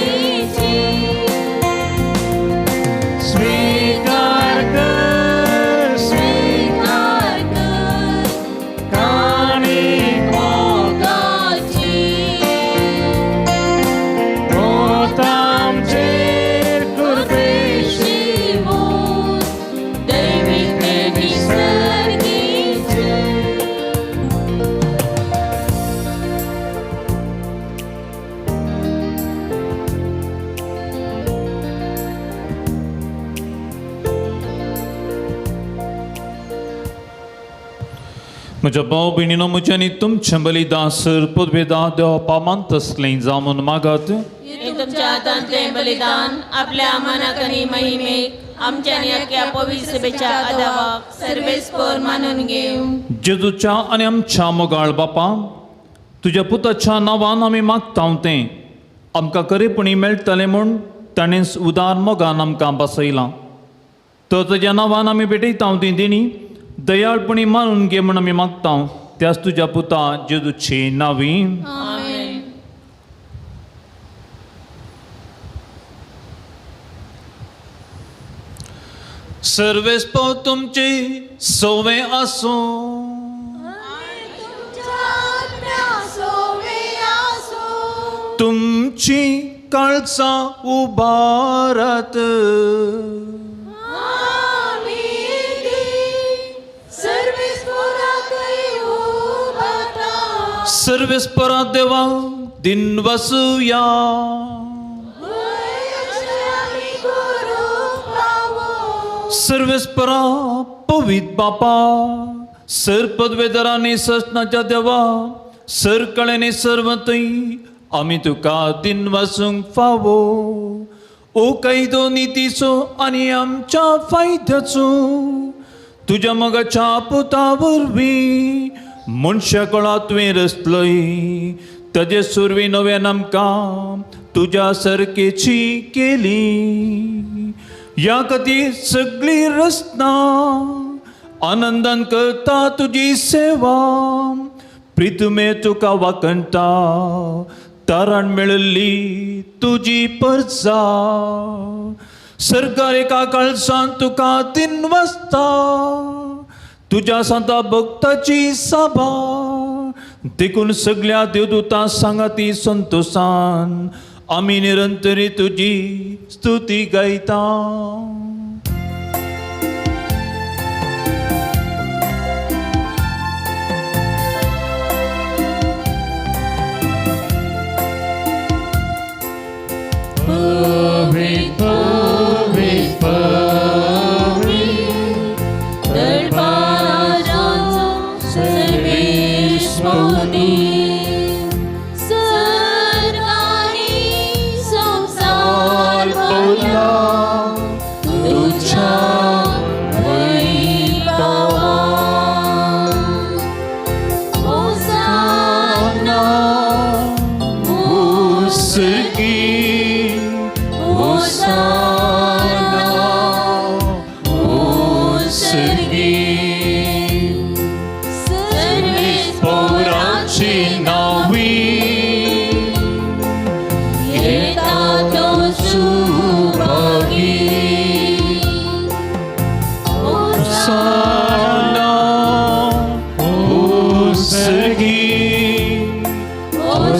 स्वीकार कर स्वीकार कर काळी मोगाची मोत आमचे कुर्बेशी शिवो दैविक निसर्गीची म्हज्या भाव भयणीनो म्हज्यानी तुमचे बलिदान सर पदवेदान देवा पामान तसलें जावन मागात हे तुमच्या हातान ते बलिदान आपल्या मनाक आणि महिमेक आमच्या आणि अख्ख्या पवित्र सभेच्या आदावाक सर्वेस्पर मानून घेऊ जेजूच्या आनी आमच्या मोगाळ बापा तुज्या पुताच्या नांवान आमी मागता तें आमकां खरेपणी मेळटलें म्हूण ताणें उदार मोगान आमकां बसयलां तो तुज्या नांवान आमी भेटयता ती देणी दयाळपणी मानून घे म्हूण आमी मागता त्याच तुज्या पुता जेजूची नांवी आमेन सर्वेस्पो तुमची सोवे आसूं तुमची काळजां उबारात सर्वेस्परा देवा दिन वसूया सर्वेस्परा पवित बापा सर पदवेदारांनी ससनाच्या देवा सर कळेने सर्वतय आमी तुका दिन वसूंक फावो ओ कैदो नितीचो आनी आमच्या फायद्याचो तुज्या मोगाच्या पुता वरवीं मनशा कळा तुवें रचलय ताजे सुरवी नव्यान आमकां तुज्या सारकेची केली या खातीर सगळी रचना आनंदान करता तुजी सेवा प्रितुमे तुका वाकणटा तारण मेळिल्ली तुजी परजा सरकार एका काळजान तुका दिन वाजता तुज्या सांता भक्ताची सभा देखून सगळ्या देवदूतां सांगाती संतोषान आमी निरंतरी तुजी स्तुती गायता पवित पवित पवित दरबाराचो सर्वेश्वरी सर्व आणि संसार भरला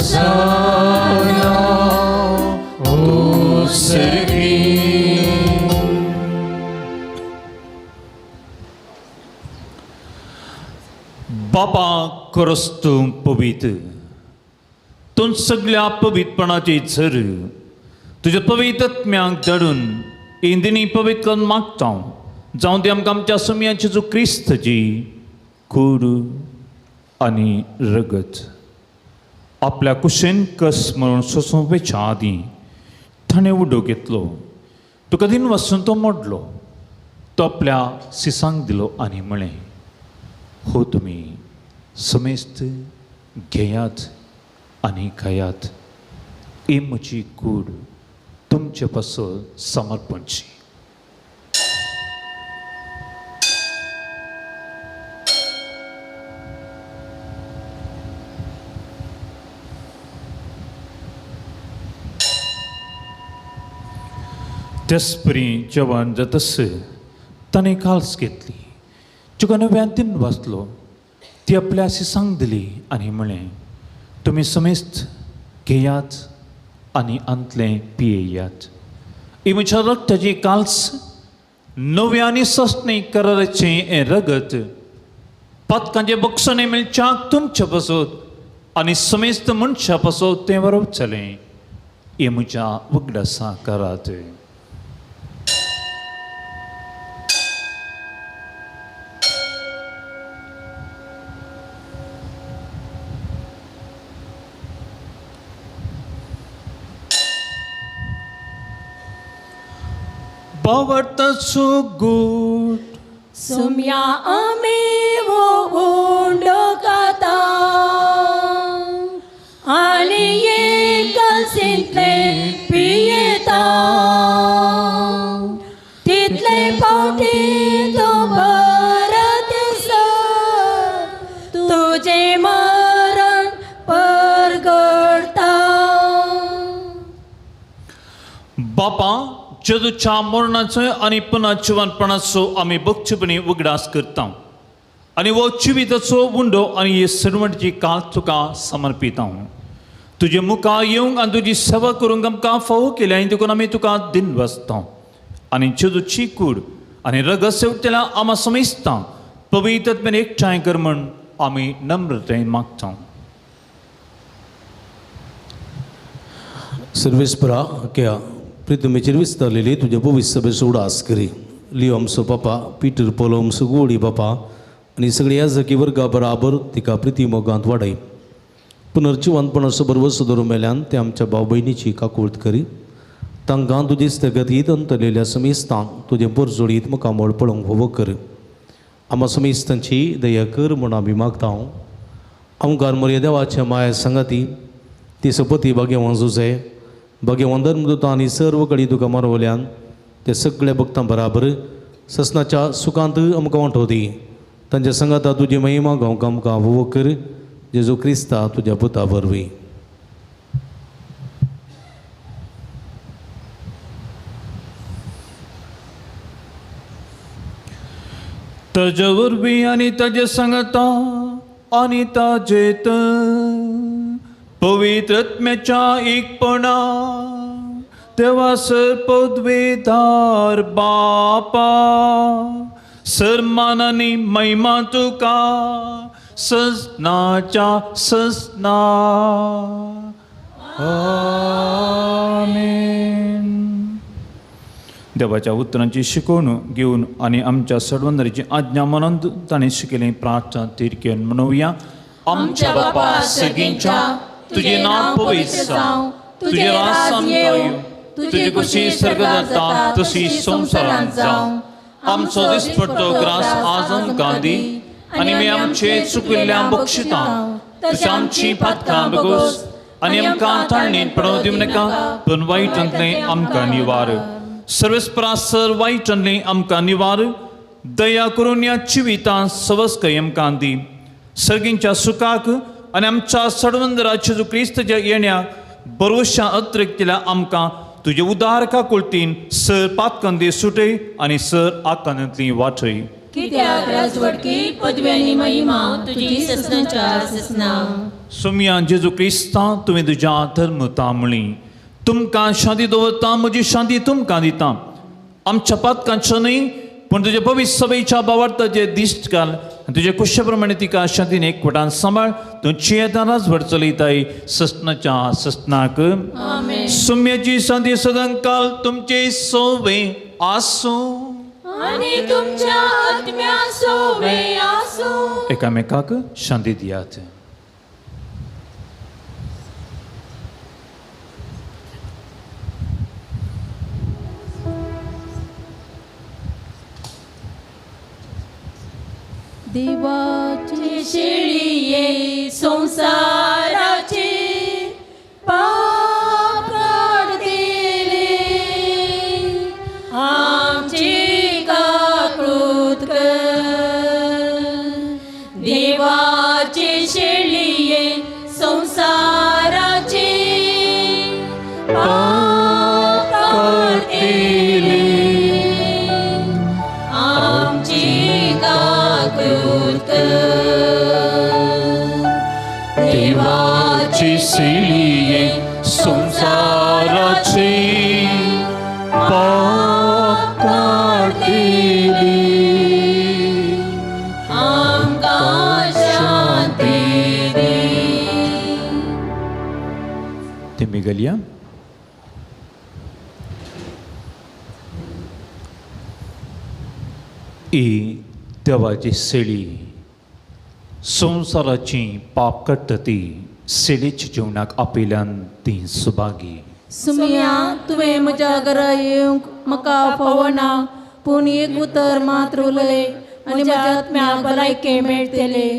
Hosanna, o Sergi. बाबा खरंच तू पवित्र, तू सगळ्या पवित्रपणाची झर तुझ्या पवित्रत्म्याक धडून इंदिनी पवित्र करून मागता जाऊन ते आमकां आमच्या सुमयाची जो क्रिस्तची कूड आनी रगत आपल्या कुशेन कस म्हणून सोंसोवपाच्या आदीं ताणें उडो घेतलो, तुका दिन वचून तो मोडलो, तो आपल्या सिसांक दिलो आनी म्हळें, हो तुमी समेस्त घेयात आनी खायात, ही म्हजी कूड तुमचे पासत समर्पणची. तेसपरी जेवण जातस ताणें काल्स घेतली, तुका नव्यान दिन वाचलो, ती आपल्या सिसांक दिली आनी म्हळें, तुमी समेस्त घेयात आनी अंतलें पियेयात, ही म्हज्या रगताची काल्स नव्या आनी सस्तें कराराचें हें रगत पातकांचे बक्षणे मेळच्याक तुमच्या पासत आनी समेस्त मनशा पासत तें वरवचलें, हें म्हज्या वगडासा करात. बावडताचो गोट सुम्या आमी उंडो खाता आनी एक कलसींतले पियेता, तितले फावटी तो परत तुझे मरण परगडता. बापा जेजूच्या मरणाचो आनी पुन्हा जिवनपणाचो आमी भक्तीपणी उगडास करता आनी वो जिविताचो उंडो आनी हे सर्वंटीची काल तुका समर्पिता. तुजे मुखार येवंक आनी तुजी सेवा करूंक आमकां फावो केल्या आनी देखून आमी तुका दिन वाचता आनी जेजूची कूड आनी रगत सेवटेला आमी समेजता पवित्रत्वेन एकठांय कर म्हण आमी नम्रतेन मागता. सर्वेस्परा क्या प्रितमेचेर विस्तारलेली तुझ्या पवित्र सभेचो उडास करी. लिओ आमचो बापा पिटर पोलो आमचो गोडी बापा आनी सगळी याजकी वर्गा बराबर तिका प्रिती मोगांत वाडय. पुनर्जिवनपणाचो बरोबर सुदारून मेल्यान ते आमच्या भाव भयणीची काकूळट करी. तांकां तुजी स्थगतीत अंतरलेल्या समेस्तांक तुजे परजोडीत मुखामोळ पळोवंक फोव कर. आम्हा समेस्तांची दया कर म्हूण आमी मागता. आमकां मर्या देवाच्या माया सांगाती ती सपती भाग्यवान जुजे भगवान धर्मदूत आनी सर्व कडी तुका मारवल्यान ते सगळ्या भक्तां बराबर ससनाच्या सुखांत आमकां वांटोवती. तांच्या संगाता तुजी महिमा गावंक आमकां फोव कर. जेजू क्रिस्ता तुज्या पुता वरवीं. ताजे वरवीं आनी ताजे सांगता आनी ताजेत पवित्रत्म्याच्या एकपणा देवा सर पदवेदार बापा सन्मान आनी महिमा तुका ससनाच्या ससना. आमेन. देवाच्या उतरांची शिकवणूक घेवन आनी आमच्या सडवंदरीची आज्ञा म्हणून ताणें शिकयलें प्रार्थना तिरकेन म्हणुया. आमच्या बापा सगळींच्या तुझे नाव पवित्र जावं, तुझे राज येवं, तुझी खुशी स्वर्गात जाता तशी संवसारांत जावं. आमचो दिसपट्टो ग्रास आज आमकां दी आनी आमी आमचे चुकिल्ल्या बक्षिता तशी आमची पातकां बगोस आनी आमकां ताळणीत पडोवं दिवं नाका पूण वायटांतलें आमकां निवार. सर्वेस्परासर वायटांतलें आमकां निवार. दया करून ह्या जिवितांत सवस्कय आमकां दी. सर्गींच्या सुखाक आनी आमच्या सडवंदराच्या जो क्रिस्ताच्या येण्याक बरोवशा अत्रेक केल्या आमकां तुजे उदार काकुळटीन सर पातकांदे सुटय आनी सर आकांतांतली वाटय. कित्याक राजवडकी पदव्यांनी महिमा तुजी ससनाच्या ससना. सुमया जेजू क्रिस्ता तुवें तुज्या धर्म तामळी तुमकां शांती दवरता म्हजी शांती तुमकां दिता. आमच्या पातकांच्या न्हय पूण तुजे पवित्र सभेच्या भावार्थाचे दिश्ट घाल तुजे कुशे प्रमाणे तिका शांतीन एकवटान सांबाळ तुमची येता राजवड चलयताय ससनाच्या ससनाक. सुम्याची शांती सदांकाल तुमचे सोवे आसूं आणि तुमच्या आत्म्या सोवे आसूं. एकामेकाक शांती दियात. देवाचे शेळिये संसाराचे पाप काढतेले आमची काकृत कर. देवाचे शेळिये संसाराचे पाप काढतेले आमची काकृत देवाची सिळिये संसाराचे पाप काढतेली आमकां शांती दी. तेमी गेल्या ही देवाची सेळी संसाराची पाप काडटा ती सेळेच्या जिवनाक आपयल्यान ती सुभागी. सुमया तुवें म्हज्या घरा येवंक म्हाका फावना पूण एक उतर मात्र उलय आनी म्हज्या आत्म्याक भलायके मेळटले.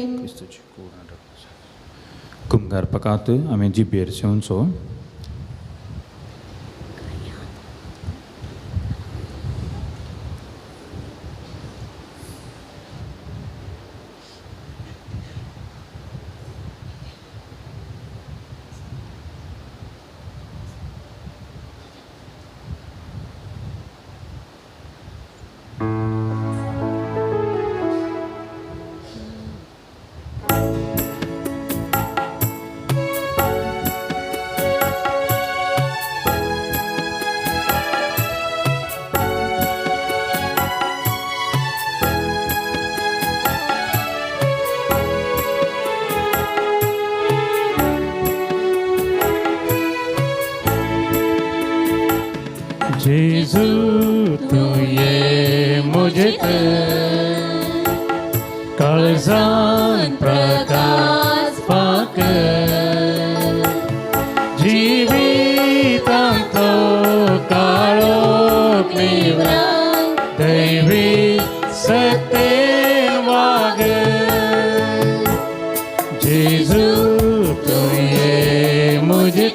कुंभार पकात आमी जिबेर सेवनचो. जेजू तू ये मुझे काळजान प्रकाश पाक जिवितांतो काळोख निवरा दैवी सत्तेन वाग. जेजू तू ये मुझे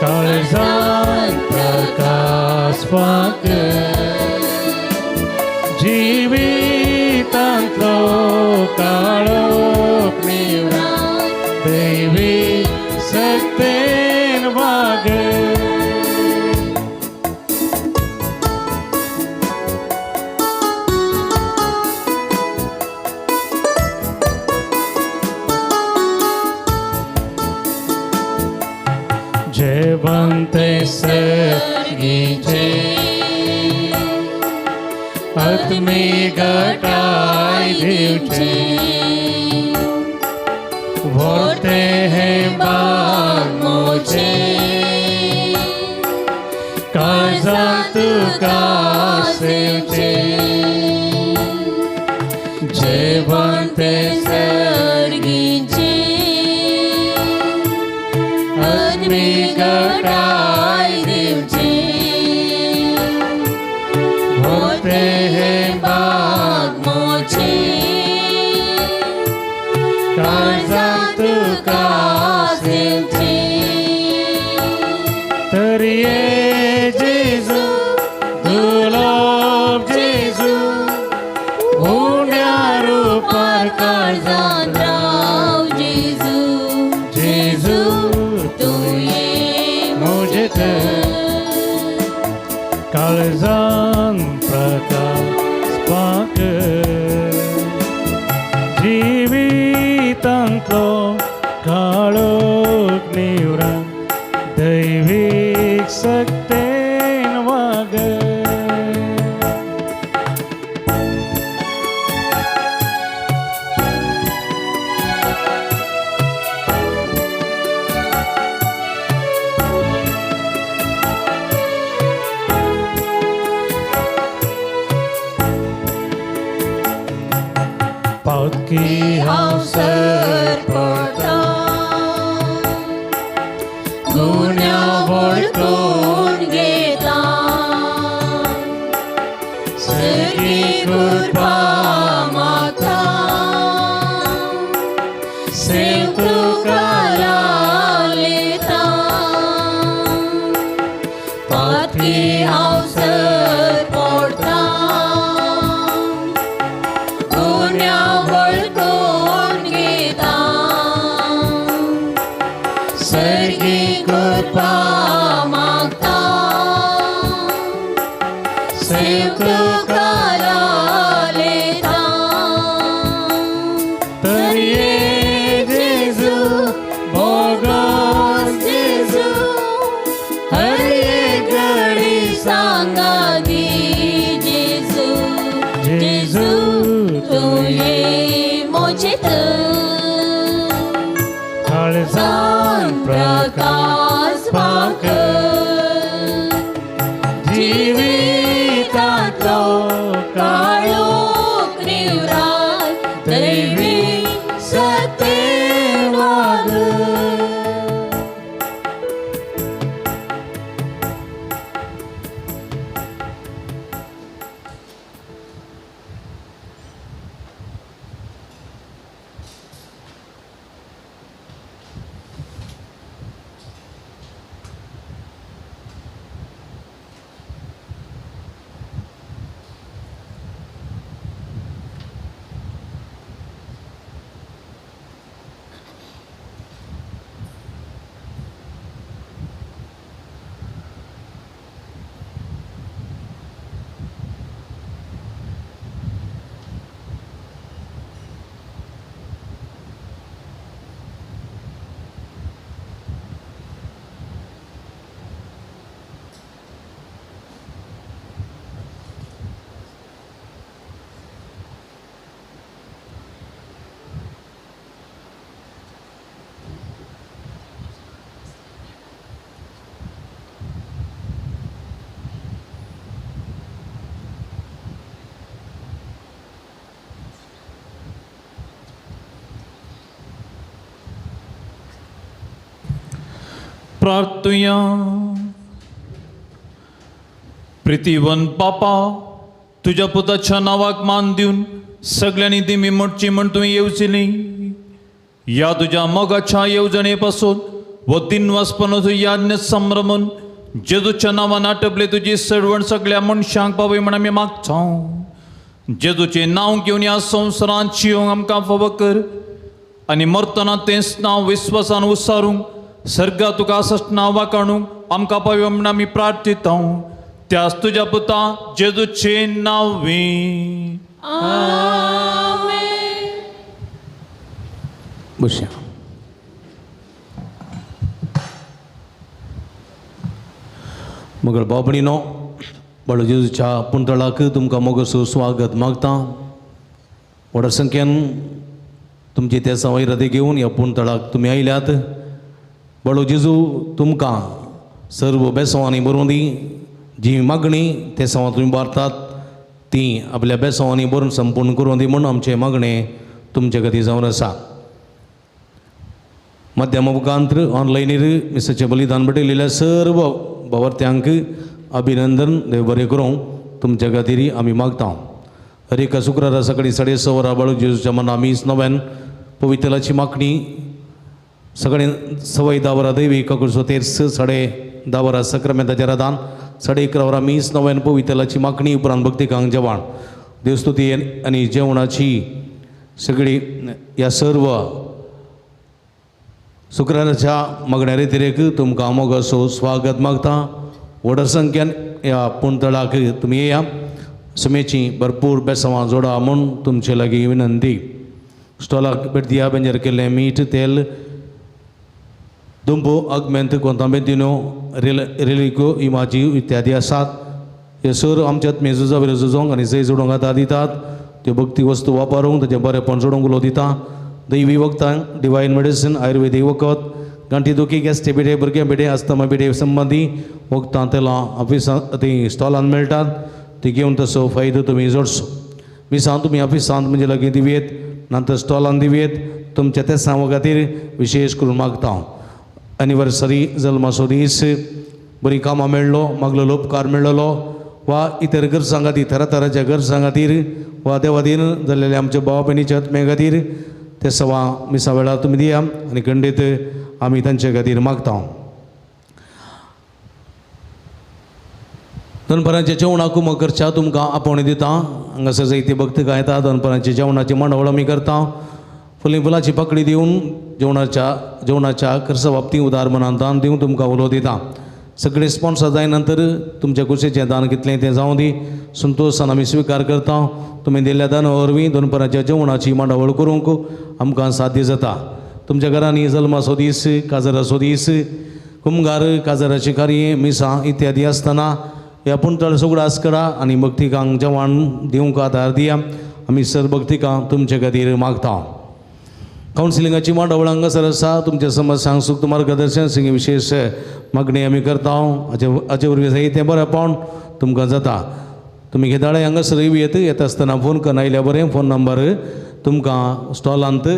काळजान प्रकाश पाक जिवितांतलो काळोख निवरा दैवी सत्तेन वाग. जेवंते सर्गीचे आत्मी घटाय दिवचे व्हरते हे बाग मोचे काळजान तुका सेवचे. जेवंते सर्गीचे आत्मी घटाय दिवचे व्हरते हे बाग मोचे काळजान तुका सेवचे. तरी ये जेजू दुर्लभ जेजू उण्या रूपार काळजान राव जेजू. जेजू तू ये मुझे काळजान प्रकाश जिवितांतलो काळोख निवरा दैवीक सक्तेन वाग पावतकी हांव सर पडटा गुन्या वळखून घेता सर्गी कृपा मागता सेव तुकारा लेता पातकी हांव सर पडता गुन्या वळखून घेता सर्गी कृपा मागता सेव तुकारा लेता तरी ये जेजू बोगोस जेजू हर एक घडी सांगा दी जेजू जेजू तुझे मोचित काळजान प्रकाश पाक जिवितांतलो काळोख निवराल दैवी सत्तेन वाग प्रार्थुया. प्रितीवन बापा, तुझ्या पुताच्या नावाक मान दिवन सगळ्यांनी दिमी मोडची म्हण तुवें येवजिली. या तुझ्या मोगाच्या येवजणे पासून व दिनवासपणाचो याज्ञ संभ्रमून जेजूच्या नांवान आटपले तुजी सडवण सगळ्या मनशांक पावय म्हण आमी मागता. जेजूचें नांव घेवन ह्या संवसारांत जियोंक आमकां फावो कर आनी मरतना तेंच नांव विस्वासान उसारूंक सर्गा तुका आसतना वाकाणूंक आमकां पावय म्हण आमी प्रार्थिता. त्याच तुज्या पुता जेजूचे नांवे. बसया. मगर बाबणीनो, बाळू जेजूच्या पुंतळाक तुमकां मोगसो स्वागत मागता. व्हड संख्येन तुमची त्या सवय हृदय घेवन ह्या पुंतळाक तुमी आयल्यात. बाळू जेजू तुमकां सर्व बेसवांनी बरोवन दी. जी मागणी ते सवां तुमी बारतात ती आपल्या बेसवांनी बरोवन संपूर्ण करून दी म्हूण आमचें मागणें तुमचे खातीर जावन आसा. माध्यमा मुखांतर ऑनलायनीर मिसाचें बलिदान भेटयलेल्या सर्व भावार्थ्यांक अभिनंदन. देव बरें करूं तुमच्या खातीर आमी मागता. हर एका शुक्रारा सकाळी 6:30 वरां बाळू जेजूच्या मना मीस नव्यान पवित्राची मागणी सगळे सवय 10 वरां दैवीक कडचो तेर्स 10:30 वरां सक्रामेंताचें रादान 11:30 वरां मीस नव्यान पवित्राची मागणी उपरांत भक्तिकांक जेवण देवस्तुती आनी जेवणाची सगळी ह्या सर्व शुक्राराच्या मागण्या रितीरेक तुमकां मोगसो स्वागत मागता. व्हड संख्येन ह्या पुंतळाक तुमी येया. सुमेची भरपूर बेसांवां जोडा म्हूण तुमचे लागीं विनंती. स्टॉलाक भेट दिया बेंजर केल्लें मीठ तेल दुंपो अगमेंत कोंतांबेंतिनो रेलिको इमाजी इत्यादी आसात. हे सर आमच्यात मेजुजा विरजुजोंक आनी जय जोडोंक आदार दितात. त्यो भक्ती वस्तू वापरूंक ताचें बरेंपण जोडोंक उलो दिता. दैवी वखदां डिवायन मेडिसीन आयुर्वेदीक वखद गांठी दुखी गॅस्ट्री बिडे भुरग्यां बिडे अस्थमा बिडे संबंदी वखदां तेलां ऑफिसांत ती स्टॉलांत मेळटात. ती घेवन तसो फायदो तुमी जोडचो. मिसां तुमी ऑफिसांत म्हणजे लागीं दिवेत नंतर स्टॉलांत दिवेत. तुमच्या त्या सामा खातीर विशेश करून मागता. एनिवर्सरी जल्माचो दीस बरी कामां मेळ्ळो मागलेलो उपकार मेळ्ळलो वा इतर गरजां खातीर तरातरांच्या गरजां खातीर वा देवा खातीर जाल्लेले आमच्या भावा भयणीच्या आत्म्या खातीर ते सवा मिसा वेळार तुमी दिया आनी खंडीत आमी तांचे खातीर मागता. दनपरांच्या जेवणाक कुमक करच्या तुमकां आपोवणी दिता. हांगासर जायती भक्त गायतात. दनपरांच्या जेवणाची मांडावळ आमी करता. फुलीं फुलांची पकडी दिवन जेवणाच्या खर्च बाबतींत उदार मनान दान दिवन तुमकां उलो दिता. सगळे स्पॉन्सर जाय नंतर तुमच्या कुशीचें दान कितलें तें जावं दी. संतोशान आमी स्विकार करता. तुमी दिल्ल्या दाना वरवीं दनपरांच्या जेवणाची मांडावळ करूंक आमकां साध्य जाता. तुमच्या घरांनी जल्माचो दीस काजराचो दीस कुमगार काजराची कार्ये मिसां इत्यादी आसतना ह्या पुंतळ सगळो आसकडा आनी भक्तिकांक जेवण दिवंक आदार दिया. आमी सर भक्तिकांक तुमचे खातीर मागता. कावन्सिलिंगाची मांडावळ हांगासर आसा. तुमच्या समस्यांक सूक्त मार्गदर्शन सिंगी विशेष मागणी आमी करता. हाचे वरवीं जायतें बरेंपण तुमकां जाता. तुमी घेताळे हांगासर येता आसतना फोन करून आयल्या बरें. फोन नंबर तुमकां स्टॉलांत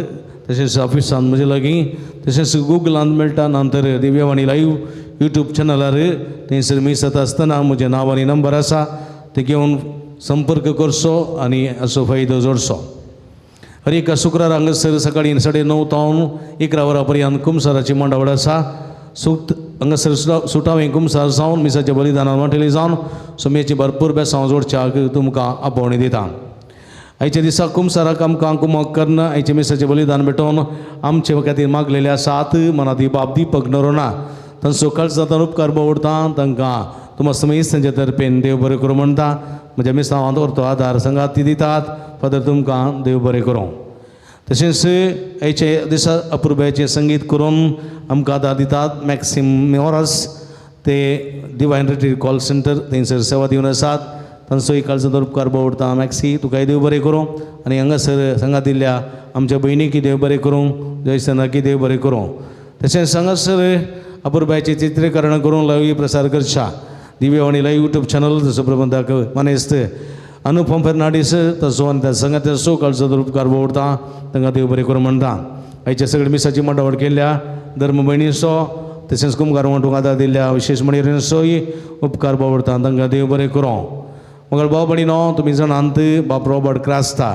तशेंच ऑफिसांत म्हजे लागीं तशेंच गुगलांत मेळटा. नंतर दिव्यवाणी लायव्ह यूट्यूब चॅनलार थंयसर मिस जाता आसतना म्हजें नांव आनी नंबर आसा. ते घेवन संपर्क करचो आनी हाचो फायदो जोडचो. हर एका शुक्रार हांगासर सकाळीं 9:30 तावन 11 वरां पर्यंत कुमसाराची मांडावळ आसा. सूक्त हांगासर सुटावें कुमसार जावन मिसाच्या बलिदानान वांटेली जावन सोम्याची भरपूर बेसांव जोडच्याक तुमकां आपोवणी दिता. आयच्या दिसा कुमसाराक आमकां कुमक करना आयच्या मिसाचें बलिदान भेटोवन आमचे खातीर मागलेले आसात. मनाती बाब दीपक नरोना तांचो काळजांतल्यान उपकार बावडटा. तांकां तुमा समेत तांचे तर्फेन देव बरें करूं म्हणटा. म्हज्या मिसांवांत व्हरतो आदार संगाती दितात. फादर तुमकां देव बरें करूं. तशेंच आयचे दिसा अपुर्बाचें संगीत करून आमकां आदार दितात. मॅक्सिम मेओरस ते डिवायन रिट्रीट कॉल सेंटर थंयसर सेवा दिवन आसात. तांचोय काळजांतल्यान उपकार बावडटा. मॅक्सी तुकाय देव बरें करूं आनी हांगासर सांगात दिल्ल्या आमच्या भयणीकी देव बरें करूं. जयसनाकी देव बरें करूं. तशेंच हांगासर अपुर्बाचें चित्रीकरण करून लाईव्ह प्रसार करच्या दिव्यवाणी लाईव्ह यूट्यूब चॅनल तसो प्रबंधक मानेस्त अनुपम फर्नांडीस तसो आनी त्या संगात तसो काळजांतल्यान उपकार बावडटा. तांकां देव बरें करूं म्हणटा. आयच्या सगळे मिसाची मांडावळ केल्ल्या धर्म भयणीचो तशेंच कुमगार वांटूंक आदार दिल्ल्या विशेष मणिरेंचोय उपकार बावडटा. तांकां देव बरें करूं. मगळ भाव भयणीनो तुमी जाणांत बाब रॉबर्ट क्रास्ता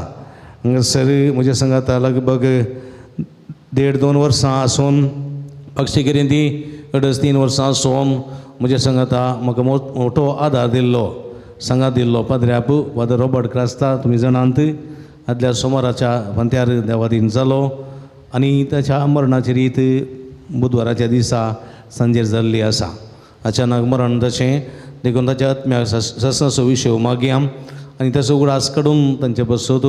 हांगासर म्हज्या संगाता लगभग 1.5-2 वर्सां आसून पक्षिगिरींत 3 वर्सां आसून म्हज्या संगाता म्हाका मोठो आदार दिल्लो सांगात दिल्लो पाद्र्याप फादर रॉबर्ट क्रास्ता तुमी जाणांत आदल्या सोमाराच्या फांत्यार देवादीन जालो आनी ताच्या मरणाची रीत बुधवाराच्या दिसा सांजेर जाल्ली आसा. अचानक मरण जाचें देखून ताच्या आत्म्याक ससाचो विशय मागया आनी ताचो उगडास काडून तांचे बसत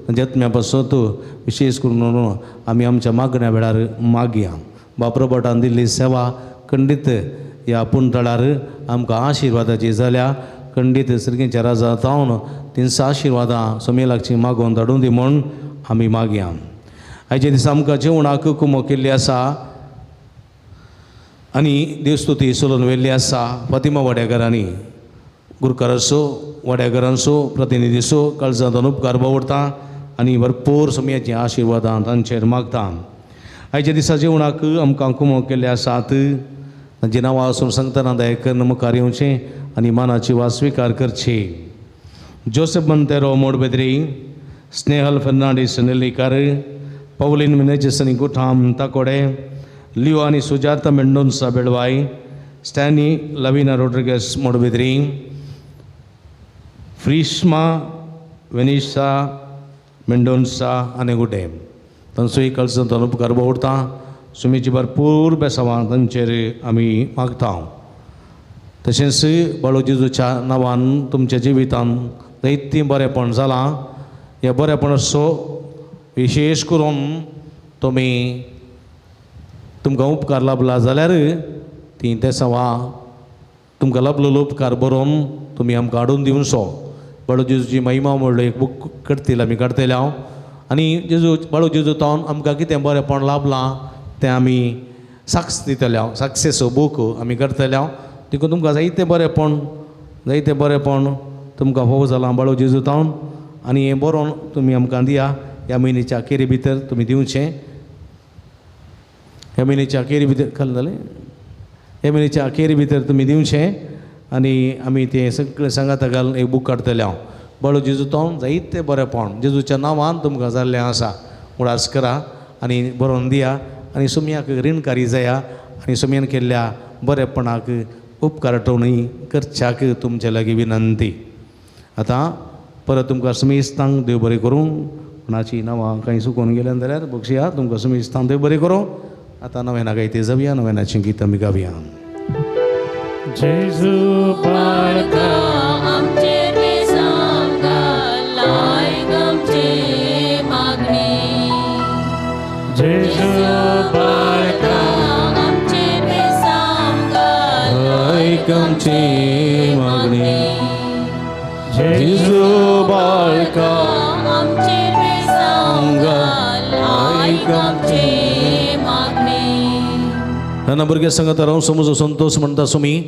तांच्या आत्म्या बसत विशेश करून आमी आमच्या मागण्या वेळार मागया. बाप रॉबर्टान दिल्ली सेवा खंडीत ह्या पुंतळार आमकां आशिर्वादाची जाल्या. खंडीत सर्गेच्या राजा तावन तिनसा आशिर्वादां सोमेलाची मागोवन धाडून दी म्हूण आमी मागया. आयच्या दिसा आमकां जेवणाक कुमक केल्ली आसा आनी देवस्तुती चलोवन व्हेल्ली आसा. फातिमा वाड्याकारांनी गुरकार असो वाड्याकारांचो प्रतिनिधी असो काळजांतल्यान उपकार बावडटा आनी भरपूर सोम्याची आशिर्वादां तांचेर मागता. आयच्या दिसा जेवणाक आमकां कुमक केल्ले आसात. तांची नांवां आसून सांगतना दयेकर मुखार येवचें आनी मानाची वा स्विकार करची. जोसेफ मोंतेरो मोडबेद्री, स्नेहल फर्नांडीस नेल्लीकार, पौलीन मिनेजेसनी गुठाम ताकोडे, लिओ आनी सुजाता मेंडोन्सा बेळवाय, स्टॅनी लविना रोड्रिगेस मोडबेद्री, फ्रिश्मा वेनिसा मेंडोन्सा आनी गुडे तांचोय काळजांतल्यान उपकार बावडटा. सुमीची भरपूर बेसांवां तांचेर आमी मागता. तशेंच बाळू जेजूच्या नांवान तुमच्या जिवितांत जायतीं बरेंपण जालां. ह्या बरेंपणाचो विशेष करून तुमी तुमकां उपकार लाभला जाल्यार ती ते सवा तुमकां लाभलेलो उपकार बरोवन तुमी आमकां हाडून दिवचो. बाळू जेजूची महिमा म्हणलो एक बूक करतले आमी काडटले हांव आनी जेजू बाळू जेजू तावन आमकां कितें बरेंपण लाभलां तें आमी साक्ष दितले हांव. सक्सेस बूक आमी करतले हांव. देखून तुमकां जायतें बरेंपण तुमकां फोव जालां बाळू जेजू तावन आनी हें बरोवन तुमी आमकां दिया. ह्या म्हयन्याच्या अखेरी भितर तुमी दिवचें. ह्या म्हयन्याच्या अखेरी भितर काल जालें हे म्हयन्याच्या अखेरी भितर तुमी दिवचें आनी आमी तें सगळें सांगाता घालून एक बूक काडटले हांव. बाळू जेजू तावन जायतें बरेंपण जेजूच्या नांवान तुमकां जाल्लें आसा उडास करा आनी बरोवन दिया आनी सुमयाक रीणकारी जाया आनी सुमयान केल्ल्या बरेपणाक उपकारटवणी करच्याक तुमचे लागीं विनंती. आतां परत तुमकां सुमेस्तांक देव बरें करूं. कोणाची नांवां कांय चुकोवन गेल्यान जाल्यार बक्षया तुमकां सुमेस्तांक देव बरें करूं. आतां नव्याना गायते जावया नव्यानाचीं गितां आमी गावया. जेजू बाळका आमचेर बेसांव घाल आयक आमची मागणी. जेजू बाळका आमचेर बेसांव घाल आयक आमची मागणी. जेजू बाळका आमचेर बेसांव घाल आयक आमची मागणी. ल्हान भुरग्या सांगात राव समज संतोष म्हणटा सुमी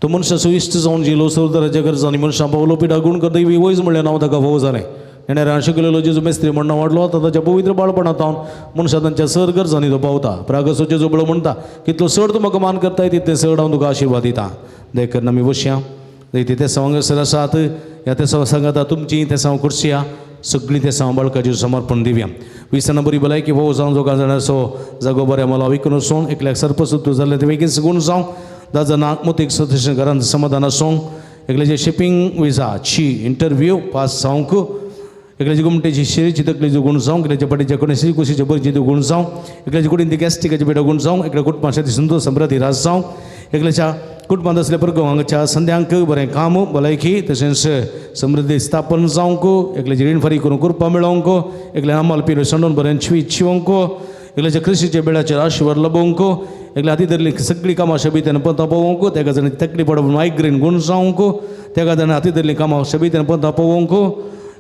तो मनशां सुइश्ट जावन जिलो सरदाराच्या गरजांनी मनशां पावलो पिडा गुण कर दैवी वयज म्हणलें नांव ताका फोव जालें. तेणें राशी केलेलो जेजू मेस्त्री म्हणणा वाडलो आतां ताच्या पवित्र बाळपणांत हांव मनशां तांच्या सर गरजांनी तो पावता. प्रागसो जेजू बळो म्हणटा कितलो चड तूं म्हाका मान करताय तितलें चड हांव तुका आशिर्वाद दितां. देखून आमी बसया जायती ते सांगासर आसात. ह्या ते सांगाता तुमची ते सांग करशया सगळीं ते सांग बाळकाचेर समर्पण दिवया. विसना बरी भलायकी फोव जावन जो जाणांचो जागो बऱ्या मला विकून वचूं एकल्याक सर्पसूत्र जाल्लें तें बेगीन गूण जावं. 10 जाणांक मोतीक सदस्य घरांत समाधान आसूं. एकल्याचे शिपींग विजाची इंटरव्यू पास जावंक. एकल्याची गुमटेची शिरीची तकलेची गूण जावं. एकल्याच्या पाटीच्या कोणी श्री कुशीच्या बरीची गूण जावं. एकल्याची कुडीन ती गॅस्ट्रिकाची बेडा गूण जावं. एकल्या कुटुंबाच्या संतोष समृद्धी रास जावं. एकल्याच्या कुटुंबांत असल्या प्रगवांच्या संध्यांक बरें काम भलायकी तशेंच समृद्धी स्थापन जावंक. एकल्याची रीण फारीक करून कुरपा मेळोवंक. एकल्या नामाल पिरो संडून बरें चिवंक. एकल्याच्या कृशीच्या बेडाचेर आशिर्वाद लबोवंक. एकल्या हाती धरली सगळीं कामां शबितेन पंथा पोवंक. तेका जाणां तकली पडप मायग्रेन गूण जावंक. तेका जाणां हाती धरली कामां शबितेन पंथा पोवंक.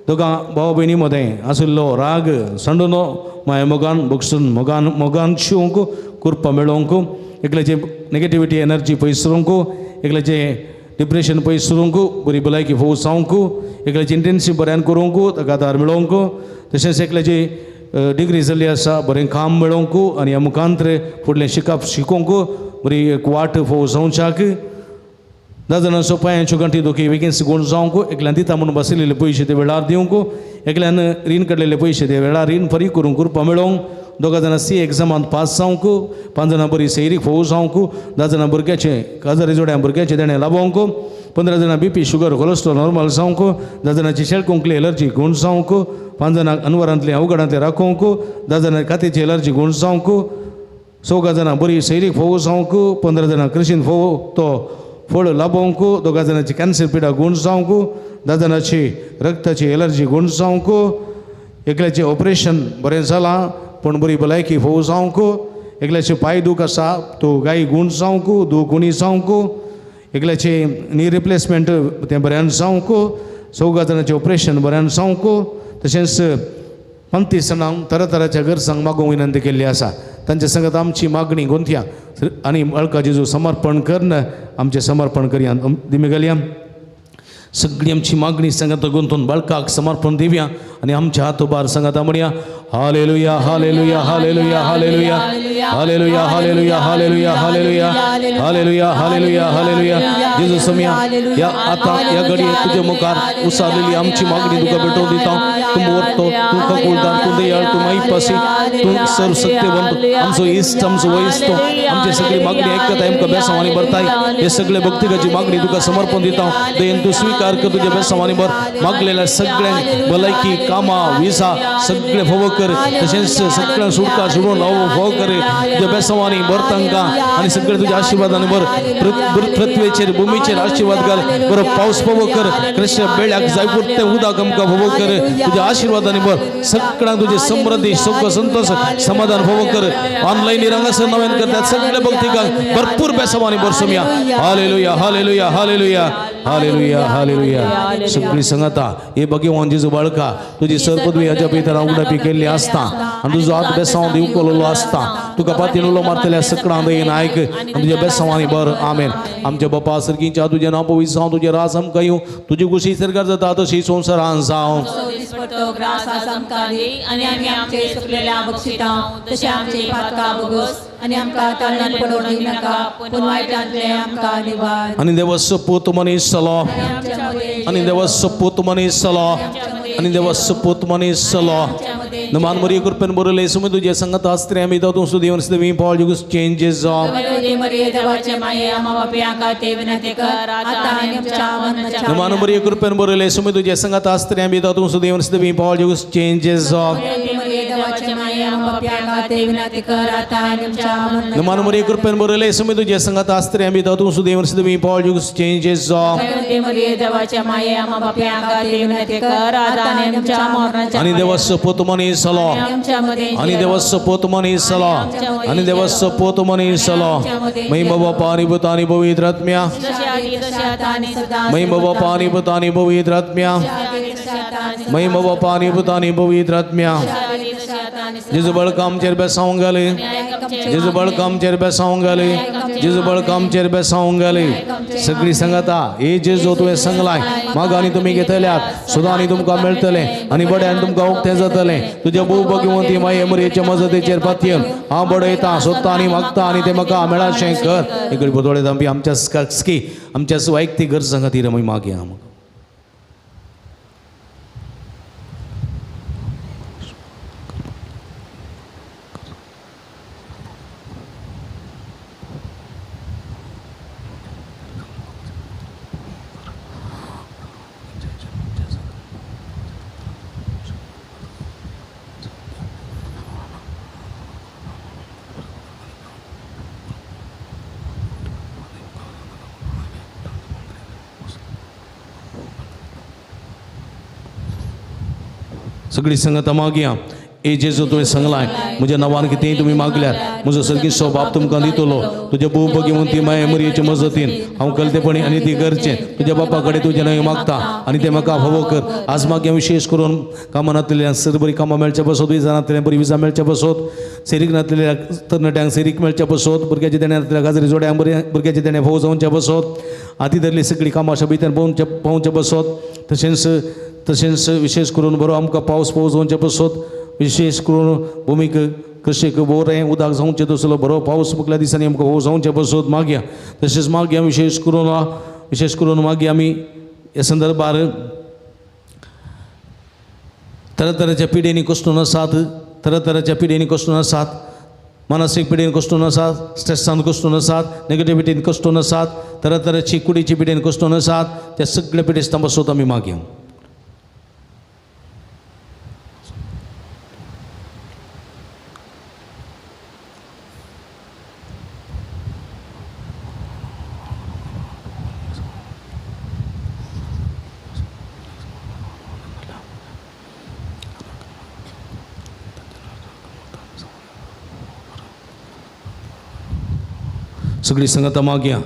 दोगां भाव भयणी मदें आशिल्लो राग संडून माया मोगान बगसून मोगान शिवंक कुरपा मेळोवंक. एकल्याचे नेगेटिविटी एनर्जी पयस सुरूंक. एकल्याचे डिप्रेशन पयस सुरूंक बरी भलायकी फोव जावंक. एकल्याची इंटेन्सीव बऱ्यान करूंक ताका आदार मेळोवंक. तशेंच एकल्याची डिग्री जाल्ली आसा बरें काम मेळोवंक आनी ह्या मुखांतर फुडलें शिकोवंक बरी एक वाट फोव जावच्याक. 10 जाणांचो पांयांच्यो गांठी दोखी बेगीन गूण जावंक. एकल्यान दिता म्हणून बसयलेले पयशे ते वेळार दिवंक. एकल्यान रीण काडलेले पयशे ते वेळार रीण फारीक करून कुरपा मेळोवंक. 2 जाणां सी एग्जामांत पास जावंक. 5 जाणां बरी सैरीक फोव जावंक. 10 जाणां भुरग्याचे काजारी जोड्या भुरग्याचे देणे लाभोवंक. 15 जाणां BP शुगर कोलेस्ट्रॉल नॉर्मल जावंक. 10 जाणांची शेळकुंकली एलर्जी गूण जावंक. 5 जाणांक अनवरांतले अवघडांतले राखोवंक. 10 जाणां कातेची एलर्जी गूण जावंक. 14 जाणां बरी सैरीक फोव जावंक. 15 जाणां कृशीन फोव तो फळ लाभोवंक. 2 जाणांची कॅन्सर पिडा गूण जावंक. 10 जाणांची रक्ताची एलर्जी गूण जावंक. एकल्याचें ऑपरेशन बरें जालां पण बरी भलायकी फोव जावंक. एकल्याचे पांय दूख आसा तो गायी गूण जावंक. दूख उणी जावंक. एकल्याचे नी रिप्लेसमेंट तें बऱ्यान जावंक. 14 जाणांचें ऑपरेशन बऱ्यान जावंक. तशेंच 35 जाणांक तरातराच्या गरजांक मागोवंक विनंती केल्ली आसा. तांचे सांगात आमची मागणी गोंथया आनी बाळका जेजू समर्पण करन आमचें समर्पण करया दिमी घालया. सगळी आमची मागणी सांगात गुंतून बाळकाक समर्पण दिवया आनी आमच्या हात उबार सांगाता म्हणया hallelujah hallelujah hallelujah hallelujah hallelujah hallelujah hallelujah hallelujah hallelujah hallelujah hallelujah. Jezu समया या आता या घडये तुझ्या मुखार उसारलेली आमची मागणी तुका भेटोवन दिता. तूं मोरतो तूं कबूलदार तूं दयाळ तूं माईपासी तूं सर्व सत्यवंत आमचो इश्ट आमचो वयस्तो आमची सगळी मागणी ऐकता आमकां बेसांवांनी भरताय. हे सगळे भक्तिकाची मागणी तुका समर्पण दिता. दयेन तूं स्वीकार कर तुज्या बेसांवांनी भर. मागलेल्या सगळ्यांक भलायकी कामां विसा सगळे फोव कर तशेंच सगळ्यांक सुटका सोडून फोव कर तुज्या बेसवांनी भर तांकां आनी सगळे तुज्या आशिर्वादांनी भर पृथ्वीचेर भुमीचेर आशिर्वाद घाल बरो पावस फोव कर कृष्ण बेळ्याक जाय पुरतें उदक आमकां फोव कर तुज्या आशिर्वादांनी भर सगळ्यांक तुजे समृद्धी सुख संतोष समाधान फोव कर ऑनलाईन रंगासर नव्यान करतात सगळे भक्तिकांक भरपूर बेसवांनी भर सोम्या hallelujah hallelujah hallelujah hallelujah hallelujah सगळी संगता हे भगवान जेजू बाळका तुजी सरपदवी हाच्या भितर उगडापी केल्ली आसता आनी तुजो हात बेसांव दिवकलो आसता तुका पातीन उलो मारतल्या सगळ्यांक दयेन आयक आनी तुज्या बेसांवांनी भर आमेन आमच्या बापा सर्गीच्या तुजें नांव पवित्र जावं तुजें रास आमकां येवं तुजी कुशी सरकार जाता तशी संवसारान जावं पडतो ग्रास आमकां दी आनी आमी आमचे सुकलेल्या बक्षिता तशें आमचे पातका बगोस आनी आमकां ताळण्यात पडोवंक दिनाका पूण वायटांतले आमकां निवार आनी देवा सपूत मनीस जालो आनी देवा सपूत मनीस जालो आनी देवा सपूत मनीस जालो नमान मरी कृपेन बरयले सुमी तुजे संगत आस्त्रे आमी तातूंत सुदेवन सदवी पावल जुगस चेंजेस जावं मरिये देवाचे माये आमा बापयाका ते विनंती कर आता आनी आमच्या मरणाच्या नमान मरी कृपेन बरयले सुमी तुजे संगत आस्त्रे आमी तातूंत सुदेवन सदवी पावल जुगस चेंजेस जावं मरिये देवाचे माये आमा बापयाका ते विनंती कर आता आनी आमच्या मरणाच्या नमान मरी कृपेन बरयले सुमी तुजे संगत आस्त्रे आमी तातूंत सुदेवन सदवी पावल जुगस चेंजेस जावं मरिये देवाचे माये आमा बापयाका ते विनंती कर आता आनी आमच्या मरणाच्या आनी देवा सपूत मनीस जालो आनी देवा सपूत मनीस जालो आनी देवा सपूत मनीस जालो महिमा बापा आनी पुता आनी पवित्र आत्म्या महिमा बापा आनी पुता आनी पवित्र आत्म्या महिमा बापा आनी पुता आनी पवित्र आत्म्या जेजू बळका आमचेर बेसावंक घाले जेजू बळका आमचेर बेसावंक घाले जेजू बळका आमचेर बेसावंक घाले सगळी संगता हे जेजू तुवें सांगलाय माग आनी तुमी घेतल्यात सुद्दां आनी तुमकां मेळटलें आनी बडें तुमकां उक्तें जातलें तुज्या भोव भगवंती माये मरयेच्या मजतीचेर पातयेन हांव बडयतां सोदतां आनी मागतां आनी तें म्हाका मेळाशें कर एक बोदोळे आमी आमच्या स्की आमच्या वैयक्तीक गरज खातीर आमी मागया सगळी संगता मागया ए जेजू तुवें सांगलाय म्हज्या नांवान कितेंय तुमी मागल्यार म्हजो सर्गीचो बाप तुमकां दितलो तुज्या भोव भगवंती माये मरयेचे मजतीन हांव कलतेपणी आनी ती करचें तुज्या बापा कडेन तुजें नांव मागता आनी तें म्हाका फावो कर आज मागया विशेश करून कामां नातलेल्यांक सर बरी कामां मेळच्या बसोत विजा नातलेल्यांक बरी विजा मेळच्या बसोत सेरीक नातलेल्या तरणाट्यांक सेरीक मेळच्या बसोत भुरग्याच्या देण्या नातलेल्या गाजरी जोड्यांक भुरग्याच्या देण्या फावो जावच्या बसोत हाती धरली सगळी कामां अशा भितर पावोवच्या बसोत तशेंच विशेष करून बरो आमकां पावस जावचे बसोत विशेष करून भुमीक कृषीक बरें उदक जावचें तसलो बरो पावस मुकल्या दिसांनी आमकां हो जावचें बसोत मागया तशेंच मागया विशेष करून मागया आमी ह्या संदर्भार तरातरांच्या पिडेनी कश्टून आसात तरातरांच्या पिडेनी कश्टून आसात मानसीक पिडेन कश्टून आसात स्ट्रेसान कश्टून आसात नेगेटिविटीन कश्टून आसात तरातरांची कुडीची पिडेन कश्टून आसात त्या सगळ्या पिडेस्तां बसोत आमी मागया सगळी संगता मागया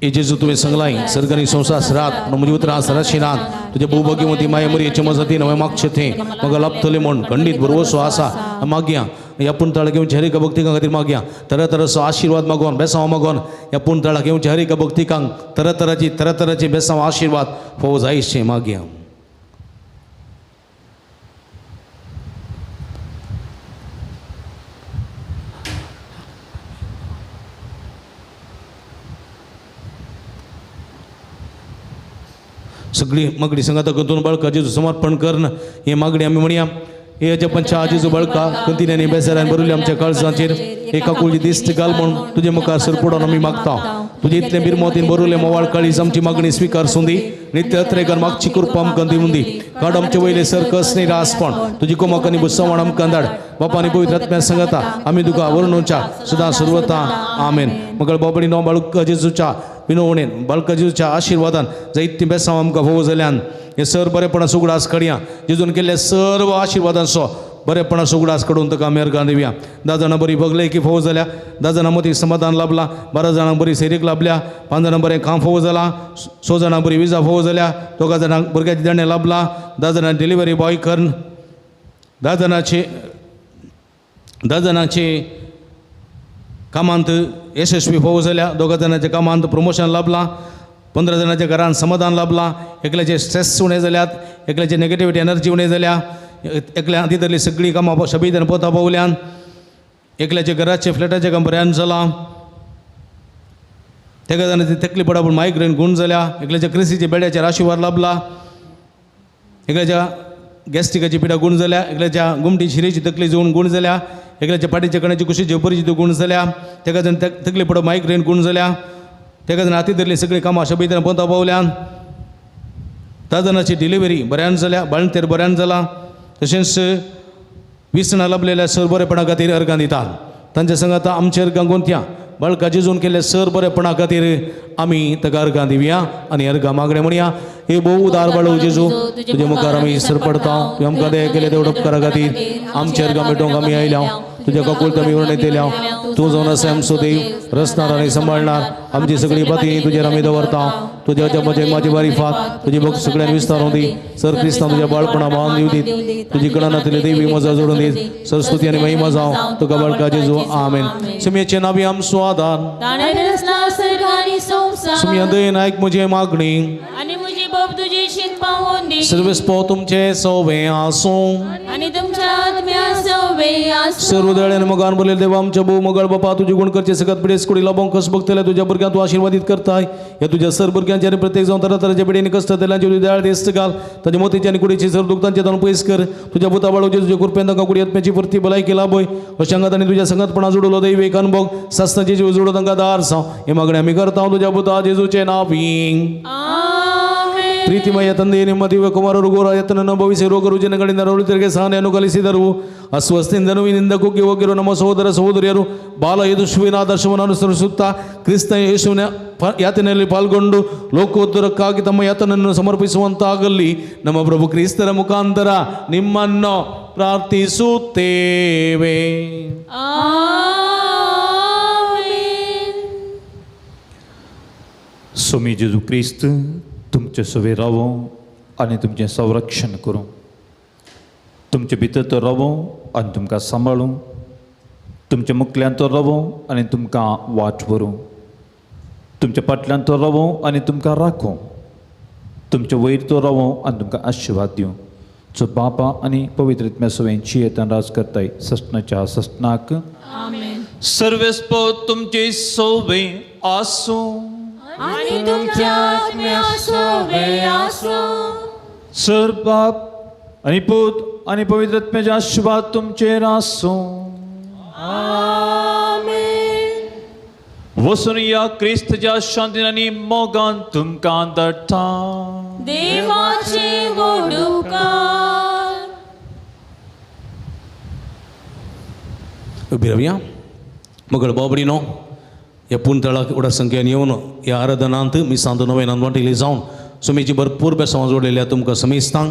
ए जेजू तुवें सांगलाय सर्गानी संसास रात म्हजी उतरां सराशिनात तुज्या भोव भगवंती माये मरयेचे मजतीन हांवें मागचें तें म्हाका लाभतलें म्हण खंडीत भरवोसो आसा मागया ह्या पुणताळा घेवच्या हरिका भक्तिकां खातीर मागया तरातराचो आशिर्वाद मागोन बेसांव मागोन ह्या पुणताळा घेवच्या हरिका भक्तिकांक तरातराची बेसांव आशिर्वाद फोव जायशें मागया सगळी मागणी संगाता दोन बाळका जेजू समर्पण करण हे मागणी आमी म्हणया हे हेच्या पंचा जेजू बाळका कंतिन्यानी बेसारान बरयली आमच्या काळजाचेर एका कुळची दिश्ट घाल म्हणून तुझे मुखार सरपडून आमी मागता. तुझे इतले बिरमोतीन बरुले मोवाळ काळीज आमची मागणी स्वीकारसून दी. नित्य अत्रेकर मागची कृपा आमकां दिवून दी. काड आमचे वयले सरकस न्ही रासपण तुजी कोमकांनी बुसवण आमकां धाड. बापानी पवित्र आत्म्या सांगता आमी तुका वर्णोवच्या सदां सर्वता आमेन. मगळ बाबडी नो बाळक जेजूच्या विनवणेन बाळक जेजूच्या आशिर्वादान जायती बेसांव आमकां फोव जाल्यान हे सर बरेपणा सुगडास काडया. जेजून केल्ले सर्व आशिर्वादांचो बरेपणा सुगडास कडून तुका मेरगां दिवया. 10 जाणां बरी भगलेकी फोव जाल्या. 10 जाणां मदीं समाधान लाभला. 12 जाणांक बरी सेरीक लाभल्या. 5 जाणां बरें काम फोव जाला. 6 जाणां बरी विजा फोव जाल्या. 2 जाणांक भुरग्याचे देणें लाभला. 10 जाणां डिलिव्हरी बॉय करन. 10 जाणांचे कामांत यशस्वी फोव जाल्या. 2 जाणांच्या कामांत प्रमोशन लाभला. 15 जाणांच्या घरान समाधान लाभला. एकल्याचे स्ट्रेस उणें जाल्यात. एकल्याचे नेगेटिव्हिटी एनर्जी उणें जाल्या. एकल्या तितरली सगळीं कामां शबीदान पोता पावल्यान. एकल्याचे घराचे फ्लॅटाचे काम बऱ्यान जाला. तेका जाणांची तकली पडा पूण मायग्रेन गुण जाल्या. एकल्याच्या क्रिसीच्या बेड्याचेर आशिर्वाद लाभला. एकल्याच्या गॅस्ट्रिकाची पिडा गुण जाल्या. एकल्याच्या गुमटी शिरेची तकली जावन गुण जाल्या. एकल्याच्या पाठीच्या कण्याची कुशीची उपरीची गुण जाल्या. तेका जाण तकली पडा मायग्रेन गुण जाल्या. तेका जाण हाती धरली सगळीं कामां शबीदान पोता पावल्यान. 10 जाणांची डिलिव्हरी बऱ्यान जाल्या. बाळंतेर बऱ्यान जाला. तशेंच 20 जाणां लाभलेल्या सर बरेपणा खातीर अर्गां दितात. तांच्या सांगाता आमच्या अर्गां गोंत्या बाळका जेजून केल्ले सर बरेपणा खातीर आमी ताका अर्गां दिवया आनी अर्गां मागणें म्हणया. हे भोव उदार बाळू जेजू तुजे मुखार आमी सरपडता. तुवें आमकां दया केले ते उपकारा खातीर आमचे अर्गां मेटोवंक आमी आयल्या. तुज्या ककुळत आमी वर्णयतल्या. तूं जावन आसा आमचो देव रचणार आनी सांबाळणार. आमची सगळी बाती तुजेर आमी दवरता. तुज्या जन्माची बारी फात तुजी भक्त सगळ्यांनी विस्तारूं दी. सर क्रिस्तांव तुज्या बाळपणा मान दिवं दी. तुजी कणांतली देवी मजा जोडून दी. सरस्वती आनी महिमा जावं तुका बाळका जेजू आमेन. सुमयेचें नांव आमचो आदार. सुमया दयेन आयक म्हजे मागणी. आणि मुझी बाब तुझी शीत पावून दी. सर्वस्पो तुमचे सवे आसूं. आणि तुमच्या आत्म्या सवे आसूं. सर्व दळेन मगान बोलेल देवा आमच्या भोव मगळ बापा तुझे गुण करचे सगळ्यात पिढेस कुडी लाभोंक कस बघतल्या तुझ्या भुरग्यांक तूं आशिर्वादीत करताय. या तुझ्या सर भुरग्यांचे आनी प्रत्येक जावन तरातरांच्या पिढीने कश्ट तेलांचे तुझे दयाळ देस्त घाल. ताच्या मोतीची आनी कुडीची सर दुखतांचे जावन पयस कर. तुझ्या भुता बाळूचे तुझे कृपेन तांकां कुडी आत्म्याची परती भलायकी लाभय. अशांगात आनी तुझ्या संगतपणा जोडलो दैविक अनुभव सासनाची जीव जोडो तांकां दार साव. हे मागणे आमी करता तुझ्या भुता जेजूचे नांवीं. ಪ್ರೀತಿಮಯ ತಂದೆಯೇ ನಿಮ್ಮ ದಿವ್ಯ ಕುಮಾರರು ಗೋರಾಯತನನ್ನು ಭವಿಸಿ ರೋಗ ರುಜಿನಗಳಿಂದ ರೌಳಿತರಿಗೆ ಸಹನೆಯನ್ನು ಕಲಿಸಿದರು. ಅಸ್ವಸ್ಥದಿಂದ ನೋವಿನಿಂದ ಕುಗ್ಗಿ ಹೋಗಿರುವ ನಮ್ಮ ಸಹೋದರ ಸಹೋದರಿಯರು ಬಾಲ ಯೇಸುವಿನ ಆದರ್ಶವನ್ನು ಅನುಸರಿಸುತ್ತಾ ಕ್ರಿಸ್ತ ಯೇಸುವಿನ ಯಾತನೆಯಲ್ಲಿ ಪಾಲ್ಗೊಂಡು ಲೋಕೋತ್ತರಕ್ಕಾಗಿ ತಮ್ಮ ಯಾತನನ್ನು ಸಮರ್ಪಿಸುವಂತಾಗಲಿ ನಮ್ಮ ಪ್ರಭು ಕ್ರಿಸ್ತರ ಮುಖಾಂತರ ನಿಮ್ಮನ್ನು ಪ್ರಾರ್ಥಿಸುತ್ತೇವೆ. स्वामी जेजू क्रिस्त तुमचे सवे रावो आनी तुमचें संरक्षण करूं. तुमचे भितर तो रावो आनी तुमकां सांबाळूं. तुमच्या मुखल्यान तो रावो आनी तुमकां वाट व्हरूं. तुमच्या फाटल्यान तो रावो आनी तुमकां राखूं. तुमच्या वयर तो रावो आनी तुमकां आशिर्वाद दिवं. जो बापा आनी पवित्र आत्म्या सवयेंची येतान राज करताय सस्नाच्या सस्नाक. सर्वेस्पो तुमचे सवे आसूं. आणि तुमच्या आत्म्या सवे आसूं. सर बाप आनी पूत आनी पवित्र आत्म्याचे आशिर्वाद तुमचेर आसूं. वचून या क्रिस्ताच्या शांतीन आनी मोगान तुमकां धाडटा. देवाचे वडुकार. उभी रावया. मगळ बाबडीनो या पुणतळाक एवढ्या संख्येन येवन ह्या आराधनांत मिसांत नव्यान वांटिली जावन सुमेची भरपूर बेसांव जोडलेल्या तुमकां समेस्तांक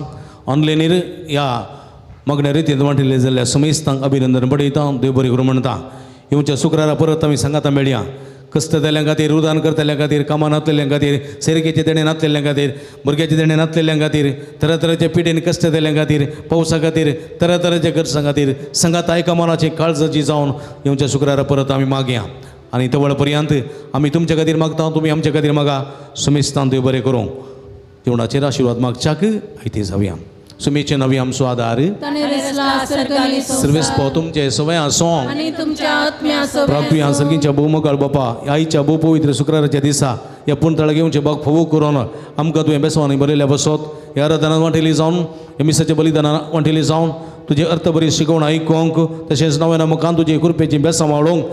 ऑनलायनीर ह्या मगण्या रितीन वांटिले जाल्ल्या समेस्तांक अभिनंदन पडयता. देव बरें करूं म्हणटा. येवच्या शुक्रारा परत आमी सांगाता मेळया. कश्ट जाल्ल्या खातीर उदान करतल्या खातीर कामां नासलेल्या खातीर सेरिकेचे देणे नासलेल्या खातीर भुरग्याचे देणे नासलेल्या खातीर तरातरांच्या पिडेन कश्ट जाल्ल्या खातीर पावसा खातीर तरातरांच्या गरजां खातीर संगात आयका मनाची काळजाची जावन येवच्या शुक्रारा परत आमी मागया. आनी तवळ पर्यंत आमी तुमच्या खातीर मागता तुमी आमच्या खातीर मागा. सुमेस्तान देव बरें करूं. जेवणाचेर आशिर्वाद मागच्याक आयती जावया. सुमेचे नवी आमचो आदार. सर्वेस्पो तुमचे सवय आसूं. आणि तुमच्या आत्म्या सवे प्रार्थुया सर्गीच्या भोवमकाळ बापा आईच्या भोव पवित्र शुक्राराच्या दिसा ह्या पुणतळा घेवचे बाग फोव करून आमकां तुवें बेसवानी बरयल्या बसत ह्या आराधनांत वांटिली जावन ह्या मिसाच्या बलिदानां वांटिली जावन तुजे अर्थ बरी शिकवण आयकोंक तशेंच नव्या नमकान तुजे कृपेची बेसां वाडोवंक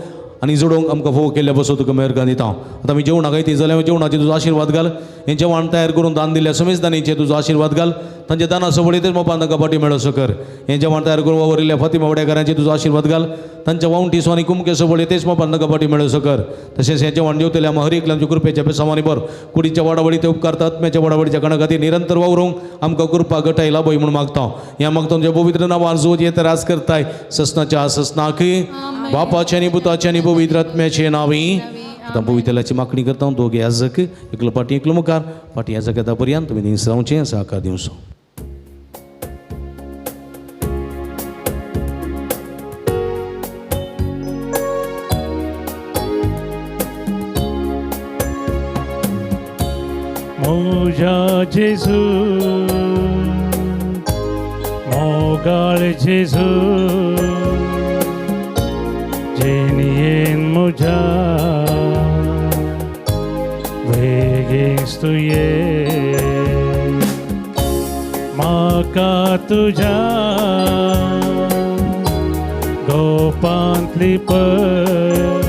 आनी जोडोवंक आमकां फोव केल्ल्या बसो तुका मेहरबानी दिता आतां आमी जेवणाक येती जाल्यार जेवणाचे तुजो आशिर्वाद घाल हें जेवण तयार करून दान दिल्या समेज दानीचे तुजो आशिर्वाद घाल तांचे दाना सबळी तेच मोपान तांकां पाटी मेळो कर हें जेवण तयार करून वावरिल्ल्या फातिमा वड्याकारांचे तुजो आशिर्वाद घाल तांच्या वावंटी स्वानी कुमके सबळी तेच मोपान तांकां पाटी मेळो कर तशेंच हें जेवण जेवतल्या आमी हर एकल्यांच्या कृपेच्या बेसांवानी भर कुडीच्या वाडावडी ते उपकारता आत्म्याच्या वाडावडीच्या कणा खातीर निरंतर वावरूंक आमकां कृपा घटाय लाभय म्हूण मागता ह्या मागता तुमच्या पवित्र नांवान जो येता रास करताय ससनाच्या ससनाक बापाचे आनी पुताचे आनी पवित्र आत्म्याचे नांवी आतां पवित्राची मागणी करता दोग याजक एकलो पाटी एकलो मुखार पाटी याजक येता पर्यंत तुमी थंय रावचें सहकार दिवचो Moja Jesu, Mogal Jesu, Jenien Moja, Vegins tu ye, Maka tuja, Gopantli per,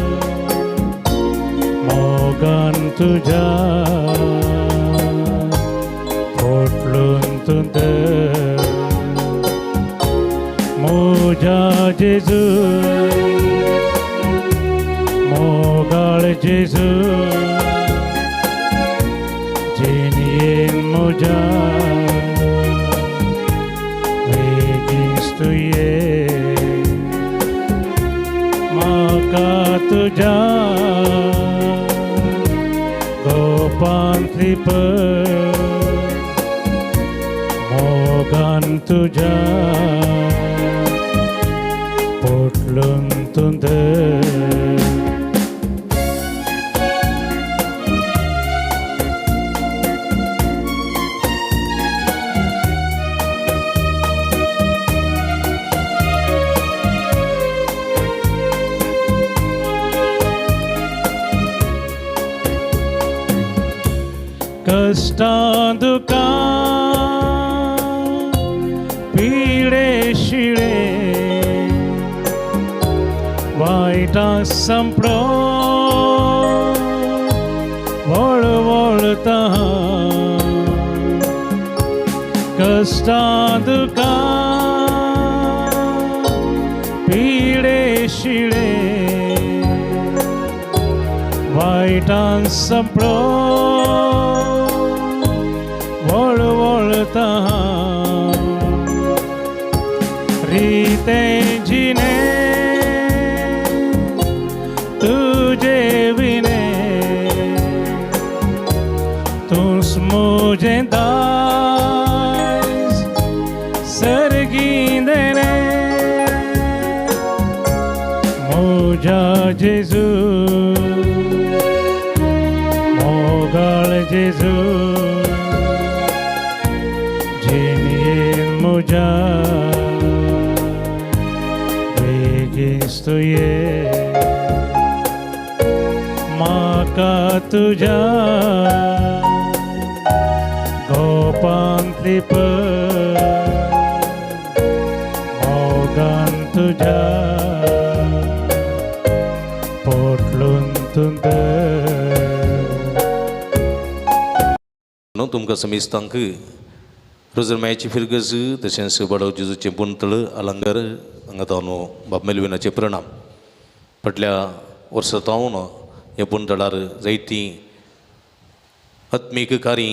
Mogan tuja. Luntunde Moja Jesu Mogal Jesu Jenien Moja Vegins tu ye Maka tuja Gopantli per Mogan tuja potlun tunde Kastanduka Pide shire Vaita sampro Vol volta Kastanduka Pide shire Vaita sampro Vol volta Rite jine tujhe vine tus mujhe dais sargindene Moja Jesu Mogal Jesu Jenien Moja tu ye Maka tuja Gopantli per Mogan tuja Potlun tunde No तुमकां समेस्तांक रोजरमायाची फिरगज तशेंच बडो जेजूचे बुंतळ अलंगर हांगा न्हू बाब मेलविनाचे प्रणाम फाटल्या वर्सांतावन ह्या बुंतळार जायतीं आत्मीक कार्य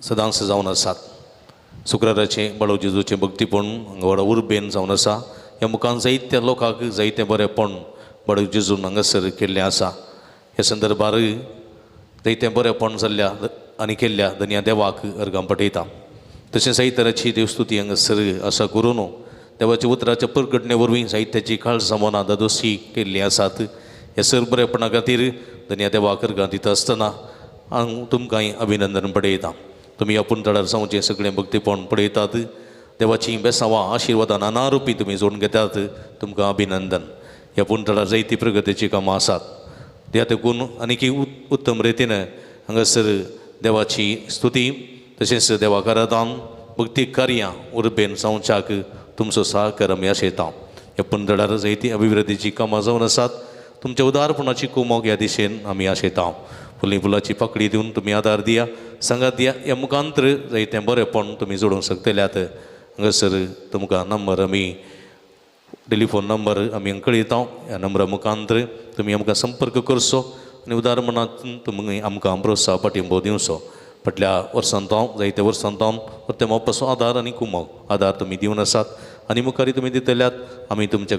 सदांच जावन आसात शुक्राराचे बडो जेजूचे भक्तीपण हांगा व्हडा उर्बेन जावन आसा ह्या मुखान जायत्या लोकांक जायतें बरेंपण बडो जेजून हांगासर केल्लें आसा ह्या संदर्भार जायतें बरेंपण जाल्ल्या आनी केल्ल्या धन्या देवाक अर्गां पठयता तशें साहित्याची देवस्तुती हांगासर आसा करून देवाच्या उतराच्या प्रकटणे वरवीं साहित्याची काळ सामोना दादोशी केल्ली आसात ह्या सर बरेपणा खातीर धन्या देवाक अर्गां दिता आसतना हांव तुमकांय अभिनंदन पळयता तुमी आपूण तळार जावचें सगळें भक्तीपण पळयतात देवाची बेसांवां आशिर्वादां नानारुपी तुमी जोडून घेतात तुमकां अभिनंदन ह्या पुंतळार जायतीं प्रगतीची कामां आसात त्या देखून आनीक उत्तम रितीन हांगासर देवाची स्तुती तशेंच देवाकारादान भक्ती कार्यां उर्बेन जावच्याक तुमचो सहकार आमी आशेता. ह्या पंदडार जायती अभिवृद्धीची कामां जावन आसात. तुमच्या उदारपणाची कुमोग ह्या दिशेन आमी आशेता. फुली फुलाची पकडी दिवन तुमी आदार दिया, सांगात दिया. ह्या मुखांतर जायतें बरेंपण तुमी जोडूंक शकतल्यात. हांगासर तुमकां नंबर आमी टेलिफोन नंबर आमी हांगा कळयता. ह्या नंबरा मुखांतर तुमी आमकां संपर्क करचो आनी उदारपणांतून तुमी आमकां प्रोत्साह पाठिंबो दिवचो. फाटल्या वर्सांतां जायत्या वर्सांतां ते मोपाचो आदार आनी कुमोग आदार तुमी दिवन आसात आनी मुखारी तुमी दितल्यात. आमी तुमच्या